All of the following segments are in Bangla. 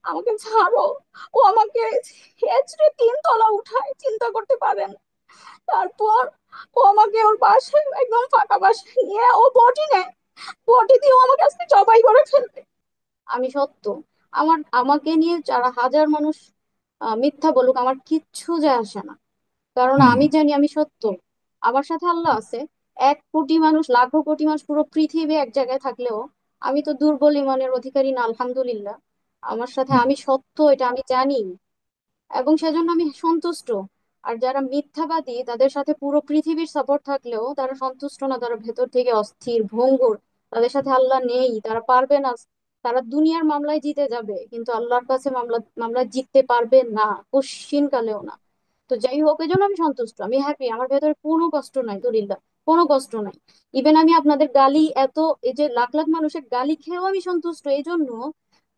আমাকে ছাড়ো। ও আমাকে হেঁচড়ে 3 তলা উঠায়, চিন্তা করতে পারেন। তারপর ও আমাকে ওর বাসায়, একদম ফাঁকা বাসায় নিয়ে ও বটি নেয়, বটি দিয়ে ও আমাকে আজকে জবাই করে ফেলবে। আমি সত্য, আমাকে নিয়ে যারা হাজার মানুষ মিথ্যা বলুক, আমার কিচ্ছু যায় আসে না। কারণ হুম। আমি জানি আমি সত্য, আমার সাথে আল্লাহ আছে। 1 কোটি মানুষ, লাখো কোটি মানুষ, পুরো পৃথিবী এক জায়গায় থাকলেও আমি তো দুর্বল ইমানের অধিকারী না, আলহামদুলিল্লাহ। আমার সাথে হুম। আমি সত্য, এটা আমি জানি, এবং সেজন্য আমি সন্তুষ্ট। আর যারা মিথ্যাবাদী, তাদের সাথে পুরো পৃথিবীর সাপোর্ট থাকলেও তারা সন্তুষ্ট না, তারা ভেতর থেকে অস্থির, ভঙ্গুর। তাদের সাথে আল্লাহ নেই, তারা পারবে না। তারা দুনিয়ার মামলায় জিতে যাবে, কিন্তু আল্লাহর কাছে মামলায় জিততে পারবে না, কশ্চিন কালেও না। তো যাই হোক, এই জন্য আমি সন্তুষ্ট, আমি হ্যাপি, আমার ভেতরে কোনো কষ্ট নাই, দলিল্লাহ, কোনো কষ্ট নাই। ইভেন আমি আপনাদের গালি এত, এই যে লাখ লাখ মানুষের গালি খেয়েও আমি সন্তুষ্ট এই জন্য,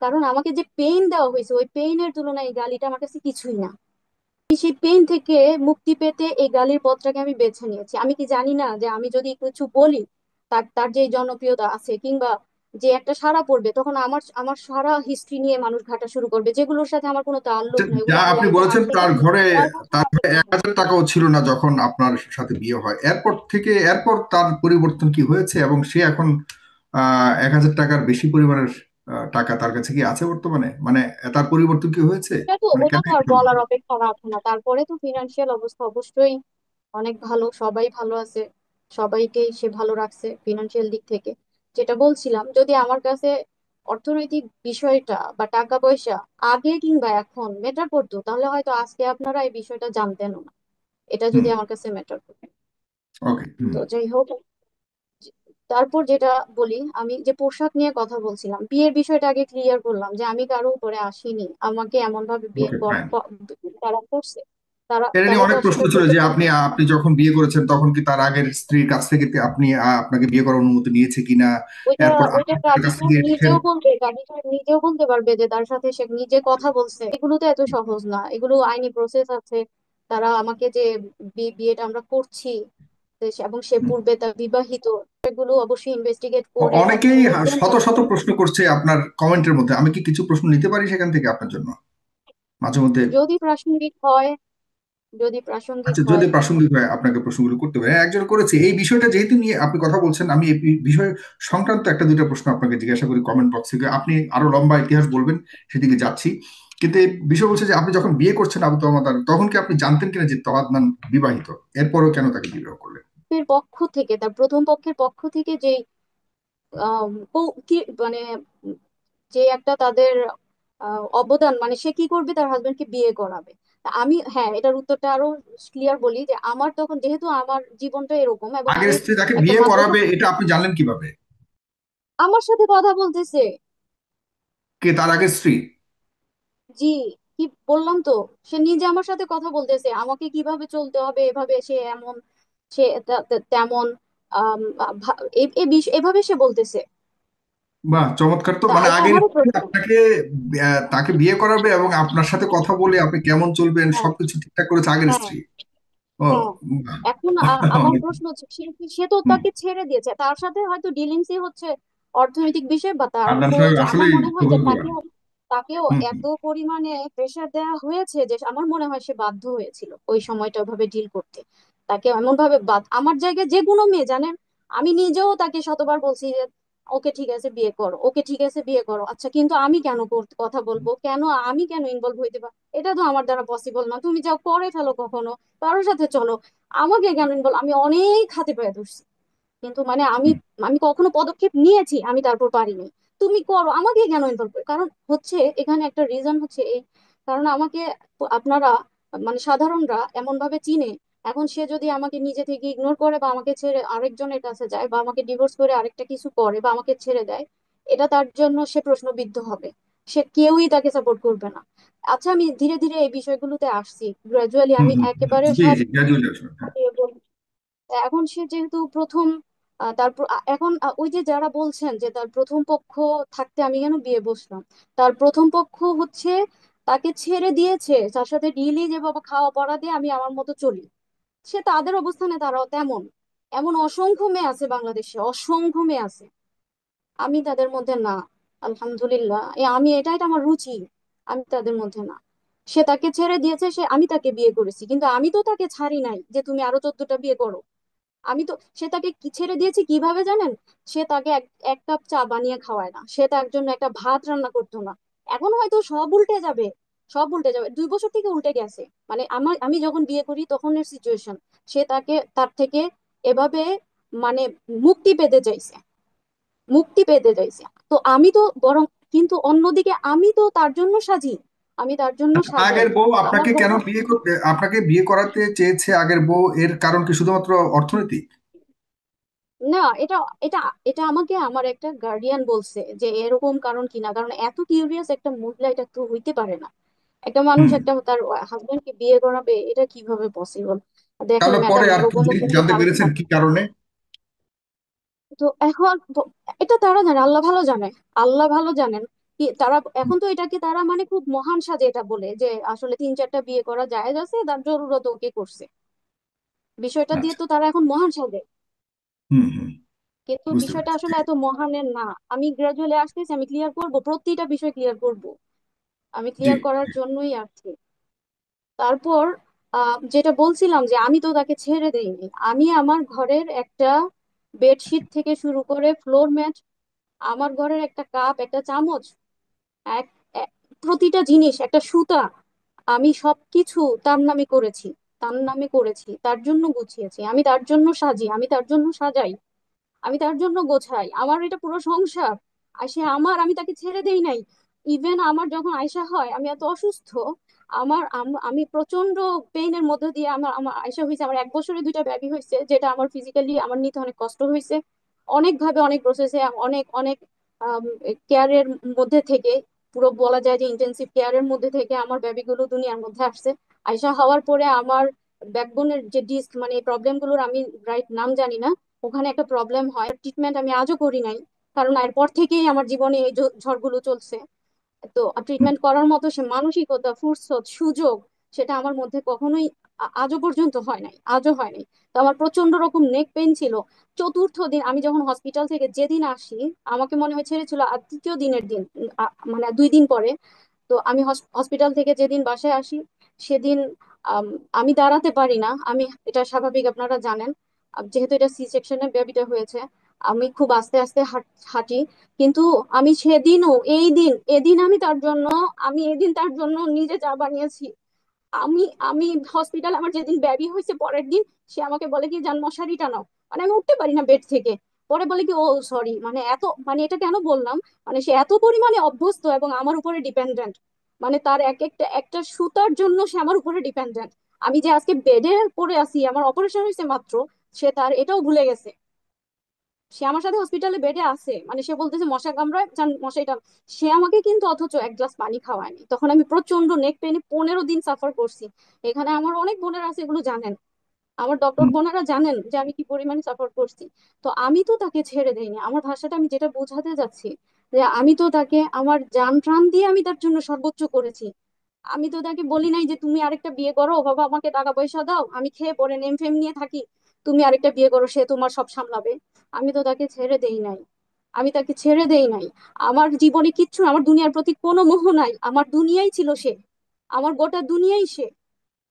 কারণ আমাকে যে পেইন দেওয়া হয়েছে, ওই পেইনের তুলনায় এই গালিটা আমার কাছে কিছুই না। সেই পেইন থেকে মুক্তি পেতে এই গালির পথটাকে আমি বেছে নিয়েছি। আমি কি জানি না যে আমি যদি কিছু বলি, তার তার যে জনপ্রিয়তা আছে, কিংবা যে একটা সাড়া পড়বে, তখন আমার আমার সারা হিস্ট্রি নিয়ে মানুষ ঘাটা শুরু করবে, যেগুলোর সাথে আমার কোনো তাল্লুক নাই, যা ওগুলো আপনি হালাল বলেছেন, আর্থিক তার ঘরে তার ঘরে কোনো। 1,000 টাকাও ছিল না যখন আপনার সাথে বিয়ে হয়। এরপর তার পরিবর্তন কি হয়েছে, এবং সে এখন 1,000 টাকার বেশি পরিমাণের টাকা তার কাছে কি আছে বর্তমানে? মানে তার পরিবর্তন কি হয়েছে? মানে ওটা কেন তো আর এরকম বলার হলো? অপেক্ষা রাখে না। তারপরে তো ফিনান্সিয়াল অবস্থা অবশ্যই অনেক ভালো, সবাই ভালো আছে, সবাইকেই সে ভালো রাখছে ফিনান্সিয়াল দিক থেকে। যেটা বলছিলাম, যদি আমার কাছে অর্থনৈতিক বিষয়টা বা টাকা পয়সা আগে কিংবা এখন ম্যাটার করতো, তাহলে হয়তো আজকে আপনারা এই বিষয়টা জানতেনও না, এটা হুম। যদি আমার কাছে ম্যাটার করতো। ওকে। হুম। তো যাই হোক, তারপর যেটা বলি, আমি যে পোশাক নিয়ে কথা বলছিলাম, বিয়ের বিষয়টা আগে ক্লিয়ার করলাম যে আমি কারো উপরে আসিনি, আমাকে এমন ভাবে বিয়ে ওকে, ফাইন। তারা করছে, তারা এটা তারা নিয়ে তো অনেক প্রশ্ন আসলে ছিল করতে যে পারে। আপনি আপনি যখন বিয়ে করেছেন তখন কি তার আগের স্ত্রীর কাছ থেকে আপনাকে বিয়ে করার অনুমতি নিয়েছে কিনা, ওইটা এরপর ওইটা আপনার কাজী কাছ সাহেব থেকে নিজেও বলবে, কাজী সাহেব নিজেও বলতে পারবে যে তার সাথে সে নিজে কথা বলছে। এগুলো তো এত সহজ না, এগুলো আইনি প্রসেস আছে। তারা আমাকে যে বিয়েটা আমরা করছি, এবং সে পূর্বে তার বিবাহিত, এগুলো অবশ্যই ইনভেস্টিগেট করে তারপর অনেকেই দেখবেন যে। শত শত প্রশ্ন করছে আপনার কমেন্টের মধ্যে। আমি কি কিছু প্রশ্ন নিতে পারি সেখান থেকে আপনার জন্য মাঝে মধ্যে? যদি প্রাসঙ্গিক হয়, যদি প্রাসঙ্গিক আচ্ছা, যদি হয়। প্রাসঙ্গিক হয় আপনাকে প্রশ্নগুলো করতে পারেন। একজন করেছে এই বিষয়টা, যেহেতু নিয়ে আপনি কথা বলছেন, আমি এই বিষয় সংক্রান্ত একটা দুইটা প্রশ্ন আপনাকে জিজ্ঞাসা করি কমেন্ট বক্স থেকে। আপনি আরো লম্বা ইতিহাস বলবেন, সেদিকে যাচ্ছি। কিন্তু এই বিষয় বলছে যে আপনি যখন বিয়ে করছেন আবু তমাদার, তখন কি আপনি জানতেন কিনা যে তওয়াদনান বিবাহিত? এরপরও কেন তাকে বিবাহ করলেন? এর পক্ষ থেকে, তার প্রথম পক্ষের পক্ষ থেকে যে কি মানে উম, যে একটা তাদের অবদান, মানে সে কি করবে, তার হাজবেন্ডকে বিয়ে করাবে। তা আমি, হ্যাঁ, এটার উত্তরটা আরো ক্লিয়ার বলি, যে আমার তখন যেহেতু আমার জীবনটা এরকম, এবং আগের আমি স্ত্রী তাকে একটা বিয়ে মাদ্রাসা, করাবে এটা আপনি জানলেন কিভাবে? আমার সাথে কথা বলতেছে। কে তার আগের স্ত্রী? জি, কি বললাম তো, সে নিজে আমার সাথে কথা বলতেছে, আমাকে কিভাবে চলতে হবে, এভাবে সে এমন, সে তেমন, এভাবে সে বলতেছে। বাহ, চমৎকার! তো তা মানে এটা আগের আমারও স্ত্রী প্রশ্ন। আপনাকে তাকে বিয়ে করাবে এবং আপনার সাথে কথা বলে আপনি কেমন চলবেন হ্যাঁ, সবকিছু ঠিকঠাক করেছে আগের হ্যাঁ, স্ত্রী? ও, হ্যাঁ। বাহ। এখন আমার অনেক। প্রশ্ন হচ্ছে, সে তো হুম। তাকে ছেড়ে দিয়েছে, তার সাথে হয়তো ডিলিংসই হচ্ছে অর্থনৈতিক বিষয়, বা তার আদনান উপর সাহেব হচ্ছে, আমার আসলেই মনে হয় যে কবুল। তাকেও হুম। হুম। এত পরিমাণে প্রেশার দেওয়া হয়েছে যে আমার মনে হয় সে বাধ্য হয়েছিল ওই সময়টা ওইভাবে ডিল করতে। তাকে এমন ভাবে আমার জায়গায় যে কোনো মেয়ে, জানেন, আমি নিজেও তাকে শতবার বলছি যে ওকে ঠিক আছে বিয়ে করো, ওকে ঠিক আছে বিয়ে করো, আচ্ছা কিন্তু আমি কেন কথা বলবো, কেন আমি কেন ইনভলভ হইতে পার, এটা তো আমার দ্বারা পসিবল না, তুমি যাও করে ফেলো কখনো, কারোর সাথে চলো, আমাকে কেন ইনভলভ, আমি অনেক হাতে পায়ে ধরছি, কিন্তু মানে আমি হুম। আমি কখনো পদক্ষেপ নিয়েছি, আমি তারপর পারিনি। তুমি করো, আমাকে কেন ইনভলভ, কারণ হচ্ছে এখানে একটা রিজন হচ্ছে এই, কারণ আমাকে আপনারা, মানে সাধারণরা এমন ভাবে চিনে। এখন সে যদি আমাকে নিজে থেকে ইগনোর করে, বা আমাকে ছেড়ে আরেকজনের কাছে যায়, বা আমাকে ডিভোর্স করে আরেকটা কিছু করে, বা আমাকে ছেড়ে দেয়, এটা তার জন্য সে প্রশ্নবিদ্ধ হবে, সে কেউই তাকে সাপোর্ট করবে না। আচ্ছা, আমি ধীরে ধীরে এই বিষয়গুলোতে আসছি, গ্রাজুয়ালি, হুম। আমি হুম। হুম। একেবারে জি, সব জি, গ্র্যাজুয়েশন। হ্যাঁ। এখন সে যেহেতু প্রথম, তারপর এখন ওই যে যারা বলছেন যে তার প্রথম পক্ষ থাকতে আমি কেন বিয়ে বসলাম, তার প্রথম পক্ষ হচ্ছে তাকে ছেড়ে দিয়েছে, তার সাথে ডিলি যে বাবা খাওয়া পড়া দিয়ে আমি আমার মতো চলি, সে তাদের অবস্থানে তারাও তেমন, এমন অসংখ্য মেয়ে আছে বাংলাদেশে, অসংখ্য মেয়ে আছে, আমি তাদের মধ্যে না। আলহামদুলিল্লাহ, আমি, এটা এটা আমার রুচি, আমি তাদের মধ্যে না। সে তাকে ছেড়ে দিয়েছে, আমি তাকে বিয়ে করেছি, কিন্তু আমি তো তাকে ছাড়ি নাই যে তুমি আরো 14টা বিয়ে করো। আমি তো, সে তাকে কি ছেড়ে দিয়েছি কিভাবে জানেন? সে তাকে এক কাপ চা বানিয়ে খাওয়ায় না, সে তার জন্য একটা ভাত রান্না করতো না। এখন হয়তো সব উল্টে যাবে, সব উল্টে যাবে, 2 বছর থেকে উল্টে গেছে। মানে আমি যখন বিয়ে করি তখনের সিচুয়েশন, সে তার থেকে এভাবে মানে মুক্তি পেতে চাইছে, মুক্তি পেতে চাইছে। তো আমি তো বরং, কিন্তু অন্যদিকে আমি তো তার জন্য সাজি, আমি তার জন্য আচ্ছা, সাজাই। আগের বউ আমার আপনাকে কেন ঘরে, বিয়ে করতে, আপনাকে বিয়ে করাতে চেয়েছে আগের বউ, এর কারণ কি শুধুমাত্র অর্থনৈতিক? না, এটা এটা এটা আমাকে আমার একটা গার্ডিয়ান বলছে যে এরকম কারণ কিনা, কারণ এত কিউরিয়াস একটা মহিলা এটা তো হইতে পারে না। একটা মানুষ হুম। একটা তার হাজবেন্ডকে বিয়ে করাবে, এটা কিভাবে পসিবল? দেখেন তাহলে পরে ম্যাডাম, আর কি এরকম কিন্তু জানতে পেরেছেন কি কারণে? তো এখন এটা তারা জানে, আল্লাহ ভালো জানে, আল্লাহ ভালো জানেন। কি তারা এখন তো এটাকে তারা মানে খুব মহান সাজে এটা বলে যে আসলে 3-4টা বিয়ে করা জায়েজ আছে, তার জরুরত ওকে করছে, বিষয়টা দিয়ে আচ্ছা। তো তারা এখন মহান সাজে। হুম হুম। কিন্তু বুঝতে বিষয়টা পেরেছি। আসলে এত মহানের না। আমি গ্রাজুয়ালি আসতেছি, আমি ক্লিয়ার করব, প্রতিটা বিষয় ক্লিয়ার করব, আমি জি। ক্লিয়ার করার জন্যই আসছি। তারপর যেটা বলছিলাম যে আমি তো তাকে ছেড়ে দেইনি। আমি আমার ঘরের একটা বেডশিট থেকে শুরু করে ফ্লোর ম্যাট, আমার ঘরের একটা কাপ, একটা চামচ, এক এক- প্রতিটা জিনিস, একটা সুতা, আমি সবকিছু তার নামে করেছি, তার নামে করেছি, তার জন্য গুছিয়েছি, আমি তার জন্য সাজি, আমি তার জন্য সাজাই, আমি তার জন্য গোছাই, আমার এটা পুরো সংসার। আর সে আমার, আমি তাকে ছেড়ে দেই নাই। ইভেন আমার যখন আয়সা হয়, আমি এত অসুস্থ, আমি প্রচন্ড পেইনের মধ্যে দিয়ে আমার আমার আয়সা হয়েছে, আমার 1 বছরে 2টা বেবি হয়েছে, যেটা আমার ফিজিক্যালি আমার নিতে অনেক কষ্ট হয়েছে, অনেক ভাবে, অনেক প্রসেসে, অনেক অনেক কেয়ারের মধ্যে থেকে, পুরো বলা যায় যে ইন্টেন্সিভ কেয়ারের মধ্যে থেকে আমার বেবিগুলো দুনিয়ার মধ্যে আসছে। আয়সা হওয়ার পরে আমার ব্যাকবোনের যে ডিস্ক, মানে এই প্রবলেম গুলোর আমি রাইট নাম জানি না, ওখানে একটা প্রবলেম হয়, ট্রিটমেন্ট আমি আজও করি নাই, কারণ এরপর থেকেই আমার জীবনে এই ঝড়গুলো চলছে। তো হুম ট্রিটমেন্ট করার মতো সে মানসিকতা, ফুরসত, সুযোগ, সেটা আমার মধ্যে কখনোই আজও পর্যন্ত হয় নাই, আজও হয় নাই। তো আমার প্রচন্ড রকম নেক পেইন ছিল। চতুর্থ দিন আমি যখন হসপিটাল থেকে যেদিন আসি, আমাকে মনে হয় ছেড়েছিল আর তৃতীয় দিনের দিন, মানে 2 দিন পরে। তো আমি হসপিটাল থেকে যেদিন বাসায় আসি, সেদিন আম, আমি দাঁড়াতে পারি না, আমি, এটা স্বাভাবিক, আপনারা জানেন, যেহেতু এটা সি সেকশনে বেবিটা হয়েছে, আমি খুব আস্তে আস্তে হাঁটি। কিন্তু আমি সেদিনও, এই দিন, এদিন আমি তার জন্য, আমি এদিন তার জন্য নিজে চা বানিয়েছি। আমি আমি হসপিটাল, আমার যেদিন বেবি হয়েছে পরের দিন, সে আমাকে বলে কি, যান মশারি টানাও, মানে আমি উঠতে পারি না বেড থেকে। পরে বলে কি, ও সরি, মানে এত, মানে এটা কেন বললাম, মানে সে এত পরিমাণে অভ্যস্ত এবং আমার উপরে ডিপেন্ডেন্ট, মানে তার এক একটা একটা সুতার জন্য সে আমার উপরে ডিপেন্ডেন্ট। আমি যে আজকে বেডে পড়ে আছি, আমার অপারেশন হয়েছে মাত্র, সে তার এটাও ভুলে গেছে। সে আমার সাথে হসপিটালে বেডে আছে, মানে সে বলতেছে মশা কামড়ায়, যান মশাইটা। সে আমাকে কিন্তু অথচ 1 গ্লাস পানি খাওয়ায়নি, তখন আমি প্রচন্ড নেক পেনে 15 দিন সাফার করছি। এখানে আমার অনেক বোনেরা আছে, এগুলো জানেন, আমার ডক্টর হুম। বোনেরা জানেন যে আমি কি পরিমাণে সাফার করছি। তো আমি তো তাকে ছেড়ে দেইনি, আমার ভাষাটা আমি যেটা বোঝাতে যাচ্ছি, যে আমি তো তাকে আমার জান প্রাণ দিয়ে আমি তার জন্য সর্বোচ্চ করেছি। আমি তো তাকে বলি নাই যে তুমি আরেকটা বিয়ে করো বাবা, আমাকে টাকা পয়সা দাও, আমি খেয়ে পরে নেম ফেম নিয়ে থাকি, তুমি আরেকটা বিয়ে করো, সে তোমার সব সামলাবে। আমি তো তাকে ছেড়ে দেই নাই, আমি তাকে ছেড়ে দেই নাই। আমার জীবনে কিচ্ছু, আমার দুনিয়ার প্রতি কোনো মোহ নাই, আমার দুনিয়াই ছিল সে, আমার গোটা দুনিয়াই সে,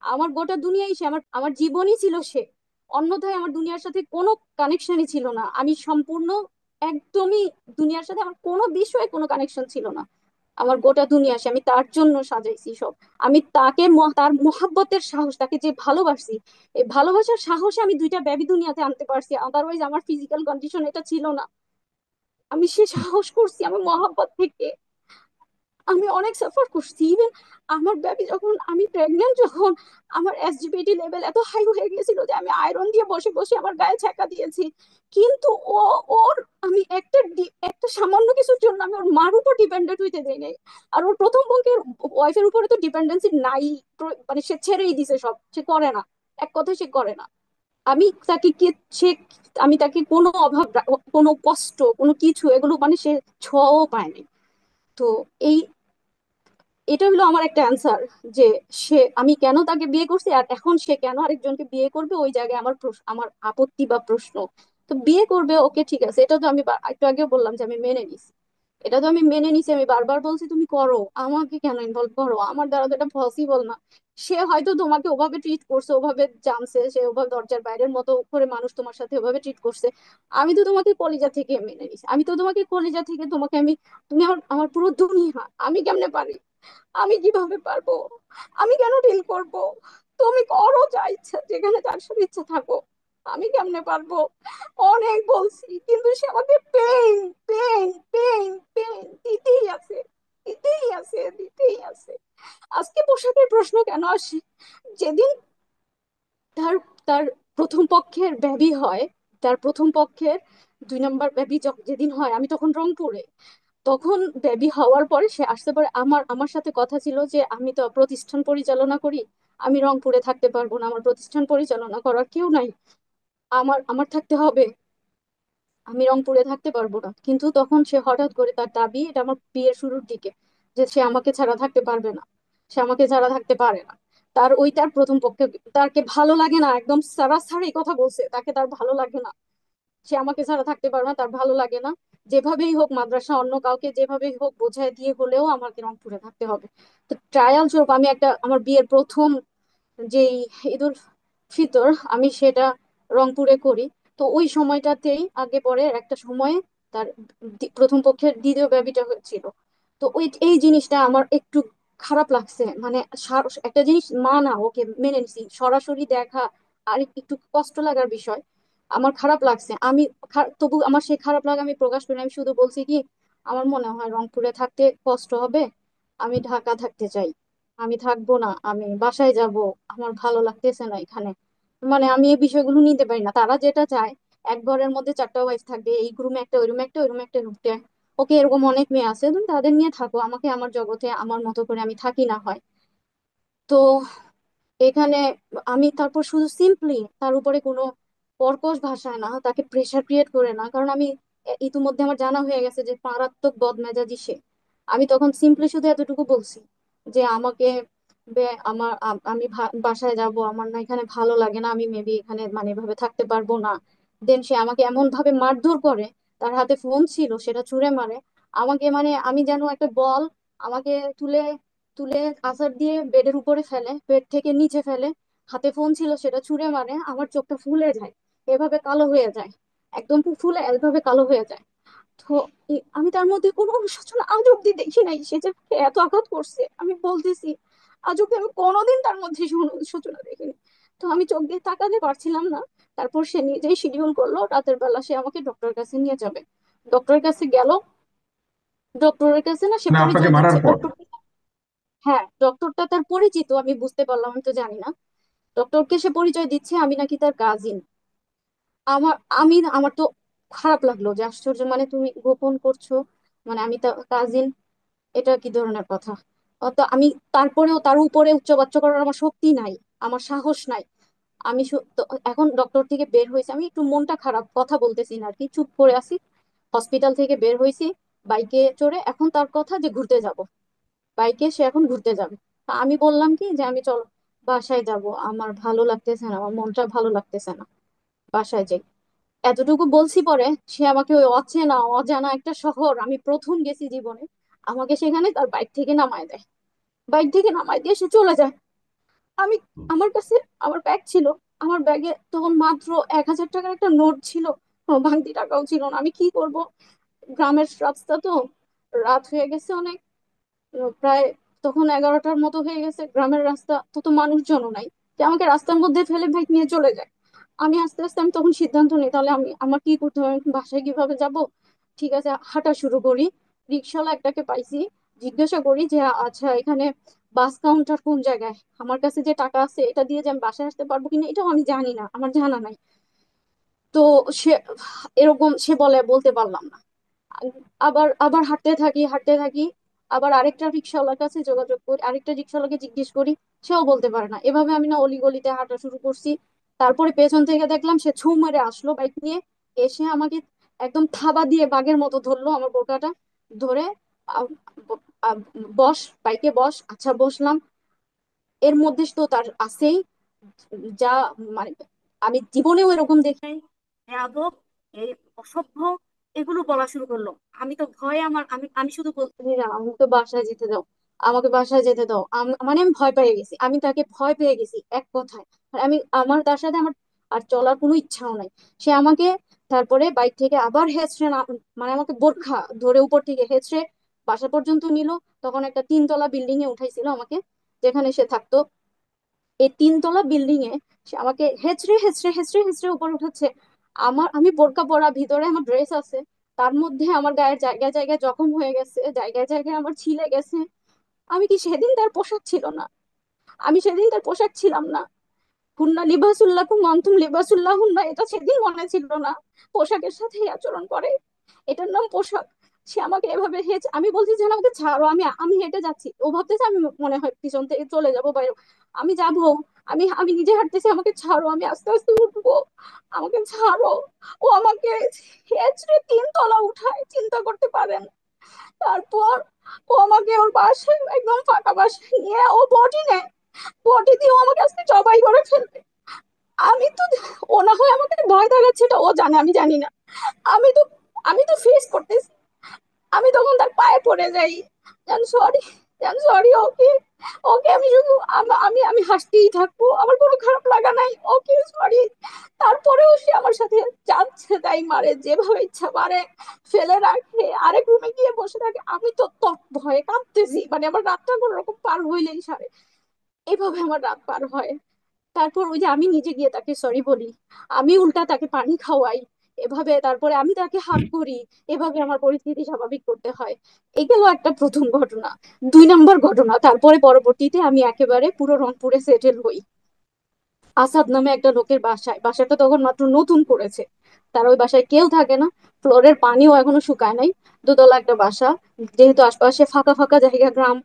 আমার গোটা দুনিয়াই সে, আমার আমার জীবনই ছিল সে। অন্যথায় আমার দুনিয়ার সাথে কোনো কানেকশনই ছিল না, আমি সম্পূর্ণ, একদমই দুনিয়ার সাথে আমার কোনো বিষয়ে কোনো কানেকশন ছিল না। আমার গোটা দুনিয়া সে, আমি তার জন্য সাজাইছি সব। আমি তাকে তার মোহাব্বতের সাহস, তাকে যে ভালোবাসি, এই ভালোবাসার সাহসে আমি 2টা বেবি দুনিয়াতে আনতে পারছি, আদারওয়াইজ আমার ফিজিক্যাল কন্ডিশন এটা ছিল না। আমি সে সাহস করছি আমার মোহাব্বত থেকে। আমি অনেক সাফার করছি, ইভেন আমার বেবি যখন, আমি প্রেগনেন্ট যখন, আমার এসজিপিটি লেভেল এত হাই হয়ে গেছিল যে আমি আয়রন দিয়ে বসে বসে আমার গায়ে ছ্যাঁকা দিয়েছি। কিন্তু ও, ওর, আমি একটা সামান্য কিছুর জন্য আমি ওর মার উপর ডিপেন্ডেন্ট হইতে দেই নাই। আর ওর প্রথম বোনকে, ওয়াইফের উপরে তো ডিপেন্ডেন্সি নাই, মানে সে ছেড়েই দিছে সব, সে করে না, এক কথায় সে করে না। আমি তাকে কি, সে, আমি তাকে কোনো অভাব কোনো কষ্ট, কোনো কিছু, এগুলো মানে সে ছোঁয়াও পায়নি। তো এই, এটা হলো আমার একটা অ্যান্সার, যে সে, আমি কেন তাকে বিয়ে করছি আর এখন সে কেন আরেকজনকে বিয়ে করবে, ওই জায়গায় আমার আমার আপত্তি বা প্রশ্ন। তো বিয়ে করবে, ওকে ঠিক আছে, এটা তো আমি একটু আগেও বললাম যে আমি মেনে নিছি। এটা তো আমি মেনে নিছি, আমি বারবার বলছি তুমি করো, আমাকে কেন ইনভলভ করো, আমার দ্বারা তো এটা পসিবল না। সে হয়তো তোমাকে ওভাবে ট্রিট করছে, ওভাবে জানছে, সে ওভাবে দরজার বাইরের মতো করে মানুষ তোমার সাথে ওভাবে ট্রিট করছে। আমি তো তোমাকে কলিজা থেকে মেনে নিছি, আমি তো তোমাকে কলিজা থেকে তোমাকে আমি, তুমি আমার আমার পুরো দুনিয়া, আমি কেমনে পারি, আমি কিভাবে পারবো, আমি কেন ডিল করব, তুমি করো যা ইচ্ছা, যেখানে যার সাথে ইচ্ছা থাকো, আমি কেমনে পারবো। অনেক বলছি কিন্তু সে আমাকে পেইন পেইন পেইন পেইন দিতেই আছে, দিতেই আছে, দিতেই আছে। আজকে পোশাকের প্রশ্ন কেন আসে, যেদিন তার তার প্রথম পক্ষের বেবি হয়, তার প্রথম পক্ষের 2 নম্বর বেবি যেদিন হয়, আমি তখন রংপুরে। তখন বেবি হওয়ার পরে সে আসতে পারে, আমার আমার সাথে কথা ছিল যে আমি তো প্রতিষ্ঠান পরিচালনা করি, আমি রংপুরে থাকতে পারবো না, আমার প্রতিষ্ঠান পরিচালনা করার কেউ নাই, আমার আমার থাকতে হবে, আমি রংপুরে থাকতে পারবো না। কিন্তু তখন সে হঠাৎ করে তার দাবি, এটা আমার বিয়ের শুরুর দিকে, যে সে আমাকে ছাড়া থাকতে পারবে না, সে আমাকে ছাড়া থাকতে পারে না। তার প্রথম পক্ষে, তাকে ভালো লাগে না, একদম সারাসারি কথা বলছে, তাকে তার ভালো লাগে না, সে আমাকে ছাড়া থাকতে পারবে না, তার ভালো লাগে না। যেভাবেই হোক মাদ্রাসা অন্য কাউকে যেভাবেই হোক বোঝায় দিয়ে হলেও আমাকে রংপুরে থাকতে হবে। তো ট্রায়াল স্বরূপ আমি একটা, আমার বিয়ের প্রথম যেই ঈদুল ফিতর, আমি সেটা রংপুরে করি। তো ওই সময়টাতেই আগে পরে একটা সময়ে তার প্রথম পক্ষের দ্বিতীয় বেবিটা হয়েছিল। তো ওই এই জিনিসটা আমার একটু খারাপ লাগছে, মানে একটা জিনিস মা না, ওকে মেনে নিছি, সরাসরি দেখা আর একটু কষ্ট লাগার বিষয়, আমার খারাপ লাগছে। আমি তবু আমার সেই খারাপ লাগা আমি প্রকাশ করি, আমি শুধু বলছি কি, আমার মনে হয় রংপুরে থাকতে কষ্ট হবে, আমি ঢাকা থাকতে চাই, আমি থাকবো না, আমি বাসায় যাব, আমার ভালো লাগতেছে না এখানে। মানে আমি এই বিষয়গুলো নিতে পারি না, তারা যেটা চায়, এক ঘরের মধ্যে 4টা ওয়াইফ থাকবে, এই রুমে একটা, ওই রুমে একটা, ওই রুমে একটা, রুমে। ওকে, এরকম অনেক মেয়ে আছে, তুমি তাদের নিয়ে থাকো, আমাকে আমার জগতে আমার মতো করে আমি থাকি না হয়। তো এখানে আমি তারপর শুধু সিম্পলি তার উপরে কোনো কর্কশ ভাষায় না, তাকে প্রেশার ক্রিয়েট করে না, কারণ আমি ইতিমধ্যে আমার জানা হয়ে গেছে যে মারাত্মক বদমেজাজি সে। আমি তখন সিম্পলি শুধু এতটুকু বলছি যে আমাকে আমি বাসায় যাব, আমার না এখানে ভালো লাগে না, আমি মেবি এখানে মানে এভাবে থাকতে পারবো না। দেন সে আমাকে এমন ভাবে মারধর করে, তার হাতে ফোন ছিল সেটা ছুঁড়ে মারে আমাকে, মানে আমি যেন একটা বল, আমাকে তুলে তুলে আছাড় দিয়ে বেডের উপরে ফেলে, বেড থেকে নিচে ফেলে, হাতে ফোন ছিল সেটা ছুঁড়ে মারে, আমার চোখটা ফুলে যায়, এভাবে কালো হয়ে যায়, একদম ফুলে এভাবে কালো হয়ে যায়। তো আমি তার মধ্যে কোনো অনুশোচনা আজ অব্দি দেখি নাই, সে যে আমাকে এত আঘাত করছে, আমি বলতেছি আজ অব্দি আমি কোনোদিন তার মধ্যে কোনো অনুশোচনা দেখিনি। তো আমি চোখ দিয়ে তাকাতে পারছিলাম না। তারপর সে নিজেই শিডিউল করলো রাতের বেলা সে আমাকে ডক্টরের কাছে নিয়ে যাবে। ডক্টরের কাছে গেল, ডক্টরের কাছে না সে না, আপনাকে পরিচয় মারার দিচ্ছে পর? ডক্টর। হ্যাঁ, ডক্টরটা তার পরিচিত, আমি বুঝতে পারলাম, আমি তো জানি না। ডক্টরকে সে পরিচয় দিচ্ছে আমি নাকি তার কাজিন। আমার তো খারাপ লাগলো যে আশ্চর্য, মানে তুমি গোপন করছো, মানে আমি তার কাজিন, এটা কি ধরনের কথা। তো আমি তারপরেও তার উপরে উচ্চবাচ্য করার আমার শক্তি নাই, আমার সাহস নাই। তো এখন ডক্টর থেকে বের হয়েছে, আমি একটু মনটা খারাপ, কথা বলতেছি না আর কি, চুপ করে আছি। হসপিটাল থেকে বের হয়েছি বাইকে চড়ে, এখন তার কথা যে ঘুরতে যাব, বাইকে সে এখন ঘুরতে যাবে। তা আমি বললাম কি যে আমি চল বাসায় যাব, আমার ভালো লাগতেছে না, আমার মনটা ভালো লাগতেছে না, বাসায় যাই, এতটুকু বলছি। পরে সে আমাকে ওই অচেনা অজানা একটা শহর, আমি প্রথম গেছি জীবনে, আমাকে সেখানে তার বাইক থেকে নামায় দেয়, বাইক থেকে নামায় দিয়ে সে চলে যায়। আমি, আমার কাছে আমার ব্যাগ ছিল, আমার ব্যাগে তখন মাত্র 1,000 টাকার একটা নোট ছিল, কোনো ভাঙতি টাকাও ছিল না। আমি কি করব, গ্রামের রাস্তা তো, রাত হয়ে গেছে অনেক, প্রায় তখন 11টার মতো হয়ে গেছে, গ্রামের রাস্তা তো তো মানুষজনও নাই যে আমাকে রাস্তার মধ্যে ফেলে বাইক নিয়ে চলে যায়। আমি আস্তে আস্তে আমি তখন সিদ্ধান্ত নিই, তাহলে আমার কি করতে হবে, আমি বাসায় কিভাবে যাব। ঠিক আছে, হাঁটা শুরু করি। রিক্সাওয়ালা একটাকে পাইছি, জিজ্ঞাসা করি যে আচ্ছা এখানে বাস কাউন্টার কোন জায়গায়, আমার কাছে যে টাকা আছে এটা দিয়ে যে আমি বাসায় আসতে পারবো কিনা এটাও আমি জানি না, আমার জানা নাই। তো সে এরকম সে বলতে পারলাম না। আবার আবার হাঁটতে থাকি, আবার আরেকটা রিক্সাওয়ালার কাছে যোগাযোগ করি, আরেকটা রিক্সাওয়ালাকে জিজ্ঞেস করি, সেও বলতে পারে না। এভাবে আমি না অলিগলিতে হাঁটা শুরু করছি। তারপরে পেছন থেকে দেখলাম সে ছু মেরে আসলো বাইক নিয়ে, এসে আমাকে একদম থাবা দিয়ে বাঘের মতো ধরলো আমার বোরকাটা ধরে, আ- আ- বস, বাইকে বস, আচ্ছা বসলাম। এর মধ্যে তো তার আছেই যা, মানে আমি জীবনেও এরকম দেখি নাই, বেয়াদব, এই অসভ্য, এগুলো বলা শুরু করলো। আমি তো ভয়ে আমার আমি আমি শুধু বলতেছি না, আমি তো বাসায় যেতে দাও, আমাকে বাসায় যেতে দাও। মানে আমি ভয় পেয়ে গেছি, আমি তাকে ভয় পেয়ে গেছি এক কথায়। আর আমি আমার তার সাথে আমার আর চলার কোনো ইচ্ছাও নাই। সে আমাকে তারপরে বাইক থেকে আবার হেঁচড়ে মানে আমাকে বোরখা ধরে উপর থেকে হেঁচড়ে বাসা পর্যন্ত নিল। তখন একটা 3 তলা বিল্ডিং এ উঠাইছিল আমাকে, যেখানে সে থাকতো। এই 3 তলা বিল্ডিং এ সে আমাকে হেঁচড়ে হেঁচড়ে হেঁচড়ে হেঁচড়ে উপর উঠাচ্ছে। আমি বোরকা পরা, ভিতরে আমার ড্রেস আছে, তার মধ্যে আমার গায়ের জায়গায় জায়গায় জখম হয়ে গেছে, জায়গায় জায়গায় আমার ছিলে গেছে। আমি কি সেদিন তার পোশাক ছিল না? আমি সেদিন তার পোশাক ছিলাম না? হুন্না লিবাসুল্লাহ মান্তুম লিবাসুল্লাহ হুন্না, এটা সেদিন মনে ছিল না? পোশাকের সাথে এই আচরণ করে, এটার নাম পোশাক। সে আমাকে এভাবে আমি বলছি যে আমাকে ছাড়ো, আমি আমি হেঁটে যাচ্ছি। ও ভাবতেছে আমি মনে হয় পিছন থেকে চলে যাবো বাইরে। আমি যাব, আমি আমি নিজে হাঁটতেছি, আমাকে ছাড়ো, আমি আস্তে আস্তে উঠবো, আমাকে ছাড়ো। ও আমাকে হেঁচড়ে 3 তলা উঠায়, চিন্তা করতে পারেন। তারপর ও আমাকে ওর বাসায়, একদম ফাঁকা বাসায় নিয়ে ও বটি নেয়, বটি দিয়ে ও আমাকে আজকে জবাই করে ফেলবে। আমি তো, ও না হয় আমাকে ভয় দেখাচ্ছে, এটা ও জানে, আমি জানি না। আমি তো আমি তো ফেস করতেছি। আমি তখন তার পায়ে পড়ে যাই, জান সরি, জান সরি। ওকে, ওকে আমি শুধু আমি আমি হাসতেই থাকবো, আমার কোনো খারাপ লাগা নাই, ওকে সরি। তারপরেও সে আমার সাথে যাচ্ছে তাই মারে, যেভাবে ইচ্ছা মারে, ফেলে রাখে, আরেক রুমে গিয়ে বসে থাকে। আমি তো ভয়ে কাঁপতেছি, মানে আমার রাতটা কোনো রকম পার হইলেই সারে। এভাবে আমার রাত পার হয়। তারপর ওই যে আমি নিজে গিয়ে তাকে সরি বলি, আমি উল্টা তাকে পানি খাওয়াই, এভাবে তারপরে আমি তাকে হাত করি, এভাবে আমার পরিস্থিতি স্বাভাবিক করতে হয়। এই গেল একটা প্রথম ঘটনা। 2 নম্বর ঘটনা, তারপরে পরবর্তীতে আমি একেবারে পুরো রংপুরে সেটেল হই, আসাদ নামে একটা লোকের বাসায়। বাসাটা তখন মাত্র নতুন করেছে, তার ওই বাসায় কেউ থাকে না, ফ্লোরের পানিও এখনো শুকায় নাই, 2 তলা একটা বাসা। যেহেতু আশপাশে ফাঁকা ফাঁকা জায়গা, গ্রাম,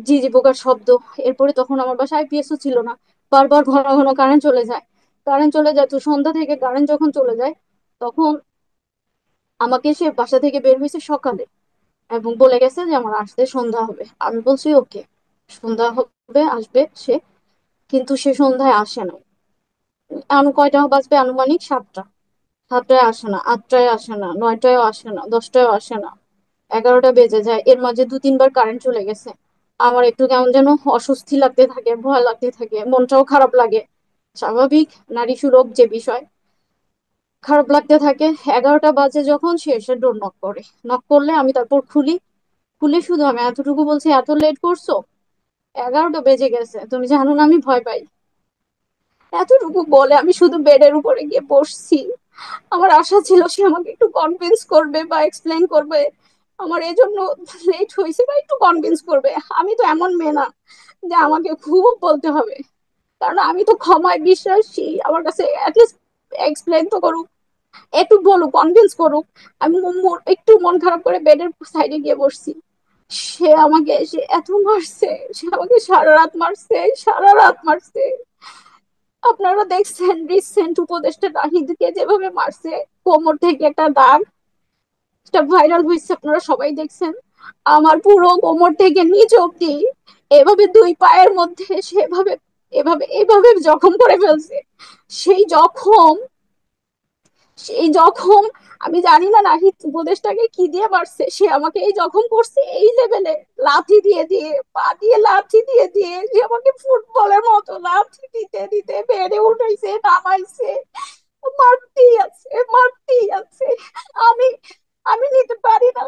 ঝিঝি পোকার শব্দ। এরপরে তখন আমার বাসায় আইপিএসও ছিল না, বারবার ঘন ঘন কারেন্ট চলে যায়। কারেন্ট চলে যায় তো সন্ধ্যা থেকে কারেন্ট যখন চলে যায়, তখন আমাকে সে বাসা থেকে বের হয়েছে সকালে, এবং বলে গেছে যে আমার আসতে সন্ধ্যা হবে। আমি বলছি ওকে, সন্ধ্যা হবে, আসবে সে। কিন্তু সে সন্ধ্যায় আসে না। কয়টা বাজবে, আনুমানিক 7টা। 7টায় আসে না, 8টায় আসে না, 9টায়ও আসে না, 10টায়ও আসে না, 11টা বেজে যায়। এর মাঝে 2-3 বার কারেন্ট চলে গেছে। আমার একটু কেমন যেন অস্বস্তি লাগতে থাকে, ভয় লাগতে থাকে, মনটাও খারাপ লাগে। স্বাভাবিক, নারী সুলভ যে বিষয়, খারাপ লাগতে থাকে। 11টা বাজে যখন সে এসে ডোর নক করে, নক করলে আমি তারপর খুলি। খুলে শুধু আমি এতটুকু বলছি, এত লেট করছো, 11টা বেজে গেছে, তুমি জানো না আমি ভয় পাই। এতটুকু বলে আমি শুধু বেডের উপরে গিয়ে বসছি। আমার আশা ছিল সে আমাকে একটু কনভিন্স করবে বা এক্সপ্লেন করবে আমার এই জন্য লেট হয়েছে, বা একটু কনভিন্স করবে। আমি তো এমন মেয়ে না যে আমাকে খুব বলতে হবে, কারণ আমি তো ক্ষমায় বিশ্বাসী। আমার কাছে অ্যাটলিস্ট এক্সপ্লেন তো করুক, একটু বলুক, কনভিন্স করুক। আমি একটু মন খারাপ করে বেডের সাইডে গিয়ে বসছি। সে এত মারছে, সে আমাকে সারা রাত মারছে, সারা রাত মারছে। আপনারা দেখছেন রিসেন্ট উপদেষ্টা নাহিদকে যেভাবে মারছে, কোমর থেকে একটা দাগ, সেটা ভাইরাল হয়েছে, আপনারা সবাই দেখছেন। আমার পুরো কোমর থেকে নিচ অব্দি এভাবে 2 পায়ের মধ্যে সেভাবে এভাবে এভাবে জখম করে ফেলছে। সেই জখম, সেই জখম, আমি জানি না নাহিদ উপদেশটাকে কি দিয়ে মারছে, সে আমাকে এই জখম করছে এই লেভেলে, লাথি দিয়ে দিয়ে, পা দিয়ে লাথি দিয়ে দিয়ে, সে আমাকে ফুটবলের মতো লাথি দিতে দিতে বেড়ে উঠাইছে, নামাইছে, মারতেই আছে, মারতেই আছে। আমি আমি নিতে পারি না।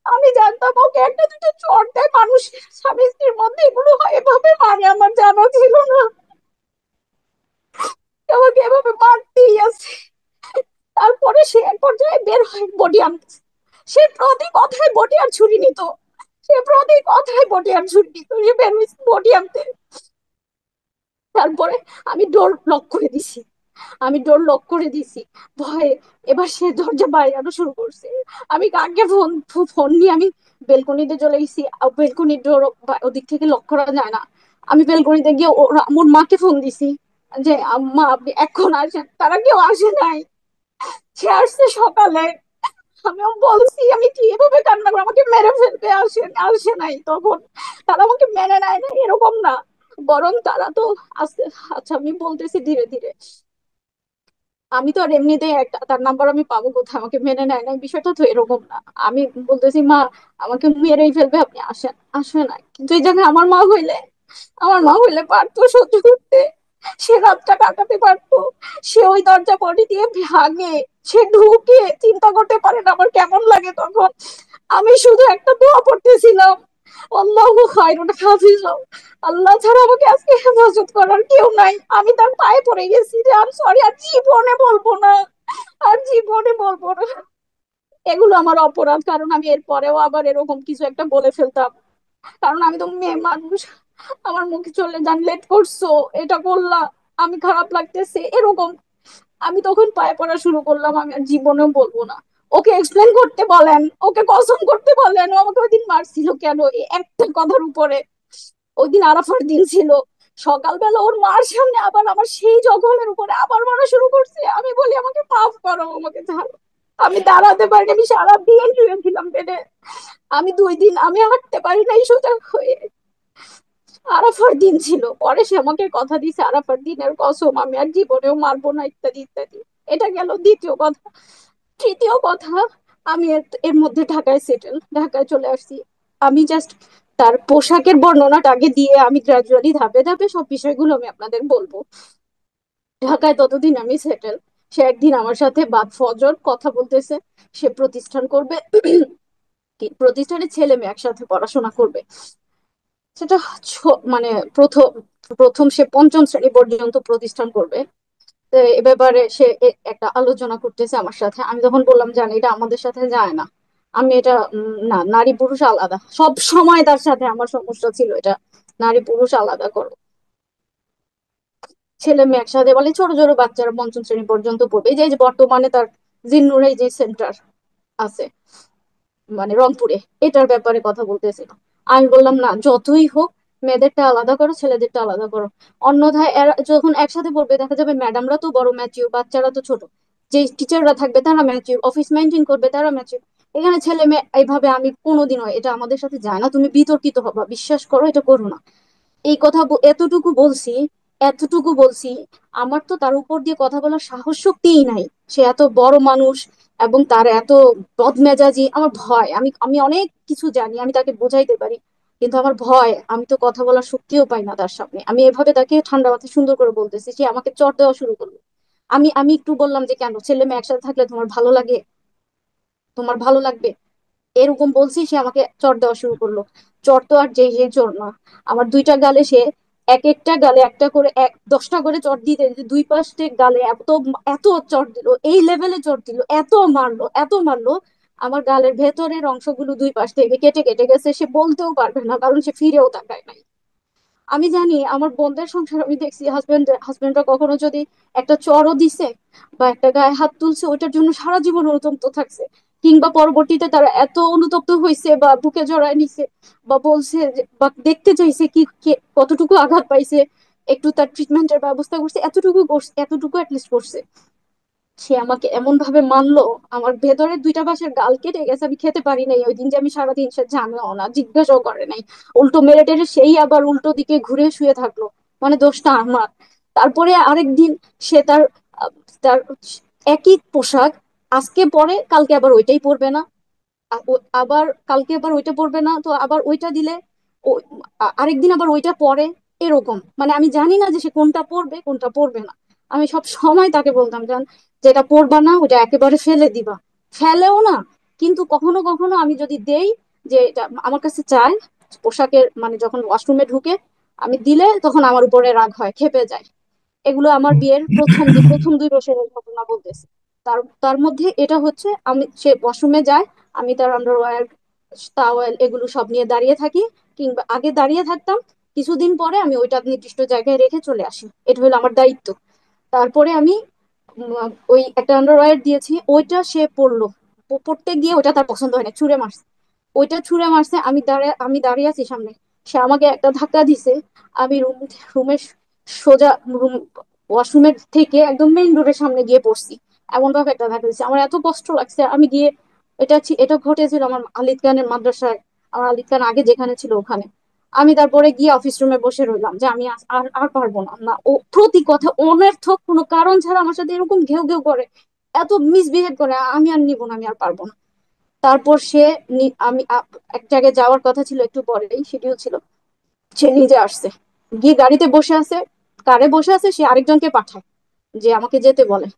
আমি জানতাম ওকে একটা দুটো চড় দেয় মানুষের, স্বামী স্ত্রীর মধ্যে এগুলো হয়, এভাবে মানে আমার জানা ছিল না। আমাকে এভাবে মারতেই আছে। তারপরে সে এক পর্যায়ে বের হয় বডি আনতে। সে প্রতি কথায় বটি আর ছুরি নিত, সে প্রতি কথায় বটি আর ছুরি নিত, সে বের হয়েছে বটি আনতে। তারপরে আমি ডোর লক করে দিছি, আমি ডোর লক করে দিছি ভয়ে। এবার সে দরজা বাইরানো শুরু করছে। আমি কাকে ফোন ফোন নিয়ে আমি বেলকনিতে চলে গেছি। বেলকনির ডোর ওদিক থেকে লক করা যায় না। আমি বেলকনিতে গিয়ে আমার মাকে ফোন দিছি যে আম্মা আপনি এখন আসেন, তারা কেউ আসে নাই। সে আসছে সকালে। আমিও বলছি আমি কি এভাবে কান্না করে আমাকে মেরে ফেলবে, আসে নাই তখন। তারা আমাকে মেনে নেয় না এরকম না, বরং তারা তো আস্তে, আচ্ছা আমি বলতেছি ধীরে ধীরে। আমি তো আর এমনিতেই একটা তার নাম্বার আমি পাবো কোথায়, আমাকে মেনে নেয় না, বিষয়টা তো এরকম না। আমি বলতেছি মা আমাকে মেরেই ফেলবে, আপনি আসেন। আসে না, কিন্তু এই জায়গায় আমার মা হইলে পারতো সহ্য করতে, সে রাতটা কাটাতে পারতো। সে ওই দরজা বডি দিয়ে ভাগে, সে ঢুকে, চিন্তা করতে পারেন আমার কেমন লাগে তখন। আমি শুধু একটা দোয়া পড়তেছিলাম, আল্লাহু খায়রুন হাফিজাও, আল্লাহ ছাড়া আমাকে আজকে হেফাজত করার কেউ নাই। আমি তার পায়ে পড়ে গেছি যে আম সরি, আর জীবনে বলবো না, আর জীবনে বলবো না। এগুলো আমার অপরাধ, কারণ আমি এরপরেও আবার এরকম কিছু একটা বলে ফেলতাম। কারণ আমি তো মেয়ে মানুষ, আমার মুখে চলে যান লেট করছো, এটা করলা, আমি খারাপ লাগতেছে এরকম। আমি তখন পায়ে পড়া শুরু করলাম, আমি আর জীবনেও বলবো না। ওকে এক্সপ্লেন করতে বলেন, ওকে কসম করতে বলেন, ও আমাকে ওই দিন মারছিল কেন, এই একটা কথার উপরে। ওই দিন আরাফার দিন ছিল, সকালবেলা ওর মার সামনে আবার আমার সেই জঘন্যের উপরে আবার মারা শুরু করছে। আমি বলি আমাকে মাফ করো, আমাকে ছাড়ো। আমি দাঁড়াতে পারিনি, আমি সারা দিন শুয়েছিলাম বেডে। আমি 2 দিন আমি হাঁটতে পারি নাই সোজা হয়ে। আরাফার দিন ছিল, পরে সে আমাকে কথা দিছে আরাফার দিনের কসম আমি আর জীবনেও মারবো না, ইত্যাদি ইত্যাদি। এটা গেল দ্বিতীয় কথা। তৃতীয় কথা, আমি এর মধ্যে ঢাকায় সেটেল, ঢাকায় চলে আসছি। আমি জাস্ট তার পোশাকের বর্ণনাটা আগে দিয়ে আমি গ্রাজুয়ালি ধাপে ধাপে সব বিষয়গুলো আমি আপনাদের বলবো। ঢাকায় ততদিন আমি সেটেল। সে একদিন আমার সাথে বাদ ফজর কথা বলতেছে, সে প্রতিষ্ঠান করবে, প্রতিষ্ঠানে ছেলে মেয়ে একসাথে পড়াশোনা করবে। সেটা মানে প্রথম প্রথম সে পঞ্চম শ্রেণী পর্যন্ত প্রতিষ্ঠান করবে। তো এ ব্যাপারে সে একটা আলোচনা করতেছে আমার সাথে। আমি তখন বললাম জানি এটা আমাদের সাথে যায় না, আমি এটা না, নারী পুরুষ আলাদা, সব সময় তার সাথে আমার সমস্যা ছিল এটা, নারী পুরুষ আলাদা করো। ছেলে মেয়ে একসাথে বলে, ছোট ছোট বাচ্চারা পঞ্চম শ্রেণী পর্যন্ত পড়বে। এই যে বর্তমানে তার জিন্নুর এই যে সেন্টার আছে মানে রংপুরে, এটার ব্যাপারে কথা বলতেছিল। আমি বললাম না, যতই হোক মেয়েদেরটা আলাদা করো, ছেলেদেরটা আলাদা করো। অন্যথায় এরা যখন একসাথে পড়বে দেখা যাবে ম্যাডামরা তো বড় ম্যাচিউর, বাচ্চারা তো ছোট। যে টিচাররা থাকবে তারা ম্যাচিউর, অফিস মেনটেন করবে তারা ম্যাচিউর। এখানে ছেলে মেয়ে এইভাবে আমি কোনোদিনও, এটা আমাদের সাথে যায় না, তুমি বিতর্কিত হবা, বিশ্বাস করো, এটা করো না। এই কথা এতটুকু বলছি, এতটুকু বলছি। আমার তো তার উপর দিয়ে কথা বলার সাহস শক্তিই নাই। সে এত বড় মানুষ এবং তার এত বদমেজাজি, আমার ভয়। আমি অনেক কিছু জানি, আমি তাকে বোঝাইতে পারি, কিন্তু আমার ভয়, আমি তো কথা বলার শক্তিও পাই না তার সামনে। আমি এভাবে তাকে ঠান্ডা মাথায় সুন্দর করে বলতেছি, সে আমাকে চড় দেওয়া শুরু করলো। আমি একটু বললাম যে কেন, ছেলে মেয়ে একসাথে থাকলে তোমার ভালো লাগে, তোমার ভালো লাগবে, এরকম বলছি, সে আমাকে চড় দেওয়া শুরু করলো। চড় তো আর যেই যেই চড় না, আমার দুইটা গালে সে এক একটা গালে একটা করে 10টা করে চড় দিতে দিতে দুই পাশে গালে এত এত চড় দিল, এই লেভেলে চড় দিল, এত মারলো, এত মারলো। আমার গালের ভেতরের অংশগুলো দুই পাশ থেকে কেটে কেটে গেছে, সে বলতেও পারবে না কারণ সে ফিরেও তাকায় নাই। আমি জানি আমার বোনদের সংসার, আমি দেখছি হাজবেন্ডরা কখনো যদি একটা চড়ও দিছে বা একটা গায়ে হাত তুলছে, ওইটার জন্য সারা জীবন অনুতপ্ত থাকছে, কিংবা পরবর্তীতে তারা এত অনুতপ্ত হয়েছে বা বুকে জড়ায় নিছে বা বলছে বা দেখতে চাইছে কি কতটুকু আঘাত পাইছে, একটু তার ট্রিটমেন্টের ব্যবস্থা করছে, এতটুকু করছে, এতটুকু অ্যাটলিস্ট করছে। সে আমাকে এমন ভাবে মানলো, আমার ভেতরের দুইটা পাশের গাল কেটে গেছে, আমি খেতে পারি নাই ওই দিন, যে আমি সারাদিন, সে জানেও না, জিজ্ঞাসাও করে নাই। উল্টো মেরে টেরে সেই আবার উল্টো দিকে ঘুরে শুয়ে থাকলো, মানে দোষটা আমার। তারপরে আরেক দিন সে আহ, তার একই পোশাক আজকে পরে, কালকে আবার ওইটাই পরবে না, আবার কালকে আবার ওইটা পরবে না, তো আবার ওইটা দিলে আরেকদিন আবার ওইটা পরে, এরকম। মানে আমি জানি না যে সে কোনটা পরবে কোনটা পরবে না। আমি সব সময় তাকে বলতাম, জান, যেটা পরবা না ওটা একেবারে ফেলে দিবা। ফেলেও না, কিন্তু কখনো কখনো আমি যদি দেই, যে এটা আমার কাছে চায় পোশাকের, মানে যখন ওয়াশরুমে ঢুকে আমি দিলে তখন আমার উপরে রাগ হয়, ক্ষেপে যায়। এগুলো আমার বিয়ের প্রথম 2 বছরের ঘটনা বলতেছে। তার তার মধ্যে এটা হচ্ছে, আমি সে ওয়াশরুমে যায়, আমি তার আন্ডারওয়্যার, টাওয়েল এগুলো সব নিয়ে দাঁড়িয়ে থাকি, কিংবা আগে দাঁড়িয়ে থাকতাম, কিছুদিন পরে আমি ওইটা নির্দিষ্ট জায়গায় রেখে চলে আসি, এটা হলো আমার দায়িত্ব। তারপরে আমি ওই একটা আন্ডারওয়্যার দিয়েছি, ওইটা সে পরলো, পরতে গিয়ে ওটা তার পছন্দ হয় না, ছুঁড়ে মারছে। ওইটা ছুঁড়ে মারছে, আমি দাঁড়িয়ে আছি সামনে, সে আমাকে একটা ধাক্কা দিছে। আমি রুমের সোজা রুম ওয়াশরুমের থেকে একদম মেইন রোডের সামনে গিয়ে পড়ছি। এমন ভাবে একটা ধাক্কা দিচ্ছে, আমার এত কষ্ট লাগছে। আমি গিয়ে, এটা ঘটেছিল আমার আলিদ খানের মাদ্রাসায়, আমার আলিদ খান আগে যেখানে ছিল ওখানে। আমি তারপরে গিয়ে অফিস রুমে বসে রইলাম যে আমি আর আর পারবো না। না, ও প্রতি কথা অনর্থক কোনো কারণ ছাড়া আমার সাথে এরকম ঘেউ ঘেউ করে, এত মিসবিহেভ করে, আমি আর নিবো না, আমি আর পারবো না। তারপর সে এক জায়গায় যাওয়ার কথা ছিল, একটু পরেই শিডিউল ছিল, সে নিজে আসছে, গিয়ে গাড়িতে বসে আছে, কারে বসে আছে, সে আরেকজনকে পাঠায় যে আমাকে যেতে বলে।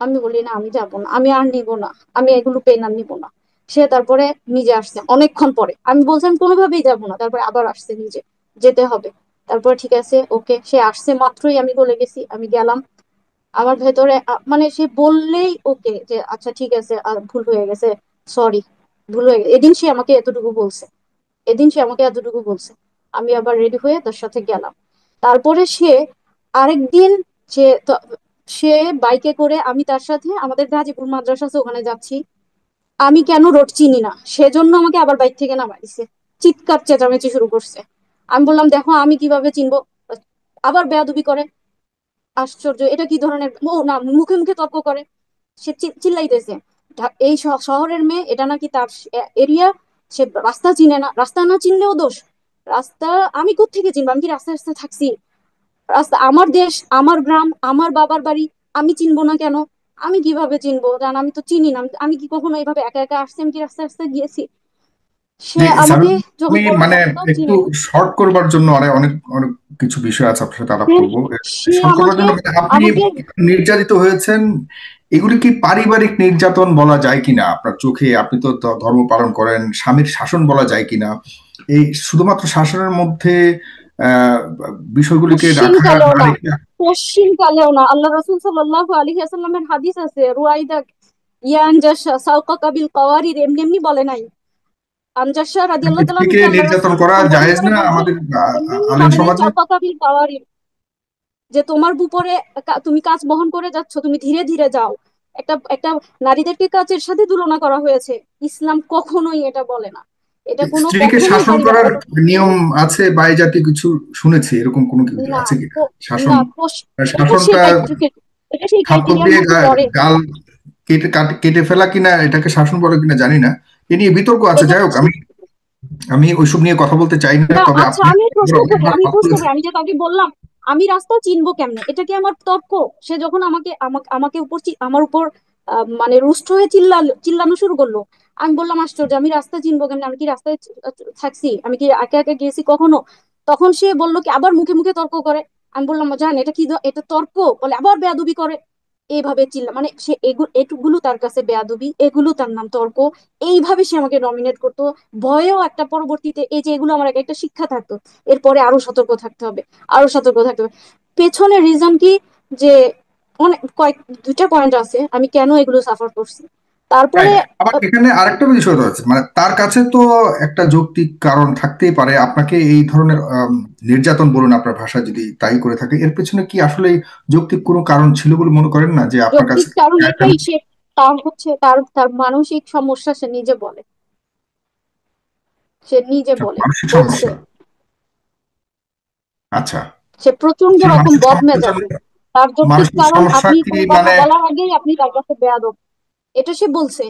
আমি বলি না, আমি যাবো না, আমি আর নিবো না, আমি এগুলো পেন আর নিবো না। সে তারপরে নিজে আসছে অনেকক্ষণ পরে, আমি বলছি আমি কোনোভাবেই যাবো না, তারপরে আবার আসছে নিজে, যেতে হবে। তারপরে ঠিক আছে, ওকে, সে আসছে মাত্রই আমি বলে গেছি, আমি গেলাম। আমার ভেতরে মানে সে বললেই ওকে যে আচ্ছা ঠিক আছে, আর ভুল হয়ে গেছে, সরি, ভুল হয়ে গেছে, এদিন সে আমাকে এতটুকু বলছে, এদিন সে আমাকে এতটুকু বলছে। আমি আবার রেডি হয়ে তার সাথে গেলাম। তারপরে সে আরেকদিন, সে সে বাইকে করে, আমি তার সাথে আমাদের গাজীপুর মাদ্রাসা আছে ওখানে যাচ্ছি, আমি কেন রোড চিনি না সেজন্য আমাকে আবার বাইক থেকে নামাই দিছে, চিৎকার চেঁচামেচি শুরু করছে। আমি বললাম দেখো আমি কিভাবে চিনবো, আবার বেয়াদবি করে। আশ্চর্য, এটা কি ধরনের, ও না, মুখে মুখে তর্ক করে, সে চিল্লাইতেছে এই শহরের মেয়ে, এটা নাকি তার এরিয়া, সে রাস্তা চিনে না, রাস্তা না চিনলেও দোষ, রাস্তা আমি কোত্থেকে চিনবো, আমি কি রাস্তায় রাস্তায় থাকছি, রাস্তা আমার দেশ, আমার গ্রাম, আমার বাবার বাড়ি, আমি চিনবো না কেন, আমি কিভাবে চিনবো, কারণ আমি তো চিনি না, আমি কি কখনো এইভাবে একা একা আসছি, আমি কি রাস্তায় রাস্তায় গিয়েছি, সে জি আমাকে সাবিনা, যখন আমি বললো মানে রাস্তাও একটু চিনে না। শর্ট করবার জন্য অনেক অনেক অনেক কিছু বিষয় আছে আপনার সাথে আলাপ হ্যাঁ, করবো। সে শর্ট করবার আমাকে জন্য মানে আপনি আমাকে নির্যাতিত হয়েছেন, এগুলি কি পারিবারিক নির্যাতন বলা যায় কিনা আপনার চোখে? আপনি তো ধর্ম পালন করেন, স্বামীর শাসন বলা যায় কিনা? এই শুধুমাত্র শাসনের মধ্যে আহ বিষয়গুলিকে পশ্চিম রাখা কালেও না না, রেখে? পশ্চিম কালেও না, আল্লাহ রাসূল সাল্লাল্লাহু আলাইহি ওয়াসাল্লামের হাদিস আছে, রুয়াইদা ইয়ানজাশা সাওকাকা বিল কাওয়ারির, এমনি এমনি বলে নাই। আনজাশা রাদিয়াল্লাহু তাআলা স্ত্রীকে আনহুকে আল্লাহ নির্যাতন রাসূল করা সম্বোধন জায়েজ করে না বলছে আমাদের এমনি এমনি আলেম বলে নাই, সমাজে? চাওকাকা বিল কাওয়ারির, যে তোমার উপরে তুমি কাজ বহন করে যাচ্ছ, তুমি ধীরে ধীরে যাও। একটা একটা নারীদেরকে কাজের সাথে তুলনা করা হয়েছে, ইসলাম কখনোই এটা বলে না, এটা কোনো স্ত্রীকে কখনোই শাসন পারিবারিক করার এটা নিয়ম আছে বা এই জাতীয় কিছু শুনেছি, এরকম কোনো কিছু না। আছে কিনা? প- শাসন, না, এটা সেই শাসনটা এটা সেই থাপ্পড় ক্রাইটেরিয়ার দিয়ে মধ্যে পড়ে। গাল কেটে ফেলা কিনা এটাকে শাসন বলে কিনা জানি না, এ নিয়ে বিতর্ক আছে। এটা যাই হোক, আমি আমি ওইসব নিয়ে কথা বলতে চাই না, না, তবে আচ্ছা, আপনি আমি প্রশ্ন করি, অনেকবার আমি ভালো প্রশ্ন করি, করেছেন। আমি যে তাকে বললাম আমি রাস্তা চিনবো কেমনে, এটা কি আমার তর্ক? সে যখন আমাকে আমাকে আমাকে উপর আমার উপর মানে রুষ্ট হয়ে চিল্লানো শুরু করলো, আমি বললাম আশ্চর্য, আমি রাস্তা চিনবো কেমনে, আমি কি রাস্তায় থাকছি, আমি কি একা একা গিয়েছি কখনো? তখন সে বললো কি, আবার মুখে মুখে তর্ক করে। আমি বললাম জান এটা কি, এটা তর্ক? বলে আবার বেয়াদবি করে, এইভাবে মানে সে এগুলো তার কাছে বেয়াদবি, এগুলো তার নাম তর্ক, এইভাবে সে আমাকে নমিনেট করতো। ভয়েও একটা পরবর্তীতে, এই যে এগুলো আমার একটা শিক্ষা থাকতো, এরপরে আরো সতর্ক থাকতে হবে, আরো সতর্ক থাকতে হবে। পেছনের রিজন কি, যে অনেক দুইটা পয়েন্ট আছে আমি কেন এগুলো সাফার করছি। তারপরে রাইট, আবার এখানে আরেকটা বিষয় রয়েছে, মানে তার কাছে তো একটা যৌক্তিক কারণ থাকতেই পারে আপনাকে এই ধরনের নির্যাতন, বলুন আপনার ভাষা, যদি তাই করে থাকে, এর পেছনে কি আসলে যৌক্তিক কোনো কারণ ছিল বলে মনে করেন না, যে আপনার কাছে যৌক্তিক কারণ এটাই, সে তার হচ্ছে তার তার মানসিক সমস্যা, সে নিজে বলে, সে নিজে বলে মানসিক বলছে, সমস্যা? আচ্ছা, সে প্রচন্ড আসলে রকম মানসিক সমস্যার জন্য, বদমেজাজি। তার যৌক্তিক মানসিক কারণ, সমস্যা আপনি কি কোনো কথা মানে? বলার আগেই আপনি তার কাছে বেয়াদব, এটা সে বলছে।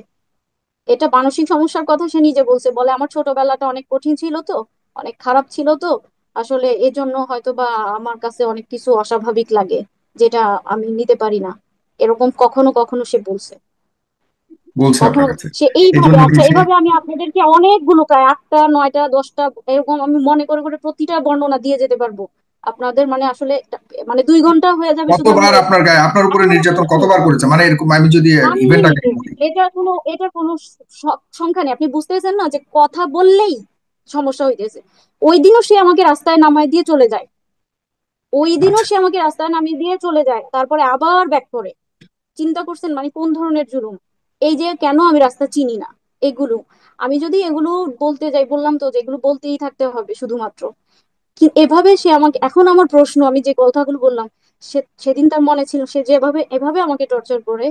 এটা মানসিক সমস্যার কথা সে নিজে বলছে, বলে আমার ছোটবেলাটা অনেক কঠিন ছিল তো, অনেক খারাপ ছিল তো, আসলে এজন্য হয়তো বা আমার কাছে অনেক কিছু অস্বাভাবিক লাগে, যেটা আমি নিতে পারি না, এরকম কখনো কখনো সে বলছে। বলছে কখনো আপনার কাছে সে এই এইভাবে, জন্য কি আচ্ছা সে? এভাবে আমি আপনাদেরকে অনেকগুলো, প্রায় 8টা 9টা 10টা, এরকম আমি মনে করে করে প্রতিটা বর্ণনা দিয়ে যেতে পারবো আপনাদের, মানে আসলে মানে 2 ঘন্টা হয়ে যাবে শুধু আমি কতবার আপনার গায়ে, আপনার উপরে আপনারা নির্যাতন শুনুন, কতবার করেছে, মানে এরকম আমি যদি ইভেন্টটাকে আনলিমিটেড, বলি? সংখ্যা নেই, আপনি বুঝতেছেন না যে কথা বললেই সমস্যা হইতেছে। ওই দিনও সে আমাকে রাস্তায় নামায় দিয়ে চলে যায়, ওই দিনও আচ্ছা, সে আমাকে রাস্তায় নামিয়ে দিয়ে চলে যায়, তারপরে আবার ব্যাক করে। চিন্তা করছেন মানে কোন ধরনের জুলুম? এই যে কেন আমি রাস্তা চিনি না, এগুলো, আমি যদি এগুলো বলতে যাই, বললাম তো যে এগুলো বলতেই থাকতে হবে শুধুমাত্র, কি এভাবে সে আমাকে, এখন আমার প্রশ্ন, আমি যে কথাগুলো বললাম, সেদিন তার মনে ছিল সে যেভাবে এভাবে আমাকে টর্চার করে,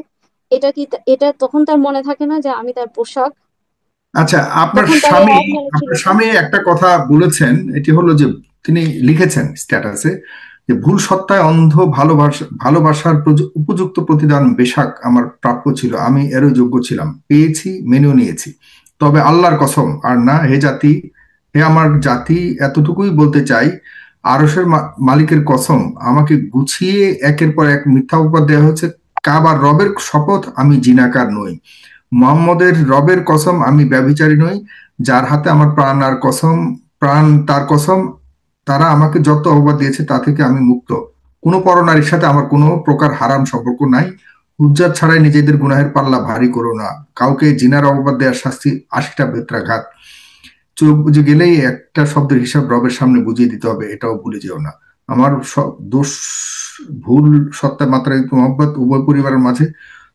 এটা কি এটা তখন তার মনে থাকে না যে আমি তার পোশাক? আচ্ছা, তখন তার এই অজ্ঞান ছিল আপনার না? স্বামী একটা কথা বলেছেন, এটি হলো যে তিনি লিখেছেন স্ট্যাটাসে যে ভুল সত্তায় অন্ধ ভালোবাসার উপযুক্ত প্রতিদান বেশাক আমার প্রাপ্য ছিল, আমি এরও যোগ্য ছিলাম, পেয়েছি, মেনেও নিয়েছি। তবে আল্লাহর কসম আর না, হে জাতি, হে আমার জাতি, এতটুকুই বলতে চাই, আরশের মালিকের কসম, আমাকে গুছিয়ে একের পর এক মিথ্যা উপহার দেওয়া হচ্ছে। কাবার রবের শপথ, আমি জিনাকার নই। মোহাম্মদের রবের কসম, আমি ব্যভিচারী নই। যার হাতে আমার প্রাণ আর কসম, প্রাণ তার কসম, তারা আমাকে যত অপবাদ দিয়েছে তা থেকে আমি মুক্ত। কোনো পরনারীর সাথে আমার কোনো প্রকার হারাম সম্পর্ক নাই। হুজ্জাত ছাড়াই নিজেদের গুনাহের পাল্লা ভারী করো না। কাউকে জিনার অপবাদ দেওয়ার শাস্তি 80টা বেত্রাঘাত। চোখ বুজে গেলেই একটা শব্দের হিসাব রবের সামনে বুঝিয়ে দিতে হবে, এটাও ভুলে যেও না। আমার দোষ, ভুল, সত্তা, মাত্রাতিরিক্ত মহব্বত উভয় পরিবারের মাঝে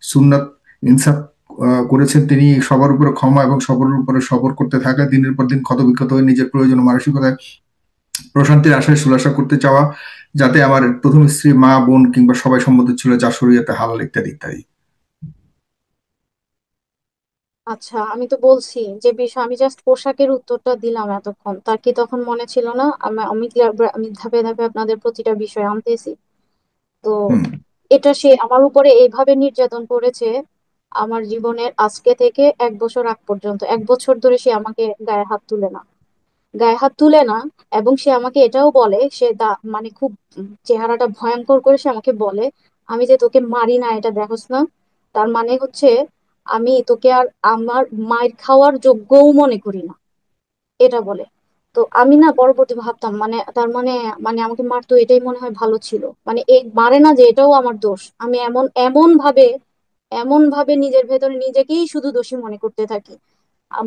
সুন্নাত ইনসাফ করেছেন তিনি। সবার উপরে ক্ষমা এবং সবার উপরে সবর করতে থাকা, দিনের পর দিন ক্ষতবিক্ষত হয়ে নিজের প্রয়োজন ও মানসিকতায় প্রশান্তির আশায় সুলাসা করতে চাওয়া, যাতে আমার প্রথম স্ত্রী, মা, বোন কিংবা সবাই সম্মত ছিল, যা শরীয়তে হালাল, ইত্যাদি ইত্যাদি। আচ্ছা, আমি তো বলছি যে বিষয়, আমি জাস্ট পোশাকের উত্তরটা দিলাম এতক্ষণ, তার কি তখন মনে ছিল না? আমি ধাপে ধাপে আপনাদের প্রতিটা বিষয় আনতেছি। তো হুম। এটা সে আমার উপরে এইভাবে নির্যাতন করেছে আমার জীবনের আজকে থেকে 1 বছর আগ পর্যন্ত। 1 বছর ধরে সে আমাকে গায়ে হাত তুলে না। এবং সে আমাকে এটাও বলে, সে মানে খুব চেহারাটা ভয়ঙ্কর করে সে আমাকে বলে, আমি যে তোকে মারি না এটা দেখোস না, তার মানে হচ্ছে আমি তোকে আর আমার মায়ের খাওয়ার যোগ্যও মনে করি না, এটা বলে। তো আমি না পরবর্তী ভাবতাম, মানে তার মানে, মানে আমাকে মারতো এটাই মনে হয় ভালো ছিল, মানে এই মারে না যে এটাও আমার দোষ। আমি এমন ভাবে নিজের ভেতরে নিজেকেই শুধু দোষী মনে করতে থাকি।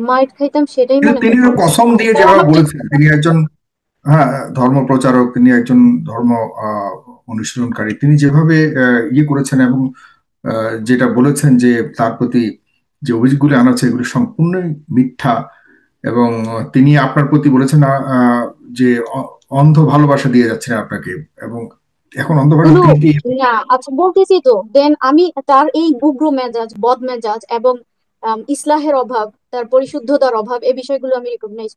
মাইর খাইতাম সেটাই কিন্তু মনে হয় তিনি ভালো ছিল। কসম দিয়ে ও যেভাবে আমার বলেছেন, তিনি একজন, হ্যাঁ, ধর্ম প্রচারক, তিনি একজন ধর্ম আহ, অনুশীলনকারী, তিনি যেভাবে ইয়ে করেছেন এবং যেটা বলেছেন যে তার প্রতি যে অভিযোগগুলি আনা হচ্ছে এগুলি সম্পূর্ণই মিথ্যা। এবং তিনি আপনার প্রতি বলেছেন যে অন্ধ ভালোবাসা দিয়ে যাচ্ছেন আপনাকে। এবং এখন অন্ধ ভালোবাসা শুধু তিনি দিয়ে। না, আচ্ছা বলতেছি তো, দেন আমি তার এই উগ্র মেজাজ, বদ মেজাজ এবং ইসলাহের অভাব, তার পরিশুদ্ধতার অভাব, এই বিষয়গুলো আমি রিকগনাইজ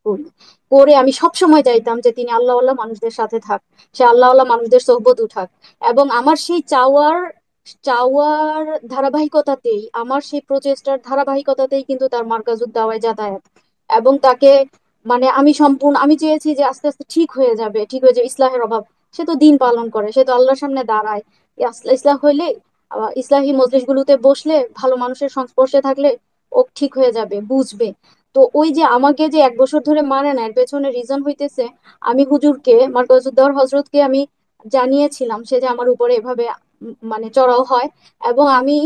করে আমি সব সময় চাইতাম যে তিনি আল্লাহওয়ালা মানুষদের সাথে থাক, সে আল্লাহওয়ালা মানুষদের সোহবত উঠাক। এবং আমার সেই চাওয়ার চাওয়ার ধারাবাহিকতাতেই, আমার সেই প্রচেষ্টার ধারাবাহিকতাতেই কিন্তু তার মার্কাজুদ দাওয়ায় যাতায়াত। এবং তাকে, মানে আমি সম্পূর্ণ, আমি চেয়েছি যে আস্তে আস্তে ঠিক হয়ে যাবে ইসলাহের অভাব। সে তো দিন পালন করে, সে তো আল্লাহর সামনে দাঁড়ায়। ইসলাম হইলে, ইসলাহি মজলিসগুলোতে বসলে, ভালো মানুষের সংস্পর্শে থাকলে ও ঠিক হয়ে যাবে, বুঝবে। তো ওই যে আমাকে যে 1 বছর ধরে মানে না, এর পেছনে রিজন হইতেছে আমি হুজুরকে, মার্কাজুদ্দৌর হজরতকে আমি জানিয়েছিলাম সে যে আমার উপরে এভাবে মানে চড়াও হয়। এবং আমি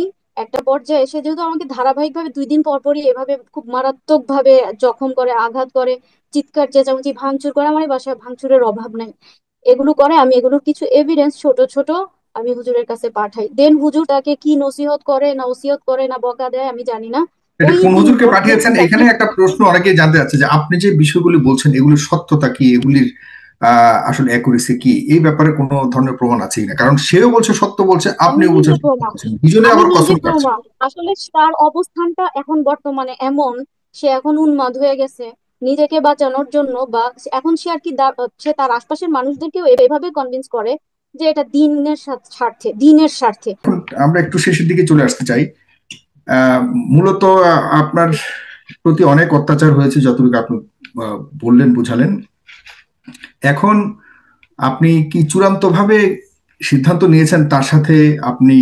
একটা পর্যায়ে এসে, যেহেতু আমাকে ধারাবাহিক ভাবে 2 দিন পর পরই এভাবে খুব মারাত্মক ভাবে জখম করে, আঘাত করে, চিৎকার চেঁচামেচি ভাঙচুর করে, আমার এই বাসায় ভাঙচুরের অভাব নাই, এগুলো করে, আমি এগুলোর কিছু এভিডেন্স ছোট ছোট আমি হুজুরের কাছে পাঠাই। দেন হুজুর তাকে কি নসিহত করে না ওসিয়ত করে না বকা দেয় আমি জানি না। এটা ওই কোন দিন হুজুরকে পর পাঠিয়েছেন? দেখি এখানে তাকে, একটা প্রশ্ন অনেকেই জানতে চাচ্ছে যে আপনি যে বিষয়গুলি বলছেন এগুলির সত্যতা কি, এগুলির আসলে অ্যাকুরেসি কি, এই ব্যাপারে কোনো ধরনের প্রমাণ আছে কিনা? কারণ সেও বলছে সত্য বলছে, আমি আপনিও বলছেন নিজে সত্য প্রমাণ, বলছেন, দুজনে আমি আবার নিজে কসম কাটছেন। প্রমাণ। আসলে তার অবস্থানটা এখন বর্তমানে এমন, সে এখন উন্মাদ হয়ে গেছে নিজেকে বাঁচানোর জন্য, বা এখন সে আর কি সে তার আশপাশের মানুষদেরকেও এভাবে কনভিন্স করে যে এটা দিনের স্বার্থে। আমরা একটু শেষের দিকে চলে আসতে চাই। আহ, মূলত আপনার প্রতি অনেক অত্যাচার হয়েছে, যতটুকু আপনি বললেন, বুঝালেন। এখন আপনি কি চূড়ান্তভাবে সিদ্ধান্ত নিয়েছেন তার সাথে আপনি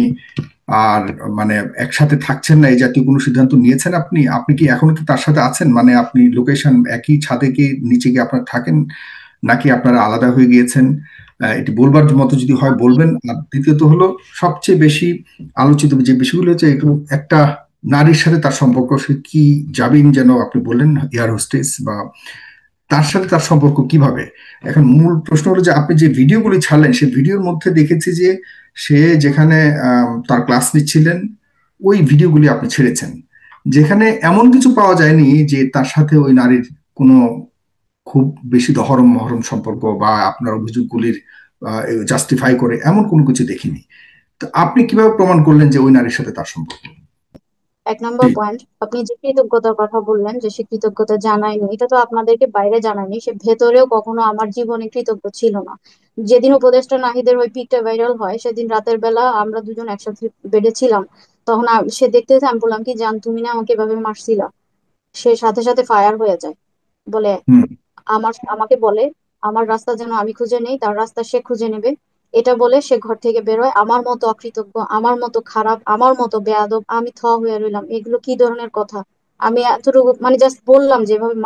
আর মানে একসাথে থাকছেন না, এই জাতীয় কোনো সিদ্ধান্ত নিয়েছেন আপনি? আপনি কি এখনো কি তার সাথে আছেন, মানে আপনি লোকেশন একই ছাদে কি নিচে কি আপনার থাকেন, নাকি আপনারা আলাদা হয়ে গিয়েছেন? এটি বলবার মতো যদি হয় আমি বলবেন। আর দ্বিতীয়ত হলো, সবচেয়ে বেশি আলোচিত যে বিষয়গুলো হচ্ছে একটু একটা নারীর সাথে তার সম্পর্ক, সে কি যাবেন যেন আপনি বললেন এয়ার হোস্টেস, বা তার সাথে তার সম্পর্ক কিভাবে? এখন মূল প্রশ্ন হলো যে আপনি যে ভিডিওগুলি ছাড়লেন, সেই ভিডিওর মধ্যে দেখেছি যে সে যেখানে তার ক্লাস নিচ্ছিলেন, ওই ভিডিওগুলি আপনি ছেড়েছেন, যেখানে এমন কিছু পাওয়া যায়নি যে তার সাথে ওই নারীর কোনো খুব বেশি দহরম মহরম সম্পর্ক, বা আপনার অভিযোগগুলির জাস্টিফাই করে এমন কোনো কিছু দেখিনি। তো আপনি কিভাবে প্রমাণ করলেন যে ওই নারীর সাথে তার সম্পর্ক? 1 নম্বর পয়েন্ট, আপনি যে কৃতজ্ঞতার কথা বললেন যে সে কৃতজ্ঞতা জানায়নি, এটা তো আপনাদেরকে বাইরে জানায়নি, সে ভেতরেও কখনো আমার জীবনে কৃতজ্ঞ ছিল না। যেদিন উপদেষ্টা নাহিদের ওই পিকটা ভাইরাল হয়, সেদিন রাতের বেলা আমরা দুজন একসাথে বেডে ছিলাম। তখন সে দেখতে আমি বললাম কি, জান তুমি না আমাকে এভাবে মারছিলা, সে সাথে সাথে ফায়ার হয়ে যায়, বলে হুম। আমাকে বলে আমার রাস্তা যেন আমি খুঁজে নেই, তার রাস্তা সে খুঁজে নেবে, এটা বলে সে ঘর থেকে বেরোয়। আমার মতো অকৃতজ্ঞ, আমার মতো খারাপ, আমার মতো বেয়াদব আমি হয়ে রইলাম। এগুলো কি ধরনের কথা? আমি এতটুকু মানে জাস্ট বললাম যেভাবে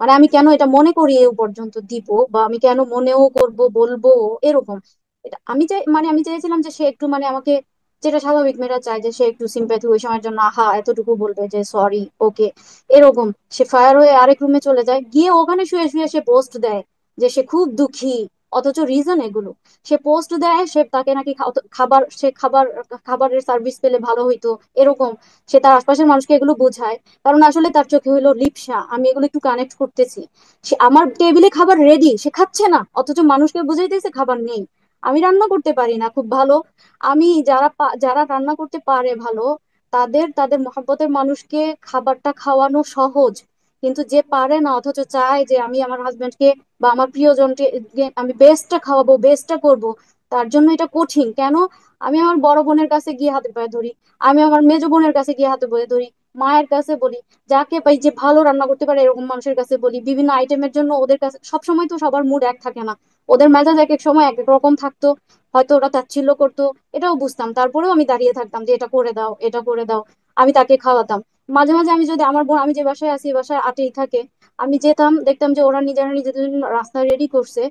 মানে আমি কেন এটা মনে করি এ পর্যন্ত দিব, বা আমি কেন মনেও করব বলবো এরকম। এটা আমি চাই, মানে আমি চেয়েছিলাম যে সে একটু মানে আমাকে, যেটা স্বাভাবিক মেয়েরা চায় যে সে একটু সিম্প্যাথি ওই সময়ের জন্য আহা এতটুকু বলবে যে সরি ওকে, এরকম। সে ফায়ার হয়ে আরেক রুমে চলে যায়, গিয়ে ওখানে শুয়ে শুয়ে সে পোস্ট দেয় যে সে খুব দুঃখী, অথচ রিজন এগুলো। সে পোস্ট দেয় সে তাকে নাকি খাবার, সে খাবারের সার্ভিস পেলে ভালো হইতো এরকম। সে তার আশপাশের মানুষকে এগুলো বোঝায়, কারণ আসলে তার চোখে হইলো লিপসা, আমি এগুলো একটু কানেক্ট করতেছি। সে আমার টেবিলে খাবার রেডি, সে খাচ্ছে না, অথচ মানুষকে বুঝাইতেছে খাবার নেই। আমি রান্না করতে পারি না খুব ভালো, আমি যারা রান্না করতে পারে ভালো, তাদের তাদের মহব্বতের মানুষকে খাবারটা খাওয়ানো সহজ। কিন্তু যে পারে না, অথচ চায় যে আমি আমার হাজবেন্ডকে বা আমার প্রিয়জনকে আমি বেস্টটা খাওয়াবো, বেস্টটা করব, তার জন্য এটা কঠিন কেন? আমি আমার বড় বোনের কাছে গিয়ে হাতে পায়ে ধরি, আমি আমার মেজো বোনের কাছে গিয়ে হাতে পায়ে ধরি, মায়ের কাছে বলি, যাকে পাই যে ভালো রান্না করতে পারে এরকম মানুষের কাছে বলি বিভিন্ন আইটেমের জন্য। ওদের কাছে সবসময় তো সবার মুড এক থাকে না, ওদের মেজাজ এক এক সময় এক এক রকম থাকতো, হয়তো ওরা তাচ্ছিল্য করতো, এটাও বুঝতাম, তারপরেও আমি দাঁড়িয়ে থাকতাম যে এটা করে দাও, এটা করে দাও। আমি তাকে খাওয়াতাম। মাঝে মাঝে আমি যদি আমার বোন, আমি যে বাসায় আছি এই বাসায় আটেই থাকে, আমি যেতাম দেখতাম যে ওরা নিজেরা নিজেদের জন্য রাস্তা রেডি করছে,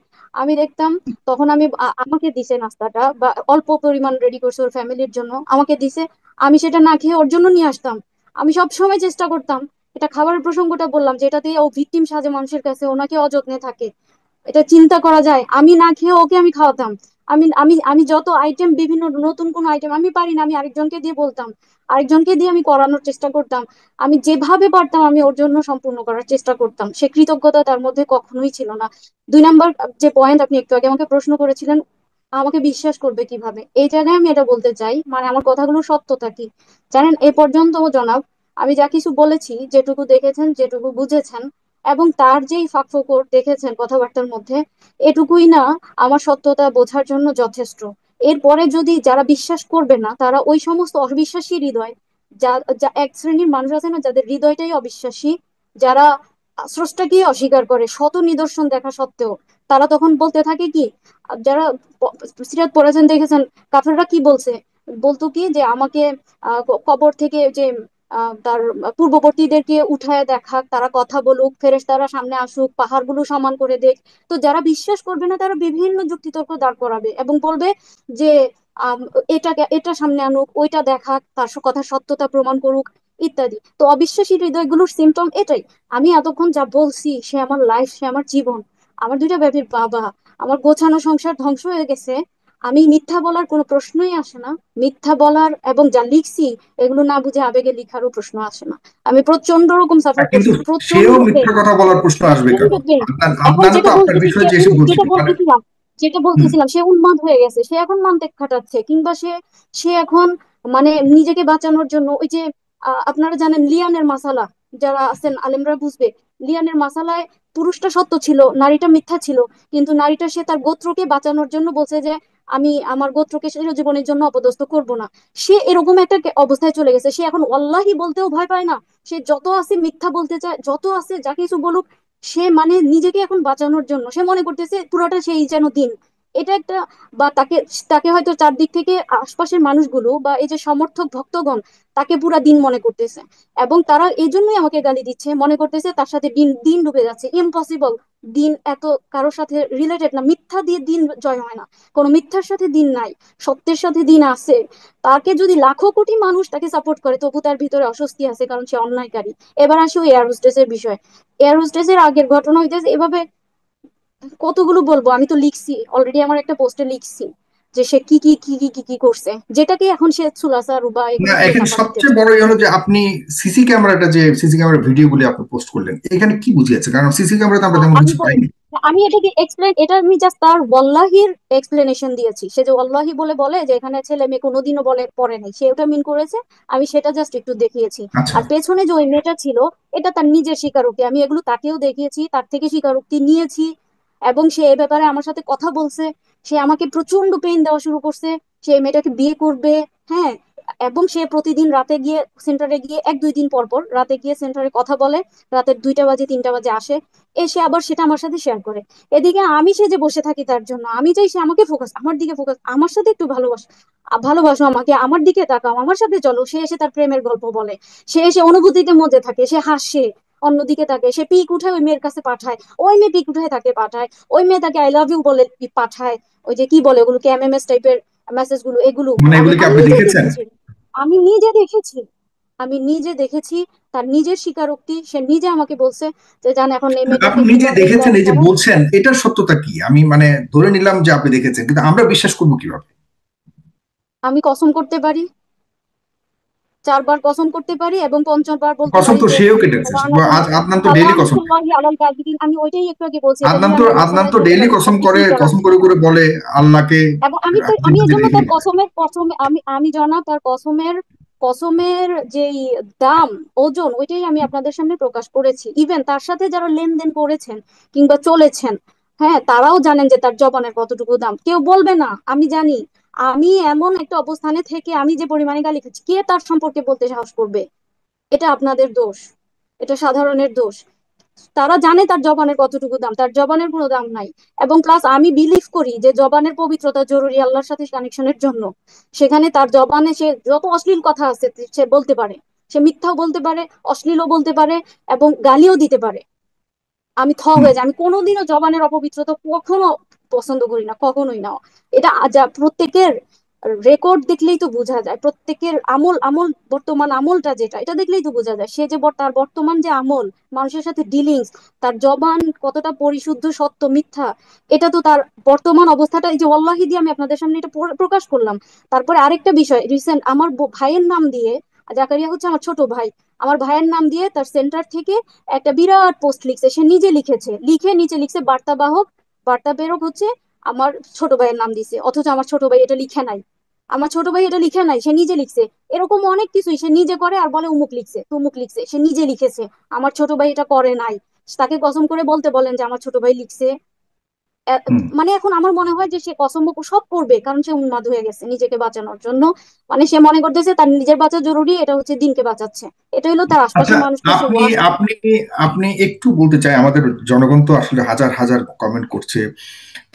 আমি দেখতাম, তখন আমি আমাকে দিছে নাস্তাটা, বা অল্প পরিমাণ রেডি করছে ওর ফ্যামিলির জন্য আমাকে দিছে, আমি সেটা না খেয়ে ওর জন্য নিয়ে আসতাম। আমি সব সময় চেষ্টা করতাম, এটা খাবারের প্রসঙ্গটা বললাম যেটাতে ও ভিকটিম সাজে মানুষের কাছে, ওনাকে অযত্নে থাকে, এটা চিন্তা করা যায়। আমি না খেয়ে ওকে আমি খাওয়াতাম। আমি আমি আমি যত আইটেম, বিভিন্ন নতুন কোন আইটেম আমি পারি না, আমি আরেকজনকে দিয়ে বলতাম, আরেকজনকে দিয়ে আমি করানোর চেষ্টা করতাম। আমি যেভাবে পারতাম আমি ওর জন্য সম্পূর্ণ করার চেষ্টা করতাম, সে কৃতজ্ঞতা তার মধ্যে কখনোই ছিল না। 2 নাম্বার যে পয়েন্ট আপনি একটু আগে আমাকে প্রশ্ন করেছিলেন, আমাকে বিশ্বাস করবে কিভাবে, এই জায়গায় আমি এটা বলতে চাই, মানে আমার কথাগুলো সত্যতা কি জানেন? এ পর্যন্ত জনাব, আমি যা কিছু বলেছি, যেটুকু দেখেছেন, যেটুকু বুঝেছেন, এবং তার যেই ফাঁকফোকর দেখেছেন কথাবার্তার মধ্যে, এটুকুই না আমার সত্যতা বোঝার জন্য যথেষ্ট। এরপরে যদি যারা বিশ্বাস করবে না, তারা ওই সমস্ত অবিশ্বাসী হৃদয়, যা যা এক শ্রেণীর মানুষ আছে না যাদের হৃদয়টাই অবিশ্বাসী, যারা স্রষ্টাকে অস্বীকার করে শত নিদর্শন দেখা সত্ত্বেও, তারা তখন বলতে থাকে কি, যারা সিরাত পড়েছেন দেখেছেন, কাফেররা কি বলছে, বলতো কি যে আমাকে কবর থেকে যে তার পূর্ববর্তীদেরকে উঠায় দেখাক, তারা কথা বলুক, ফেরেশতারা সামনে আসুক, পাহাড়গুলো সমান করে দেখ। তো যারা বিশ্বাস করবে না তারা বিভিন্ন যুক্তিতর্ক দাঁড় করাবে এবং বলবে যে আম, এটা সামনে আনুক, ওইটা দেখাক, তার কথা সত্যতা প্রমাণ করুক ইত্যাদি। তো অবিশ্বাসী হৃদয়গুলোর সিমটম এটাই। আমি এতক্ষণ যা বলছি, সে আমার লাইফ, সে আমার জীবন, আমার 2টা বেবির বাবা, আমার গোছানো সংসার ধ্বংস হয়ে গেছে, আমি মিথ্যা বলার কোনো প্রশ্নই আসে না। মিথ্যা বলার এবং যা লিখছি এগুলো না বুঝে আবেগে লিখারও প্রশ্ন আসে না। আমি প্রচন্ড রকম সাফার কিন্তু করছি, প্রচন্ড সেও পেন, মিথ্যা কথা বলার প্রশ্ন আসবে কেন? প্রচন্ড পেন। এখন আদনানও তো যেটা আপনার বলতেছি, বিষয়ে যে এসে বলছিল যেটা মানে। বলতেছিলাম যেটা হুম। বলতেছিলাম সে উন্মাদ হয়ে গেছে, সে এখন মানতেক খাটাচ্ছে, কিংবা সে সে এখন মানে নিজেকে বাঁচানোর জন্য ওই যে আপনারা জানেন লিয়ানের মাসালা, যারা আছেন আলেমরা বুঝবে, লিয়ানের মাসালায় পুরুষটা সত্য ছিল, নারীটা মিথ্যা ছিল, কিন্তু নারীটা সে তার গোত্রকে বাঁচানোর জন্য বলছে যে আমি আমার গোত্রকে জীবনের জন্য অপদস্থ করব না। সে এরকম একটা অবস্থায় চলে গেছে, সে এখন ওয়াল্লাহি বলতেও ভয় পায় না। সে যত আছে মিথ্যা বলতে চায়, যত আছে যা কিছু বলুক, সে মানে নিজেকে এখন বাঁচানোর জন্য সে মনে করতেছে পুরোটা সেই যেন দিন। এটা একটা, বা তাকে তাকে হয়তো চারদিক থেকে আশপাশের মানুষগুলো বা এই যে সমর্থক ভক্তগণ তাকে পুরা দিন মনে করতেছে, এবং তারা এই জন্যই আমাকে গালি দিচ্ছে, মনে করতেছে তার সাথে দিন দিন ডুবে যাচ্ছে, ইম্পসিবল। দিন এত কারোর সাথে রিলেটেড না, মিথ্যা দিয়ে দিন জয় হয় না, কোনো মিথ্যার সাথে দিন নাই, সত্যের সাথে দিন আছে। তাকে যদি লাখো কোটি মানুষ তাকে সাপোর্ট করে, তবু তার ভিতরে অস্বস্তি আছে, কারণ সে অন্যায়কারী। এবার আসি ওই এয়ার হোস্টেসের বিষয়। এয়ার হোস্টেসের আগের ঘটনা হইতেছে এভাবে, কতগুলো বলবো, আমি তো লিখছি অলরেডি, আমার একটা পোস্টে লিখছি যে সে কি করছে, যেটাকে এখন সে সুলাসা রুবা না, এগুলো দিয়ে এখানে চাপা দিতে সবচেয়ে চায়। বড় হলো যে আপনি সিসি ক্যামেরা ভিডিওগুলি আপনি পোস্ট করলেন, এখানে কি বুঝিয়েছে? কারণ সিসি ক্যামেরাতে আমরা তেমন আমি কিছু বলি, পাইনি। আমি এটাকে এক্সপ্লেন, এটা আমি জাস্ট তার ওয়াল্লাহির এক্সপ্লেনেশন দিয়েছি, সে যে ওয়াল্লাহি বলে বলে যে এখানে ছেলে মেয়ে কোনোদিনও বলে পড়ে নাই, সে ওটা মিন করেছে, আমি সেটা জাস্ট একটু দেখিয়েছি। আচ্ছা। আর পেছনে যে ওই মেয়েটা ছিল, এটা তার নিজের স্বীকারোক্তি, আমি এগুলো তাকেও দেখিয়েছি, তার থেকে স্বীকারোক্তি নিয়েছি, এবং সে এ ব্যাপারে আমার সাথে কথা বলছে। সে আমাকে প্রচন্ড পেইন দেওয়া শুরু করছে, সে এই মেয়েটাকে বিয়ে করবে। হ্যাঁ, এবং সে প্রতিদিন রাতে গিয়ে সেন্টারে গিয়ে 1-2 দিন পর পর রাতে গিয়ে সেন্টারে কথা বলে, রাতের 2টা বাজে 3টা বাজে আসে, এসে আবার সেটা আমার সাথে শেয়ার করে। এদিকে আমি সে যে বসে থাকি তার জন্য, আমি চাই সে আমাকে ফোকাস, আমার দিকে ফোকাস, আমার সাথে একটু ভালোবাসো আমাকে, আমার দিকে তাকাও, আমার সাথে চলো। সে এসে তার প্রেমের গল্প বলে, সে এসে অনুভূতিতে মধ্যে থাকে, সে হাসে, অন্যদিকে তাকে সে পিক উঠায় ওই মেয়ের কাছে পাঠায়, ওই মেয়ে পিক উঠায় তাকে পাঠায়, ওই মেয়ে তাকে আই লাভ ইউ বলে পাঠায়, ওই যে কি বলে ওগুলোকে, এমএমএস টাইপের মেসেজ গুলো, এগুলো মানে আমি এগুলি কি আমি আপনি নিজে দেখেছেন? দেখেছি, আমি নিজে দেখেছি, আমি নিজে দেখেছি। তার নিজের স্বীকারোক্তি, সে নিজে আমাকে বলছে যে জান এখন এই মেয়েটাকে আপনি নিজে এইভাবে দেখেছেন, ব্লক এই যে করো। বলছেন, এটার সত্যতা কি? আমি মানে ধরে নিলাম যে আপনি দেখেছেন, কিন্তু আমরা বিশ্বাস করবো কিভাবে? আমি কসম করতে পারি, 4 বার কসম করতে পারি, এবং 5ম বার বলতে কসম পারি তো যে সেও কেটেছে। লানাতুল্লাহ, আদনান তো ডেইলি কসম খায়। লানাতুল্লাহি আলাল কাযিবিন। আমি ওইটাই একটু আগে বলছি, এটা আদনান নিয়ে তো আমি আদনান বছরের তো বলতে ডেইলি পারি, কসম করে, অফিসিয়াল যারা কসম আছে। করে করে বলে আল্লাহকে। এবং আমি তো, আপনি আমি এর যদি জন্য দেখে তার নিতেন। কসমের আমি জনাব তার কসমের যেই দাম, ওজন, ওইটাই আমি আপনাদের সামনে প্রকাশ করেছি। ইভেন তার সাথে যারা লেনদেন করেছেন কিংবা চলেছেন, হ্যাঁ, তারাও জানেন যে তার জবানের কতটুকু দাম, কেউ বলবে না, আমি জানি। আমি এমন একটা অবস্থানে থেকে আমি যে পরিমাণে গালি খাচ্ছি, কে তার সম্পর্কে বলতে সাহস করবে? এটা আপনাদের দোষ, এটা সাধারণের দোষ। তারা জানে তার জবানের কতটুকু দাম, তার জবানের কোনো দাম নাই। এবং প্লাস আমি বিলিভ করি যে জবানের পবিত্রতা জরুরি আল্লাহর সাথে কানেকশনের জন্য। সেখানে তার জবানে সে যত অশ্লীল কথা আছে সে বলতে পারে, সে মিথ্যাও বলতে পারে, অশ্লীলও বলতে পারে, এবং গালিও দিতে পারে। আমি হুম। হয়ে যায়, আমি কোনোদিনও জবানের অপবিত্রতা কখনো পছন্দ করি না, কখনোই না। এটা যা প্রত্যেকের রেকর্ড দেখলেই তো বোঝা যায়, প্রত্যেকের আমল আমল, বর্তমান আমলটা যেটা, এটা দেখলেই তো বোঝা যায় সে যে তার বর্তমান যে আমল, মানুষের সাথে ডিলিংস, তার জবান কতটা পরিশুদ্ধ, সত্য মিথ্যা, এটা তো তার বর্তমান অবস্থাটা, এই যে ওয়াল্লাহি দিয়ে আমি আপনাদের সামনে এটা প্রকাশ করলাম। তারপরে আরেকটা বিষয়, রিসেন্ট আমার ভাইয়ের নাম দিয়ে, জাকারিয়া হচ্ছে আমার ছোট ভাই, আমার ভাইয়ের নাম দিয়ে তার সেন্টার থেকে একটা বিরাট পোস্ট লিখছে, সে নিজে লিখেছে, লিখে নিচে লিখছে বার্তাবাহক, বার্তা প্রেরক হচ্ছে আমার ছোট ভাইয়ের নাম দিছে, অথচ আমার ছোট ভাই এটা লিখে নাই, আমার ছোট ভাই এটা লিখে নাই, সে নিজে লিখছে। এরকম অনেক কিছুই সে নিজে করে আর বলে উমুক লিখছে তুমুক লিখছে, সে নিজে লিখেছে, আমার ছোট ভাই এটা করে নাই। তাকে কসম করে বলতে বলেন যে আমার ছোট ভাই লিখছে। হুম। মানে এখন আমার মনে হয় যে সে কসম সব করবে, কারণ সে উন্মাদ হয়ে গেছে নিজেকে বাঁচানোর জন্য। মানে সে মনে করতেছে তার নিজের বাঁচা জরুরি, এটা হচ্ছে দিনকে বাঁচাচ্ছে, এটা হলো তার আচ্ছা, আশপাশের মানুষকে সে আপনি ওয়াশ। আপনি আপনি একটু বলতে চাই, আমাদের জনগণ তো আসলে হাজার হাজার কমেন্ট করছে।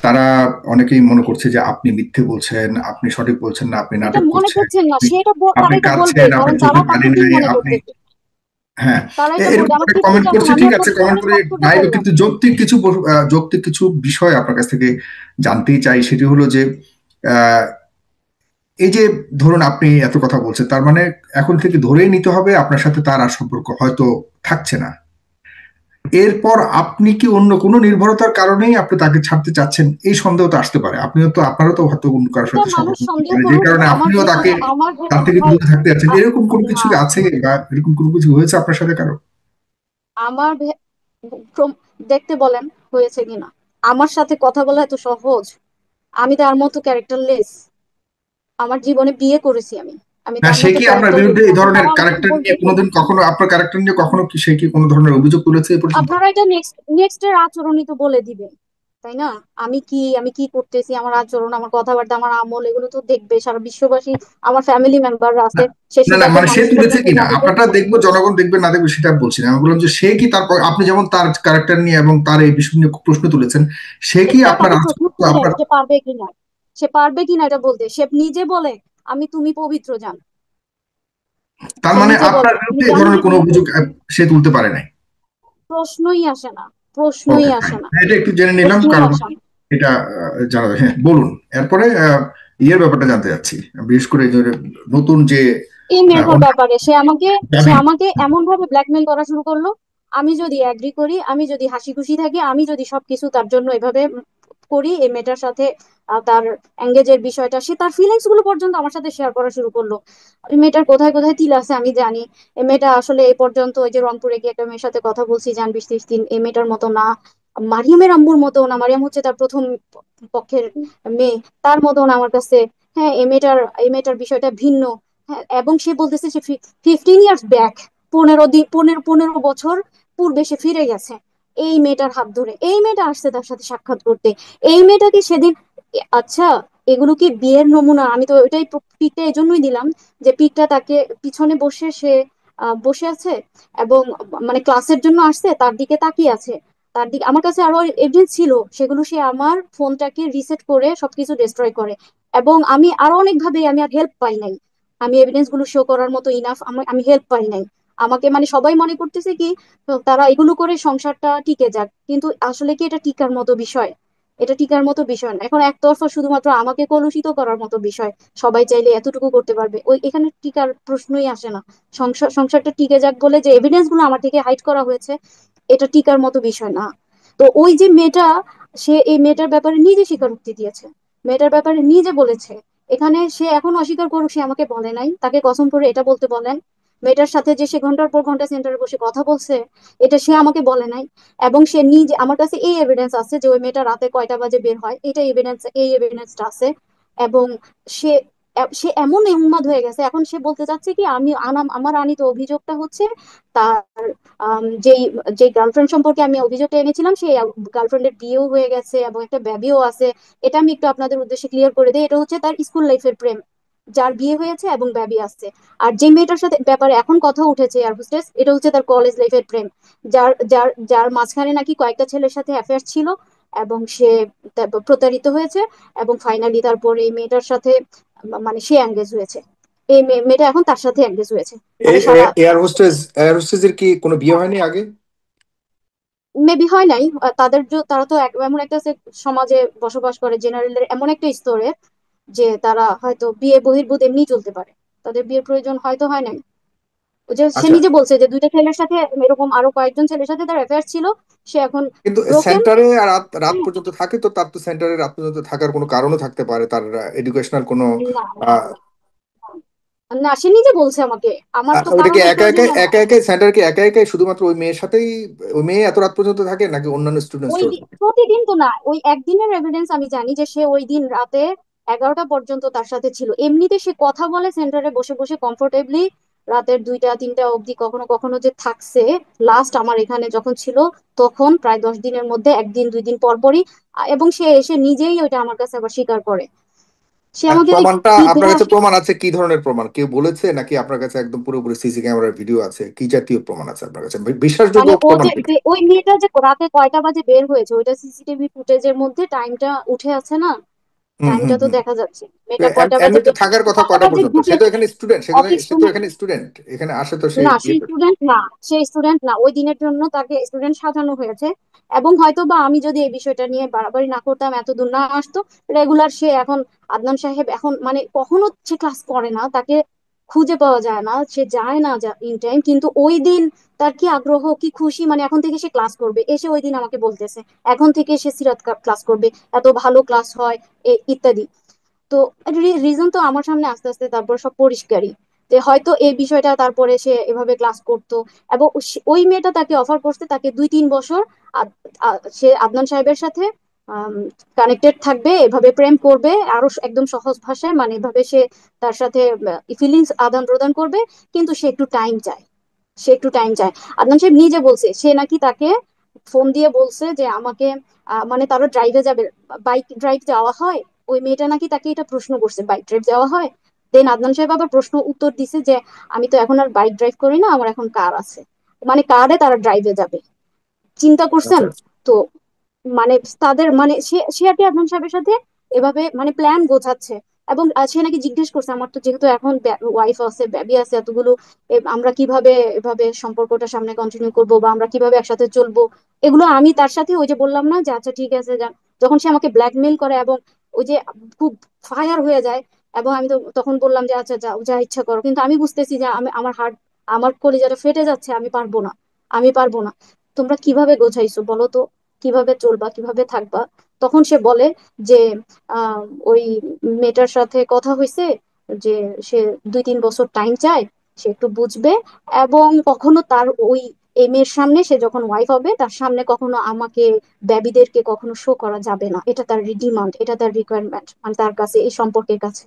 তারা অনেকেই মনে করছে যে আপনি মিথ্যে বলছেন, আপনি সঠিক বলছেন না, আপনি এটা নাটক মনে করছেন, করছেন না, আপনি সেটা তারা আপনি এটা বলবে, কাঁদছেন, কারণ আপনার তারা চোখে পানি তাকে কি নাই, মনে আপনি। করবে, হ্যাঁ। তারা এটা বলবে। এরকম আবার অনেক তৃতীয় কমেন্ট যেমন করছে, আমি ঠিক আছে, আপনাদের কমেন্ট সামনে করে স্পষ্টতা নাই, করলাম। কিন্তু যৌক্তিক কিছু বিষয় আপনার কাছ থেকে জানতেই চাই। সেটি হলো যে আহ, এই যে ধরুন আপনি এত কথা বলছেন, তার মানে এখন থেকে ধরেই নিতে হবে আপনার সাথে তার আর সম্পর্ক হয়তো থাকছে না। এরপর আপনি কি অন্য কোনো নির্ভরতার কারণেই আপনি তাকে ছাড়তে চাচ্ছেন, এই সন্দেহ তো আসতে পারে। আপনারও তো হয়তো অন্য কারোর এটা সাথে মানুষ সম্পর্ক থাকতে সন্দেহ পারে, যে করুক, কারণে আমার আপনিও তাকে, যেখানে আমার তার থেকে ভাই, দূরে থাকতে যাচ্ছেন। এরকম কোনো কিছু না, কি আছে, বা এরকম কোনো কিছু হয়েছে আপনার সাথে কারো? আমার দেখতে বলেন হয়েছে কিনা। আমার সাথে কথা বলা এত সহজ? আমি তার মতো ক্যারেক্টারলেস? আমার জীবনে বিয়ে করেছি আমি, আমি না, তার সে মতো কি আপনার ক্যারেক্টারলেস বিরুদ্ধে এই এখন ধরনের তারা আমাকে ক্যারেক্টার নিয়ে বলতেছে। কোনোদিন, কখনো আপনার ক্যারেক্টার নিয়ে কখনো কি সে কি কোনো ধরনের অভিযোগ তুলেছে এ পর্যন্ত? আপনারা এটা নেক্সট এর আচরণই তো বলে দিবেন, তাই না? আমি কি করতেছি, আমার আচরণ, আমার কথাবার্তা, আমার আমল, এগুলো তো দেখবে সারা বিশ্ববাসী, আমার ফ্যামিলি মেম্বাররা না, আছে, সে না, না, শিকারদের মানে সে মানুষ তুলেছে করতেছে কিনা যাদেরকে। আপনারটা দেখবো, জনগণ দেখবে না দেখবে সেটা বলছি না। আমি বললাম যে সে কি, তারপর আপনি যেমন তার ক্যারেক্টার নিয়ে এবং তার এই বিষয় নিয়ে প্রশ্ন তুলেছেন, সে কি এটা আপনার তাকে প্রশ্ন আচরণ, করবেন আপনার, সে পারবে কিনা, সে পারবে কিনা এটা বলতে। সে নিজে বলে আমি তুমি পবিত্র জান, তার সে মানে নিজে বলে আপনার আমি বিরুদ্ধে এই জানি যে ধরনের কোনো তুমি অভিযোগ পবিত্র। সে তুলতে পারে নাই? প্রশ্নই আসে না, ওকে, প্রশ্নই ফাইন, আসে না, এটা একটু জেনে নিলাম, প্রশ্নই কারণ আসে না। এটা জানা যায়। হ্যাঁ, বলুন। এরপরে ইয়ের ব্যাপারটা জানতে চাচ্ছি, বিশেষ করে এই যে নতুন যে এই মেয়েটার অন্য ব্যাপারে সে দাবি। আমাকে এমন ভাবে ব্ল্যাকমেল করা শুরু করলো, আমি যদি অ্যাগ্রি করি, আমি যদি হাসি খুশি থাকি, আমি যদি সবকিছু তার জন্য এভাবে করি, এই মেয়েটার সাথে তার এঙ্গেজের বিষয়টা, সে তার ফিলিংস গুলো পর্যন্ত আমার সাথে শেয়ার করা শুরু করলো। ওই মেয়েটার কোথায় কোথায় তিল আছে আমি জানি। এই মেয়েটা আসলে এই পর্যন্ত ওই যে রংপুরে গিয়ে একটা মেয়ের সাথে কথা বলছি, যান 20-30 দিন, এই মেয়েটার মতো না, মারিয়ামের আম্মুর মতো না, মারিয়াম হচ্ছে তার প্রথম পক্ষের মেয়ে, তার মতো না আমার কাছে। হ্যাঁ, এই মেয়েটার বিষয়টা ভিন্ন। হ্যাঁ, এবং সে বলতেছে সে 15 ইয়ার্স ব্যাক, 15 দিন, 15 বছর পূর্বে সে ফিরে গেছে এই মেয়েটার হাত ধরে। এই মেয়েটা আসছে তার সাথে সাক্ষাৎ করতে, এই মেয়েটাকে সেদিন, আচ্ছা, এগুলো কি বিয়ের নমুনা? আমি তো ওইটাই পিকটা এই জন্যই দিলাম, যে পিকটা তাকে পিছনে বসে সে বসে আছে, এবং মানে ক্লাসের জন্য আসছে, তার দিকে তাকিয়ে আছে। তার দিকে আমার কাছে আরো এভিডেন্স ছিল, সেগুলো সে আমার ফোনটাকে রিসেট করে সবকিছু ডিস্ট্রয় করে। এবং আমি আরো অনেক ভাবে আমি আর হেল্প পাই নাই, আমি এভিডেন্স গুলো শো করার মতো ইনাফ আমি হেল্প পাই নাই। আমাকে মানে সবাই মনে করতেছে কি, তো তারা এগুলো করে সংসারটা টিকে যাক, কিন্তু আসলে কি এটা টিকার মতো বিষয়? এটা টিকার মতো বিষয় না, এখন একতরফা শুধুমাত্র আমাকে কলুষিত করার মতো বিষয়। সবাই চাইলে এতটুকু করতে পারবে, ওই এখানে টিকার প্রশ্নই আসে না। সংসারটা টিকে যাক বলে যে এভিডেন্স গুলো আমার থেকে হাইড করা হয়েছে, এটা টিকার মতো বিষয় না। তো ওই যে মেয়েটা, সে এই মেয়েটার ব্যাপারে নিজে স্বীকারোক্তি দিয়েছে, মেয়েটার ব্যাপারে নিজে বলেছে। এখানে সে এখন অস্বীকার করুক, সে আমাকে বলে নাই, তাকে কসম করে এটা বলতে বলেন। মেয়েটার সাথে যে সে ঘন্টার পর ঘন্টা সেন্টারে বসে কথা বলছে, এটা সে আমাকে বলে নাই। এবং সে নিজে, আমার কাছে এই এভিডেন্স আছে যে ওই মেয়েটা রাতে কয়টা বাজে বের হয়, এটা এভিডেন্স, এই এভিডেন্সটা আছে। এবং সে সে এমন উন্মাদ হয়ে গেছে, এখন সে বলতে চাচ্ছে কি আমি আমার আনিত অভিযোগটা হচ্ছে তার যেই যে গার্লফ্রেন্ড সম্পর্কে আমি অভিযোগটা এনেছিলাম, সেই গার্লফ্রেন্ডের বিয়েও হয়ে গেছে এবং একটা বেবিও আছে। এটা আমি একটু আপনাদের উদ্দেশ্যে ক্লিয়ার করে দিই, এটা হচ্ছে তার স্কুল লাইফের প্রেম, যার বিয়ে হয়েছে এবং বেবি আছে। আর যে মেয়েটার সাথে ব্যাপারে এখন কথা উঠেছে এয়ার হোস্টেস, এটা হচ্ছে তার কলেজ লাইফের প্রেম, যার মাঝখানে নাকি কয়েকটা ছেলের সাথে অ্যাফেয়ার ছিল, এবং সে তারপর প্রতারিত হয়েছে, এবং ফাইনালি তারপর এই মেয়েটার সাথে মানে সে এঙ্গেজ হয়েছে। এই মেয়েটা এখন তার সাথে এঙ্গেজ হয়েছে, এই মানে সারা। এয়ার হোস্টেসের কি কোনো বিয়ে হয়নি আগে? মেবি হয় নাই, তারা তো এমন একটা সমাজে বসবাস করে, জেনারেলের এমন একটা স্তরে, যে তারা হয়তো বিয়ে বহির্ভূত এমনি চলতে পারে, তাদের বিয়ের প্রয়োজন হয়তো হয় নাই। ওই যে সে আচ্ছা, নিজে বলছে যে দুইটা ছেলের সাথে, এরকম আরো কয়েকজন ছেলের সাথে তার অ্যাফেয়ার ছিল, সে এখন কিন্তু ব্রোকেন। সেন্টারে রাত রাত পর্যন্ত থাকে, তো তার তো সেন্টারে রাত পর্যন্ত থাকার কোনো কারণও থাকতে পারে, তার এডুকেশনাল কোনো না না আহ, না, না সে নিজে বলছে আমাকে, আমার তো ওটা কি কারণের একা একাই প্রয়োজনও নাই। একা একাই সেন্টার কি একা একাই শুধুমাত্র ওই মেয়ের সাথেই, ওই মেয়ে এত রাত পর্যন্ত থাকে নাকি অন্যান্য স্টুডেন্টসরাও থাকে? প্রতিদিন তো না, ওই একদিনের এভিডেন্স আমি জানি যে সে ওই দিন রাতে 11টা পর্যন্ত তার সাথে ছিল। এমনিতে সে কথা বলে সেন্টারে বসে বসে কমফোর্টেবলি, রাতের 2টা 3টা অবধি কখনো কখনো যে থাকছে। লাস্ট আমার এখানে যখন ছিল, তখন প্রায় 10 দিনের মধ্যে একদিন 2 দিন পর পরই। এবং সে এসে নিজেই ওইটা আমার কাছে আবার স্বীকার করে, সে আর আমাকে প্রমাণটা আপনার ধরে কাছে আসে। প্রমাণ আছে? কি ধরনের প্রমাণ, কেউ বলেছে নাকি আপনার কাছে একদম পুরোপুরি সিসি ক্যামেরার ভিডিও আছে? কি জাতীয় প্রমাণ আছে আপনার কাছে, বিশ্বাসযোগ্য মানে ও প্রমাণ যে কি? যে ওই মেয়েটা যে রাতে কয়টা বাজে বের হয়েছে, ওইটা সিসিটিভি ফুটেজের মধ্যে টাইমটা উঠে আছে না, হুম, হুম, টাইমটা তো হুম। দেখা যাচ্ছে, মেয়েটা কয়টা বাজে এমনিতে থাকার কথা কয়টা কয়টা বাজে পর্যন্ত? সে তো ঢুকেছে এখানে স্টুডেন্ট, অফিস সে তো রুমে। এখানে স্টুডেন্ট, এখানে আসে তো সে না সে ইয়ে করে। স্টুডেন্ট না, সে স্টুডেন্ট না, ওই দিনের জন্য তাকে স্টুডেন্ট সাজানো হয়েছে। এবং হয়তো বা আমি যদি এই বিষয়টা নিয়ে বাড়াবাড়ি না করতাম, এত দূর না আসতো, রেগুলার সে এখন, আদনান সাহেব এখন মানে কখনো সে ক্লাস করে না, তাকে খুঁজে পাওয়া যায় না, সে যায় না ইন টাইম, কিন্তু ওই দিন তার কি আগ্রহ, কি খুশি, মানে এখন থেকে সে ক্লাস করবে, এসে ওই দিন আমাকে বলতেছে এখন থেকে সে সিরাত ক্লাস করবে, এত ভালো ক্লাস হয়, ইত্যাদি। তো রিজন তো আমার সামনে আস্তে আস্তে তারপর সব পরিষ্কারই, যে হয়তো এই বিষয়টা তারপরে সে এভাবে ক্লাস করতো। এবং ওই মেয়েটা তাকে অফার করছে, তাকে 2-3 বছর সে আদনান সাহেবের সাথে কানেক্টেড থাকবে, এভাবে প্রেম করবে, আরো একদম সহজ ভাষায়, মানে এভাবে সে তার সাথে ফিলিংস আদান প্রদান করবে, কিন্তু সে একটু টাইম চায়, সে একটু টাইম চায়। আদনান সাহেব নিজে বলছে, সে নাকি তাকে ফোন দিয়ে বলছে যে আমাকে, মানে তারও ড্রাইভে যাবে, বাইক ড্রাইভ যাওয়া হয়, ওই মেয়েটা নাকি তাকে এটা প্রশ্ন করছে, বাইক ড্রাইভ যাওয়া হয়? দেন আদনান সাহেব আবার প্রশ্ন উত্তর দিছে যে আমি তো এখন আর বাইক ড্রাইভ করি না, আমার এখন কার আছে, মানে কারে তারা ড্রাইভে যাবে, চিন্তা করছেন? আচ্ছা, তো মানে তাদের মানে সে আর কি আদনান সাহেবের সাথে এভাবে মানে প্ল্যান গোছাচ্ছে। এবং সে নাকি জিজ্ঞেস করছে, আমার তো যেহেতু এখন ওয়াইফ আছে, বেবি আছে এতগুলো, আমরা কিভাবে এভাবে সম্পর্কটা সামনে কন্টিনিউ করবো, বা আমরা কিভাবে একসাথে চলবো, এগুলো আমি তার সাথে ওই যে বললাম না যে আচ্ছা ঠিক আছে যান। যখন সে আমাকে ব্ল্যাকমেল করে এবং ওই যে খুব ফায়ার হয়ে যায়, এবং আমি তো তখন বললাম যে আচ্ছা যাও, যা ইচ্ছা করো, কিন্তু আমি বুঝতেছি যে আমার হার্ট, আমার কলিজাটা ফেটে যাচ্ছে, আমি পারবো না, আমি পারবো না। তোমরা কিভাবে গোছাইছো বলো তো, কিভাবে চলবা, কিভাবে থাকবা? তখন সে বলে যে আহ ওই মেয়েটার সাথে কথা হয়েছে, যে সে 2-3 বছর টাইম চায়, সে একটু বুঝবে, এবং কখনো তার ওই এই মেয়ের সামনে, সে যখন ওয়াইফ হবে তার সামনে কখনো আমাকে, বেবিদেরকে কখনো শো করা যাবে না, এটা তার ডিমান্ড, এটা তার রিকোয়ারমেন্ট, মানে তার কাছে এই সম্পর্কের কাছে।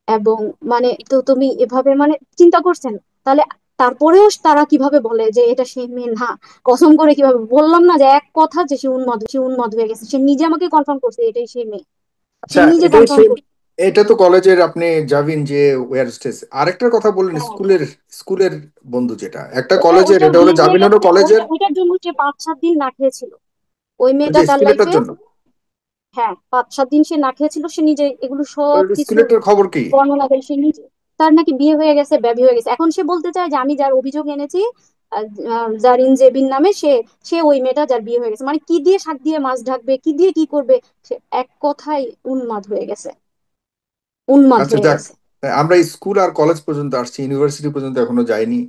এবং মানে তো তুমি এভাবে মানে চিন্তা করছেন তাহলে? তারপরেও তারা কিভাবে বলে যে এটা সেই মেয়ে না? কসম করে কিভাবে বললাম না যে এক কথা, যে সে উন্মাদ হয়ে গেছে, সে নিজে আমাকে কনফার্ম করছে এটাই সেই মেয়ে। সে আচ্ছা, নিজে এটাই কনফার্ম সেম। করছে। এটা তো কলেজের আপনি জাভিন যে ওয়্যার স্টেজ, আরেকটার কথা বললেন হ্যাঁ, স্কুলের, স্কুলের বন্ধু যেটা একটা ওইটা কলেজের, ওইটার এটা হলো বিয়ে হয়ে জাভিনেরও গেছে, কলেজের। ওইটার জন্য সে 5-7 দিন না খেয়েছিল। ওই ওই মেয়েটা যে তার স্কুলেরটার লাইফে, জন্য, হ্যাঁ, 5-7 দিন সে না খেয়েছিল। সে নিজে এগুলো সব ওই কিছু স্কুলেরটার খবর কি? বর্ণনা দেয় সে নিজে। তার নাকি বিয়ে হয়ে গেছে, বেবি হয়ে গেছে। এখন সে বলতে চায় যে আমি যার অভিযোগ এনেছি, জারিন জেবিন নামে, সে সে ওই মেয়েটা যার বিয়ে হয়ে গেছে। মানে কি দিয়ে শাক দিয়ে মাছ ঢাকবে, কি দিয়ে কি করবে, সে এক কথায় উন্মাদ হয়ে গেছে, উন্মাদ আচ্ছা হয়ে যাক, গেছে। আমরা স্কুল আর কলেজ পর্যন্ত আসছি, ইউনিভার্সিটি পর্যন্ত এখনো যাইনি।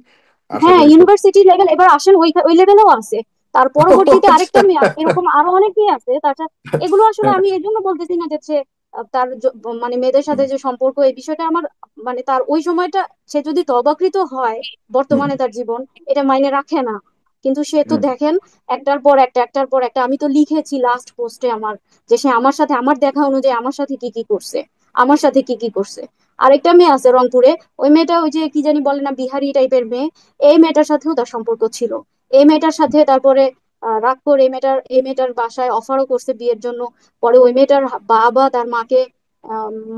আশা হ্যাঁ, করি সব। ইউনিভার্সিটি লেভেল এবার আসেন, ওই ওই লেভেলেও আছে। তার পরবর্তীতে আরেকটা আচ্ছা। মেয়ে আছে, এরকম আরো অনেকেই আছে। তাছাড়া এগুলো আসলে আমি এই জন্য বলতেছি না যে সে তার মানে মেয়েদের সাথে হুম, যে সম্পর্ক, এই বিষয়টা আমার মানে তার ওই সময়টা, সে যদি তবাকৃত হয়, হুম, বর্তমানে তার জীবন এটা মাইনে রাখে না। কিন্তু সে তো হুম, দেখেন, একটার পর একটা, একটার পর একটা। আমি তো লিখেছি লাস্ট পোস্টে আমার, যে সে আমার সাথে, আমার দেখা অনুযায়ী আমার সাথে কি কি করছে, আমার সাথে কি কি করছে। আরেকটা মেয়ে আছে রংপুরে, ওই মেয়েটা ওই যে কি জানি বলে না, বিহারি টাইপের মেয়ে। এই মেয়েটার সাথেও তার সম্পর্ক ছিল। এই মেয়েটার সাথে তারপরে রাগ করে এই মেয়েটার বাসায় অফারও করছে বিয়ের জন্য। পরে ওই মেয়েটার বাবা তার মাকে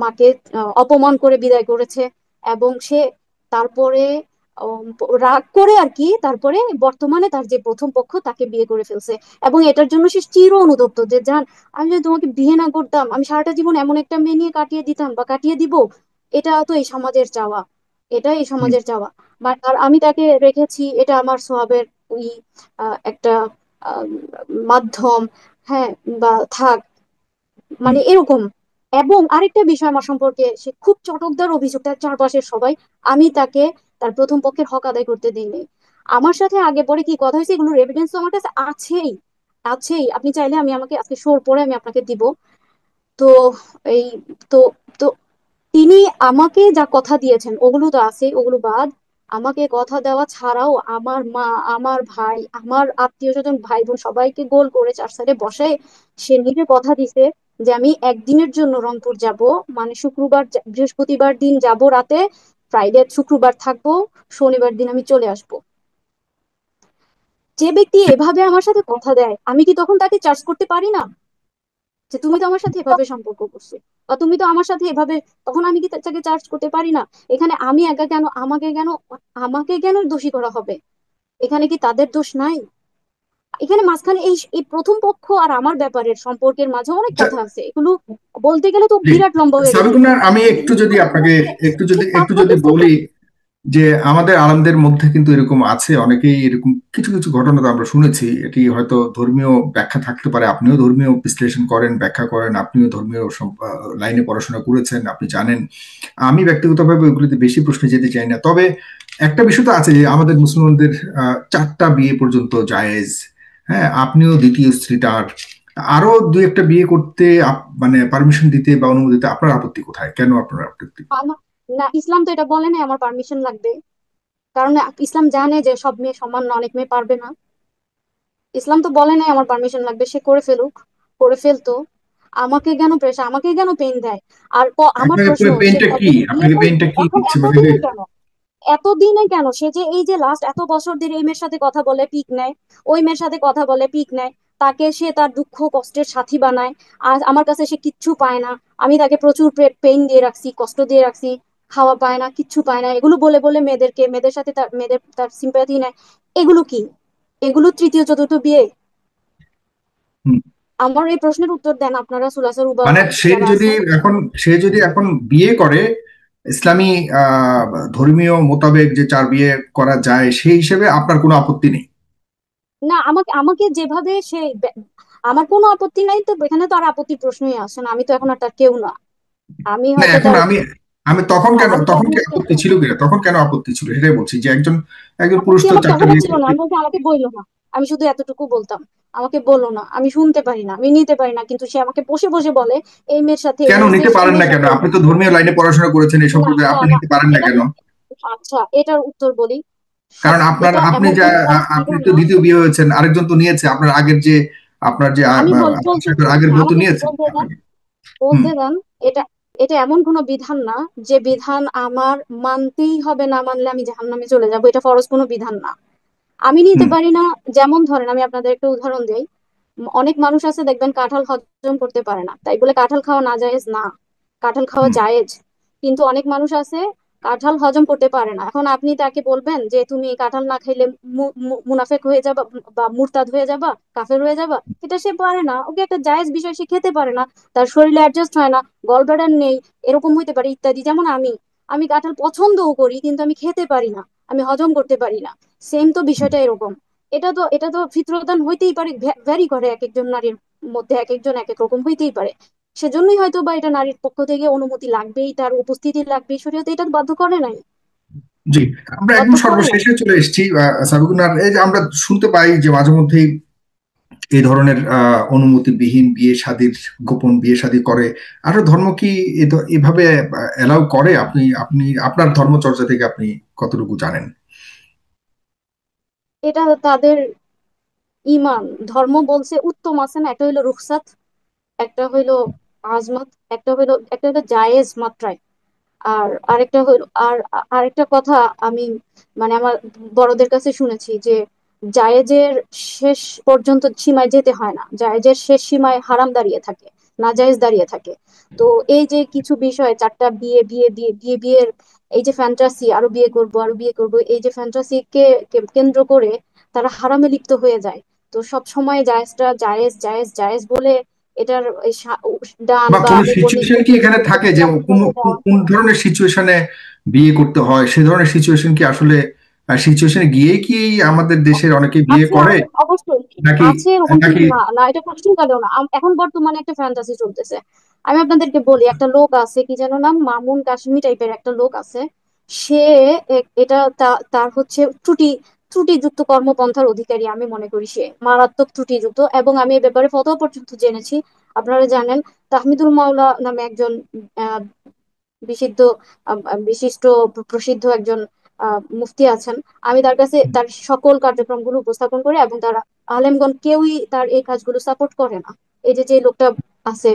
মাকে অপমান করে বিদায় করেছে। এবং সে তারপরে উম, রাগ করে আর কি, তারপরে বর্তমানে তার যে প্রথম পক্ষ তাকে বিয়ে করে ফেলছে। এবং এটার জন্য সে চির অনুতপ্ত যে জান, আমি যদি তোমাকে বিয়ে না করতাম, আমি সারাটা জীবন এমন একটা মেয়ে নিয়ে কাটিয়ে দিতাম বা কাটিয়ে দিব। এটা তো এই সমাজের চাওয়া, এটাই এই হুম, সমাজের চাওয়া। আর আমি তাকে রেখেছি, এটা আমার সোহাবের ওই একটা আহ, মাধ্যম। হ্যাঁ, বা থাক, হুম। মানে এরকম। এবং আরেকটা বিষয় আমার সম্পর্কে, সে খুব চটকদার অভিযোগ, তার চারপাশের সবাই। আমি তাকে তার প্রথম পক্ষের হক আদায় করতে দিইনি। আমার সাথে আগে পরে কি কথা হয়েছে, এগুলোর এভিডেন্স তো আমার কাছে আছেই, আছেই। আপনি চাইলে আমি আমাকে আজকে শোর পরে আমি আপনাকে দিব। তো এই, তো তো তিনি আমাকে যা কথা দিয়েছেন ওগুলো তো আছে, ওগুলো বাদ। আমাকে কথা দেওয়া ছাড়াও আমার মা, আমার ভাই, আমার আত্মীয় স্বজন, ভাই বোন সবাইকে গোল করে চার সাইডে বসে সে নিজে কথা দিছে যে আমি একদিনের জন্য রংপুর যাব। মানে শুক্রবার বৃহস্পতিবার দিন যাব রাতে, ফ্রাইডে শুক্রবার থাকবো, শনিবার দিন আমি চলে আসবো। যে ব্যক্তি এভাবে আমার সাথে কথা দেয়, আমি কি তখন তাকে চার্জ করতে পারি না যে তুমি তো আমার সাথে এভাবে সম্পর্ক করছো, বা তুমি তো আমার সাথে এভাবে, তখন আমি কি তাকে চার্জ করতে পারি না? এখানে আমি একা কেন, আমাকে কেন দোষী করা হবে? এখানে কি তাদের দোষ নাই? এখানে মাঝখানে এই এই প্রথম পক্ষ আর আমার ব্যাপারের সম্পর্কের মাঝে অনেক আচ্ছা, কথা আছে, এগুলো বলতে গেলে তো জি, বিরাট লম্বা হয়ে যাবে। সাবিকুনার, আমি একটু তিনি যদি আপনাকে আচ্ছা, একটু তারপর যদি বলি যে আমাদের আলেমদের মধ্যে কিন্তু এরকম আছে, অনেকেই এরকম কিছু কিছু ঘটনা তো আমরা শুনেছি। এটি হয়তো ধর্মীয় ব্যাখ্যা থাকতে পারে, আপনিও ধর্মীয় বিশ্লেষণ করেন, ব্যাখ্যা করেন, আপনিও ধর্মীয় লাইনে পড়াশোনা করেছেন, আপনি জানেন। আমি ব্যক্তিগতভাবে ওইগুলিতে বেশি প্রশ্নে যেতে চাই না। তবে একটা বিষয় তো আছে যে আমাদের মুসলমানদের 4টা বিয়ে পর্যন্ত জায়েজ। হ্যাঁ, আপনিও দ্বিতীয় স্ত্রী তার, আরো দুই একটা বিয়ে করতে মানে পারমিশন দিতে বা অনুমতি দিতে আপনার আপত্তি কোথায়? কেন আপনার আপত্তি? আমার, না, ইসলাম তো এটা বলে না আমার পারমিশন লাগবে। কারণ ইসলাম জানে যে সব মেয়ে সমান না, অনেক মেয়ে পারবে না। ইসলাম তো বলে নাই আমার পারমিশন লাগবে, সে করে ফেলুক, করে ফেলতো। আমাকে কেন প্রেশার, আমাকে কেন পেন দেয়? আর আমার আপনাকে প্রশ্ন, সে পেনটা কি, বিয়ে আপনাকে করবে পেনটা কি এখন দিচ্ছে মানে? এতদিনে কেন, এতদিনে কেন? সে যে এই যে লাস্ট এত বছর ধরে এই মেয়ের সাথে কথা বলে পিক নেয়, ওই মেয়ের সাথে কথা বলে পিক নেয়, তাকে সে তার দুঃখ কষ্টের সাথী বানায়। আর আমার কাছে সে কিচ্ছু পায় না। আমি তাকে প্রচুর পেইন দিয়ে রাখছি, কষ্ট দিয়ে রাখছি, খাওয়া পায় না, কিচ্ছু পায় না, এগুলো বলে বলে মেয়েদের সাথে মেয়েদের তার সিম্প্যাথি নেয়। এগুলো কি, এগুলো তৃতীয় চতুর্থ বিয়ে? হুম। আমার এই প্রশ্নের উত্তর দেন আপনারা, সুলাসের উবা মানে সে যারা যদি আছেন। এখন সে যদি এখন বিয়ে করে ইসলামী আহ ধর্মীয় মোতাবেক যে 4 বিয়ে করা যায় সেই হিসেবে আপনার কোনো আপত্তি নেই? না, আমাকে আমাকে যেভাবে সে আমার কোনো আপত্তি নাই তো, এখানে তো আর আপত্তির প্রশ্নই আসে না। আমি তো এখন আর তার কেউ না। আমি না, হয়তো এখন তার, আমি আমি তখন হ্যাঁ, কেন, আমি তো তখন এখন কি আপত্তি ছিল কিনা, তখন কেন আপত্তি ছিল সেটাই বলছি, যে একজন একজন পুরুষ আপত্তি তো আমার 4টা তখনও বিয়ে ছিল না। করতে। আমি বলছি আমাকে বইলো না, আমি শুধু এতটুকু বলতাম, আমাকে বলো না, আমি শুনতে পারি না, আমি নিতে পারি না। কিন্তু সে আমাকে বসে বসে বলে এই মেয়ের সাথে এই কেন হয়েছে, নিতে সেই পারেন না মেয়ের কেন? সাথে এই আপনি তো হয়েছে। ধর্মীয় লাইনে পড়াশোনা করেছেন, এই না, সম্প্রদায় না, আপনি না, নিতে পারেন না এটা, কেন? আচ্ছা, এটার উত্তর বলি। সব, কারণ আপনার, এটা আপনি এমন যা কোনো আপনি বিধান তো না। দ্বিতীয় বিয়ে হয়েছেন, আরেকজন তো নিয়েছে আপনার আগের যে, আপনার যে আমি আপনার বলতেছি, আগের বউ তো আমাকে নিয়েছে বলতে দেন, আপনাকে। হুম, বলতে দেন। এটা, এটা এমন কোনো বিধান না যে বিধান আমার মানতেই হবে, না মানলে আমি জাহান্নামে চলে যাব। এটা ফরজ কোনো বিধান না। আমি নিতে হুম, পারি না। যেমন ধরেন, আমি আপনাদের একটা উদাহরণ দেই। অনেক মানুষ আছে দেখবেন কাঁঠাল হজম করতে পারে না, তাই বলে কাঁঠাল খাওয়া না জায়েজ না, কাঁঠাল খাওয়া হুম। জায়েজ। কিন্তু অনেক মানুষ আছে কাঁঠাল হজম করতে পারে না, এখন আপনি তাকে বলবেন যে তুমি কাঁঠাল না খাইলে মুনাফেক হয়ে যাবা বা মুরতাদ হয়ে যাবা, কাফের হয়ে যাবা, এটা সে পারে না, ওকে একটা জায়েজ বিষয় সে খেতে পারে না, তার শরীরে অ্যাডজাস্ট হয় না, গল ব্লাডার নেই, এরকম হইতে পারে ইত্যাদি। যেমন আমি কাঁঠাল পছন্দও করি কিন্তু আমি খেতে পারি না, আমি হজম করতে পারি না। সেম তো বিষয়টা এরকম। এটা তো ফিতরতান হইতেই পারে, ভ্যারি করে এক একজন নারীর মধ্যে, এক একজন এক এক রকম হইতেই পারে। সেজন্যই হয়তো বা এটা নারীর পক্ষ থেকে অনুমতি লাগবেই, তার উপস্থিতি লাগবেই, শরীয়তে এটা বাধ্য করে নাই, জি, আমরা বাধ্য একদম করে নাই। সর্বশেষে চলে এসেছি। সাবিকুনার, এই যে আমরা শুনতে পাই যে মাঝে মধ্যেই এই ধরনের অনুমতিবিহীন বিয়ে শাদীর, গোপন বিয়ে শাদী করে। আর ধর্ম কি এভাবে এলাও করে? আপনি আপনি আপনার ধর্মচর্চা থেকে আপনি কতটুকু জানেন? এটা তাদের ইমান, ধর্ম বলছে উত্তম আছে না, একটা হইলো রুখসাত, একটা হইলো আজমত, একটা হইলো জায়েজ মাত্রায়। আর আরেকটা হইলো আরেকটা কথা আমি মানে আমার বড়দের কাছে শুনেছি যে জায়েজের শেষ পর্যন্ত সীমায় যেতে হয় না, জায়েজের শেষ সীমায় হারাম দাঁড়িয়ে থাকে, নাজায়েজ দাঁড়িয়ে থাকে। তো এই যে কিছু বিষয়, চারটা বিয়ে, বিয়ের এই যে ফ্যান্টাসি, আরো বিয়ে করব আরো বিয়ে করব, এই যে ফ্যান্টাসি কে কেন্দ্র করে তারা হারামে লিপ্ত হয়ে যায়। তো সব সময় জায়েজটা জায়েজ জায়েজ জায়েজ বলে এটার এই ডান বা বা কোন সিচুয়েশন কি এখানে থাকে যে উপর কোন কোন দেওয়া। কোন ধরনের সিচুয়েশনে বিয়ে করতে হয়? সে ধরনের সিচুয়েশন কি আসলে সিচুয়েশনে গিয়ে কি আমাদের দেশের অনেকে বিয়ে আছে করে, আছে অবশ্যই, নাকি আছে এরকম নাকি কিছু, না না এটা কোশ্চিন কাটেও না। এখন বর্তমানে একটা ফ্যান্টাসি চলতেছে, আমি আপনাদেরকে বলি, একটা লোক আছে কি যেন নাম, মামুন কাশ্মীর টাইপের একটা লোক আছে। সে এটা তার হচ্ছে ত্রুটিযুক্ত কর্মপন্থার অধিকারী, আমি মনে করি সে মারাত্মক ত্রুটিযুক্ত, এবং আমি এই ব্যাপারে ফতোয়া পর্যন্ত জেনেছি। আপনারা জানেন তাহমিদুল মাওলা নামে একজন আহ, বিশিষ্ট বিশিষ্ট প্রসিদ্ধ একজন মুফতি আছেন। আমি তার কাছে তার সকল কার্যক্রমগুলো উপস্থাপন করি, এবং তার আলেমগণ কেউই তার এই কাজগুলো সাপোর্ট করে না। এই যে যে লোকটা আছে,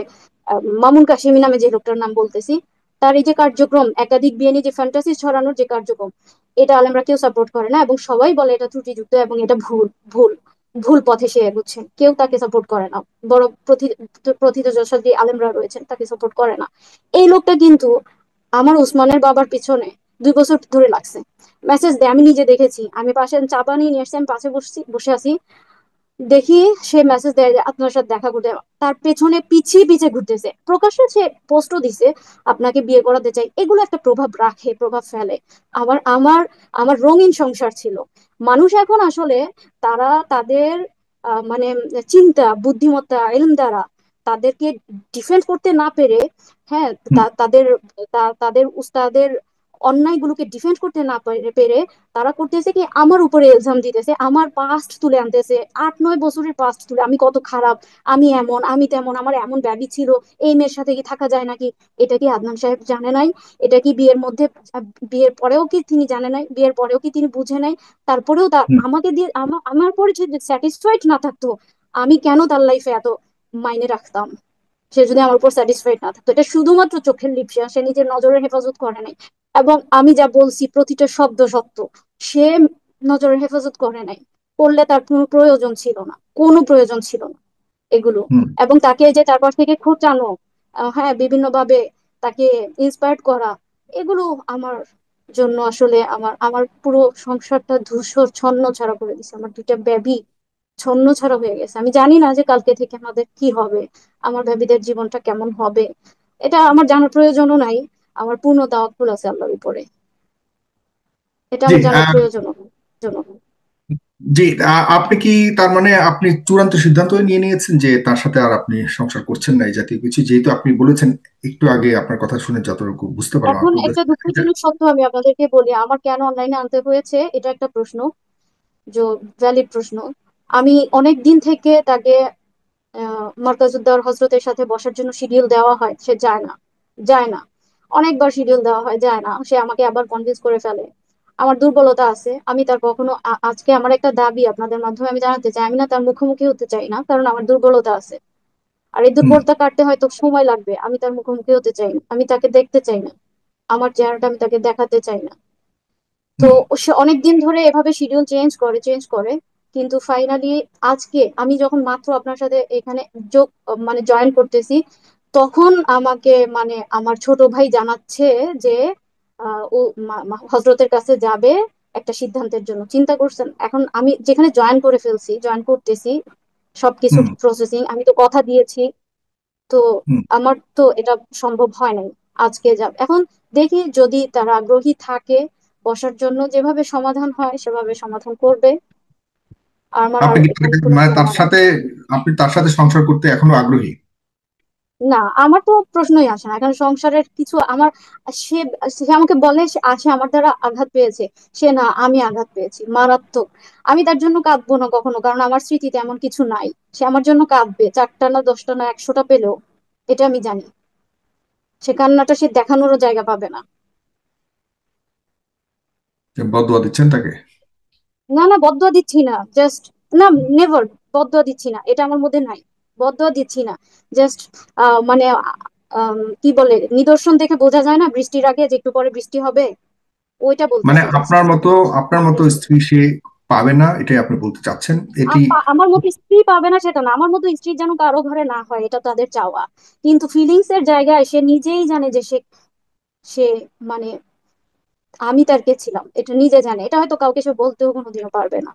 মামুন কাশিমি নামে যে লোকটার নাম বলতেছি, তার এই যে কার্যক্রম, একাধিক বিয়ে নিয়ে যে ফ্যান্টাসি ছড়ানোর যে কার্যক্রম, এটা আলেমরা কেউ সাপোর্ট করে না, এবং সবাই বলে এটা ত্রুটিযুক্ত এবং এটা ভুল, ভুল ভুল পথে সে এগুচ্ছে, কেউ তাকে সাপোর্ট করে না। বড় প্রথিতযশালী আলেমরা রয়েছেন তাকে সাপোর্ট করে না। এই লোকটা কিন্তু আমার উসমানের বাবার পিছনে 2 বছর ধরে লাগছে, মেসেজ দেয়, আমি নিজে দেখেছি, আমি পাশে চা বানিয়ে নিয়ে আসছি, আমি পাশে বসে আছি, দেখি সে মেসেজ দেয় যে আপনার সাথে দেখা করতে, তার পেছনে পিছিয়ে পিছিয়ে ঘুরতেছে, প্রকাশ্যে সে পোস্টও দিছে আপনাকে বিয়ে করাতে চাই। এগুলো একটা প্রভাব রাখে, প্রভাব ফেলে। আমার আমার আমার রঙিন সংসার ছিল। মানুষ এখন আসলে তারা তাদের মানে চিন্তা, বুদ্ধিমত্তা, এলম দ্বারা তাদেরকে ডিফেন্ড করতে না পেরে, হ্যাঁ, হুম, তাদের তাদের উস্তাদের অন্যায়গুলোকে ডিফেন্ড করতে না পেরে তারা করতেছে কি আমার উপরে এলজাম দিতেছে, আমার পাস্ট তুলে আনতেছে, 8-9 বছরের পাস্ট তুলে, আমি কত খারাপ, আমি এমন, আমি তেমন, আমার এমন ব্যাধি ছিল, এই মেয়ের সাথে কি থাকা যায় নাকি। এটা কি আদনান সাহেব জানে নাই? এটা কি বিয়ের মধ্যে, বিয়ের পরেও কি তিনি জানে নাই? বিয়ের পরেও কি তিনি বুঝে নাই? তারপরেও হুম, আমাকে দিয়ে আমার পরে যদি স্যাটিসফাইড না থাকতো, আমি কেন তার লাইফে এত মাইনে রাখতাম? সে যদি আমার উপর স্যাটিসফাইড না থাকতো, এটা শুধুমাত্র চোখের লিপসা, সে নিজের নজরের হেফাজত করে নাই। এবং আমি যা বলছি প্রতিটা শব্দ সত্য, সে নজরের হেফাজত করে নাই, করলে তার কোনো প্রয়োজন ছিল না, কোনো প্রয়োজন ছিল না এগুলো। হুম। এবং তাকে যে চারপাশ থেকে খোঁচানো, হ্যাঁ, বিভিন্ন ভাবে তাকে ইন্সপায়ার করা, এগুলো আমার জন্য আসলে আমার আমার পুরো সংসারটা ধূসর ছন্ন ছাড়া করে দিছে, আমার 2টা বেবি ছন্ন ছাড়া হয়ে গেছে। আমি জানি না যে কালকে থেকে আমাদের কি হবে, আমার বেবিদের জীবনটা কেমন হবে, এটা আমার জানার প্রয়োজনও নাই। আমার পূর্ণ তাওয়াক্কুল আছে আল্লাহর উপরে, এটা জি, আমার জানার প্রয়োজনও নেই। জি। আপনি কি, তার মানে আপনি চূড়ান্ত সিদ্ধান্ত নিয়ে নিয়েছেন যে তার সাথে আর আপনি সংসার করছেন না এই জাতীয় কিছু, যেহেতু আপনি বলেছেন একটু আগে, আপনার কথা শুনে যতটুকু বুঝতে পারলাম এখন আপনি একটা বলেছেন এটা। দুঃখজনক সত্য আমি আপনাদেরকে বলি, আমার কেন অনলাইনে আনতে হয়েছে, এটা একটা প্রশ্ন, যে ভ্যালিড প্রশ্ন। আমি অনেক দিন থেকে তাকে মার্কাজউদ্দৌলা হজরতের সাথে বসার জন্য শিডিউল দেওয়া হয়, সে যায় না, যায় না। অনেকবার শিডিউল দেওয়া হয়, যায় না, সে আমাকে আবার কনভিন্স করে ফেলে। আমার দুর্বলতা আছে, আমি তার কখনো আজকে আমার একটা দাবি আপনাদের মাধ্যমে আমি জানাতে চাই, আমি না তার মুখোমুখি হতে চাই না, কারণ আমার দুর্বলতা আছে। আর এই হুম, দুর্বলতা কাটতে হয়তো সময় লাগবে, আমি তার মুখোমুখি হতে চাই না, আমি তাকে দেখতে চাই না, আমার চেহারাটা আমি তাকে দেখাতে চাই না। তো হুম, সে অনেক দিন ধরে এভাবে শিডিউল চেঞ্জ করে, চেঞ্জ করে। কিন্তু ফাইনালি আজকে আমি যখন মাত্র আপনার সাথে এখানে যোগ মানে জয়েন করতেছি, তখন আমাকে মানে আমার ছোট ভাই জানাচ্ছে যে ও হজরতের কাছে যাবে একটা সিদ্ধান্তের জন্য। চিন্তা করছেন? এখন আমি যেখানে জয়েন করে ফেলছি, জয়েন করতেছি, সবকিছু হুম প্রসেসিং, আমি তো কথা দিয়েছি, তো হুম। আমার তো এটা সম্ভব হয় নাই আজকে যাব। এখন দেখি যদি তারা আগ্রহী থাকে বসার জন্য, যেভাবে সমাধান হয় সেভাবে সমাধান করবে। আর আমার আর আপনি কি এখানে কোনো মানে তার প্ল্যান সাথে, আপনি তার সাথে সংসার করতে এখনো আগ্রহী? না, আমার তো প্রশ্নই আসে না এখন সংসারের কিছু। আমার সে সে আমাকে বলে সে আমার দ্বারা আঘাত পেয়েছে। সে না, আমি আঘাত পেয়েছি মারাত্মক। আমি তার জন্য কাঁদবো না কখনো, কারণ আমার স্মৃতিতে এমন কিছু নাই। সে আমার জন্য কাঁদবে, 4টা না 10টা না 100টা পেলেও, এটা আমি জানি। সে কান্নাটা সে দেখানোরও জায়গা পাবে না। যে বদুয়া দিচ্ছেন তাকে? না না, বদদোয়া দিচ্ছি না, জাস্ট, না, নেভার, বদদোয়া দিচ্ছি না, এটা আমার মধ্যে নাই। বদদোয়া দিচ্ছি না, জাস্ট মানে কি বলে, নিদর্শন দেখে বোঝা যায় না বৃষ্টির আগে যে একটু পরে বৃষ্টি হবে, ওইটা মানে বলতেছি জাস্ট। আপনার মতো স্ত্রী সে পাবে না, এটাই আপনি বলতে চাচ্ছেন? এটি আমার মতো স্ত্রী পাবে না সেটা না, আমার মতো স্ত্রী যেন কারো ঘরে না হয়, এটা তাদের চাওয়া। কিন্তু ফিলিংস এর জায়গায় সে নিজেই জানে যে সে সে মানে আমি তার কে ছিলাম, এটা নিজে জানে। এটা হয়তো কাউকে সে বলতেও কোনোদিনও পারবে না।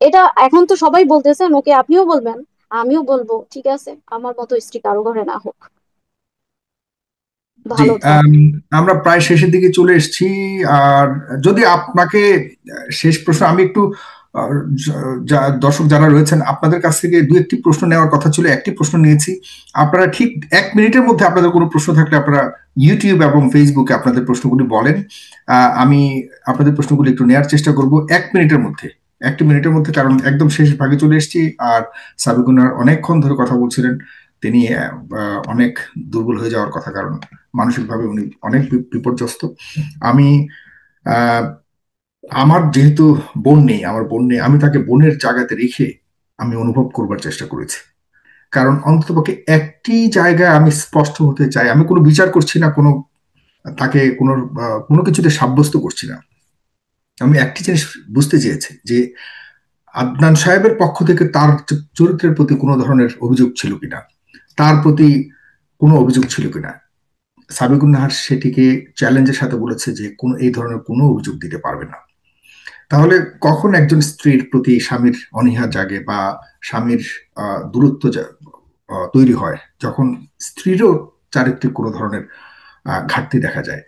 এটা এখন তো সবাই বলতেছেন, ওকে আপনিও বলবেন, আমিও বলবো, ঠিক আছে, আমার মতো স্ত্রী কারো ঘরে না হোক, জি। ভালো থাক। আমরা প্রায় শেষের দিকে চলে এসেছি। আর যদি আপনাকে শেষ প্রশ্ন আমি একটু আহ, দর্শক যারা রয়েছেন আপনাদের কাছ থেকে দু একটি প্রশ্ন নেওয়ার কথা ছিল, একটি প্রশ্ন নিয়েছি। আপনারা ঠিক 1 মিনিটের মধ্যে আপনাদের কোনো প্রশ্ন থাকলে আপনারা ইউটিউব এবং ফেসবুকে আপনাদের প্রশ্নগুলি বলেন। আমি আপনাদের প্রশ্নগুলি একটু নেওয়ার চেষ্টা করব 1 মিনিটের মধ্যে। 1 মিনিটের মধ্যে, কারণ একদম শেষ ভাগে চলে এসেছি। আর সাবিকুনার অনেকক্ষণ ধরে কথা বলছিলেন। তিনি অনেক দুর্বল হয়ে যাওয়ার কথা, কারণ মানসিকভাবে উনি অনেক বিপর্যস্ত। আমি আহ, আমার যেহেতু বোন নেই, আমি তাকে বোনের জায়গাতে রেখে আমি অনুভব করবার চেষ্টা করেছি। কারণ অন্ততপক্ষে একটি জায়গায় আমি স্পষ্ট হতে চাই, আমি কোনো বিচার করছি না, তাকে কোনো কিছুতে সাব্যস্ত করছি না। আমি একটি জিনিস বুঝতে চেয়েছি যে আদনান সাহেবের পক্ষ থেকে তার চরিত্রের প্রতি কোনো ধরনের অভিযোগ ছিল কিনা, তার প্রতি কোনো অভিযোগ ছিল কিনা। সাবিকুন নাহার সেটিকে চ্যালেঞ্জের সাথে বলেছে যে কোনো এই ধরনের কোনো অভিযোগ দিতে পারবে না। তাহলে কখন একজন স্ত্রীর প্রতি স্বামীর অনীহা জাগে বা স্বামীর দূরত্ব তৈরি হয়? যখন স্ত্রীরও চারিত্রিক কোনো ধরনের ঘাটতি দেখা যায়।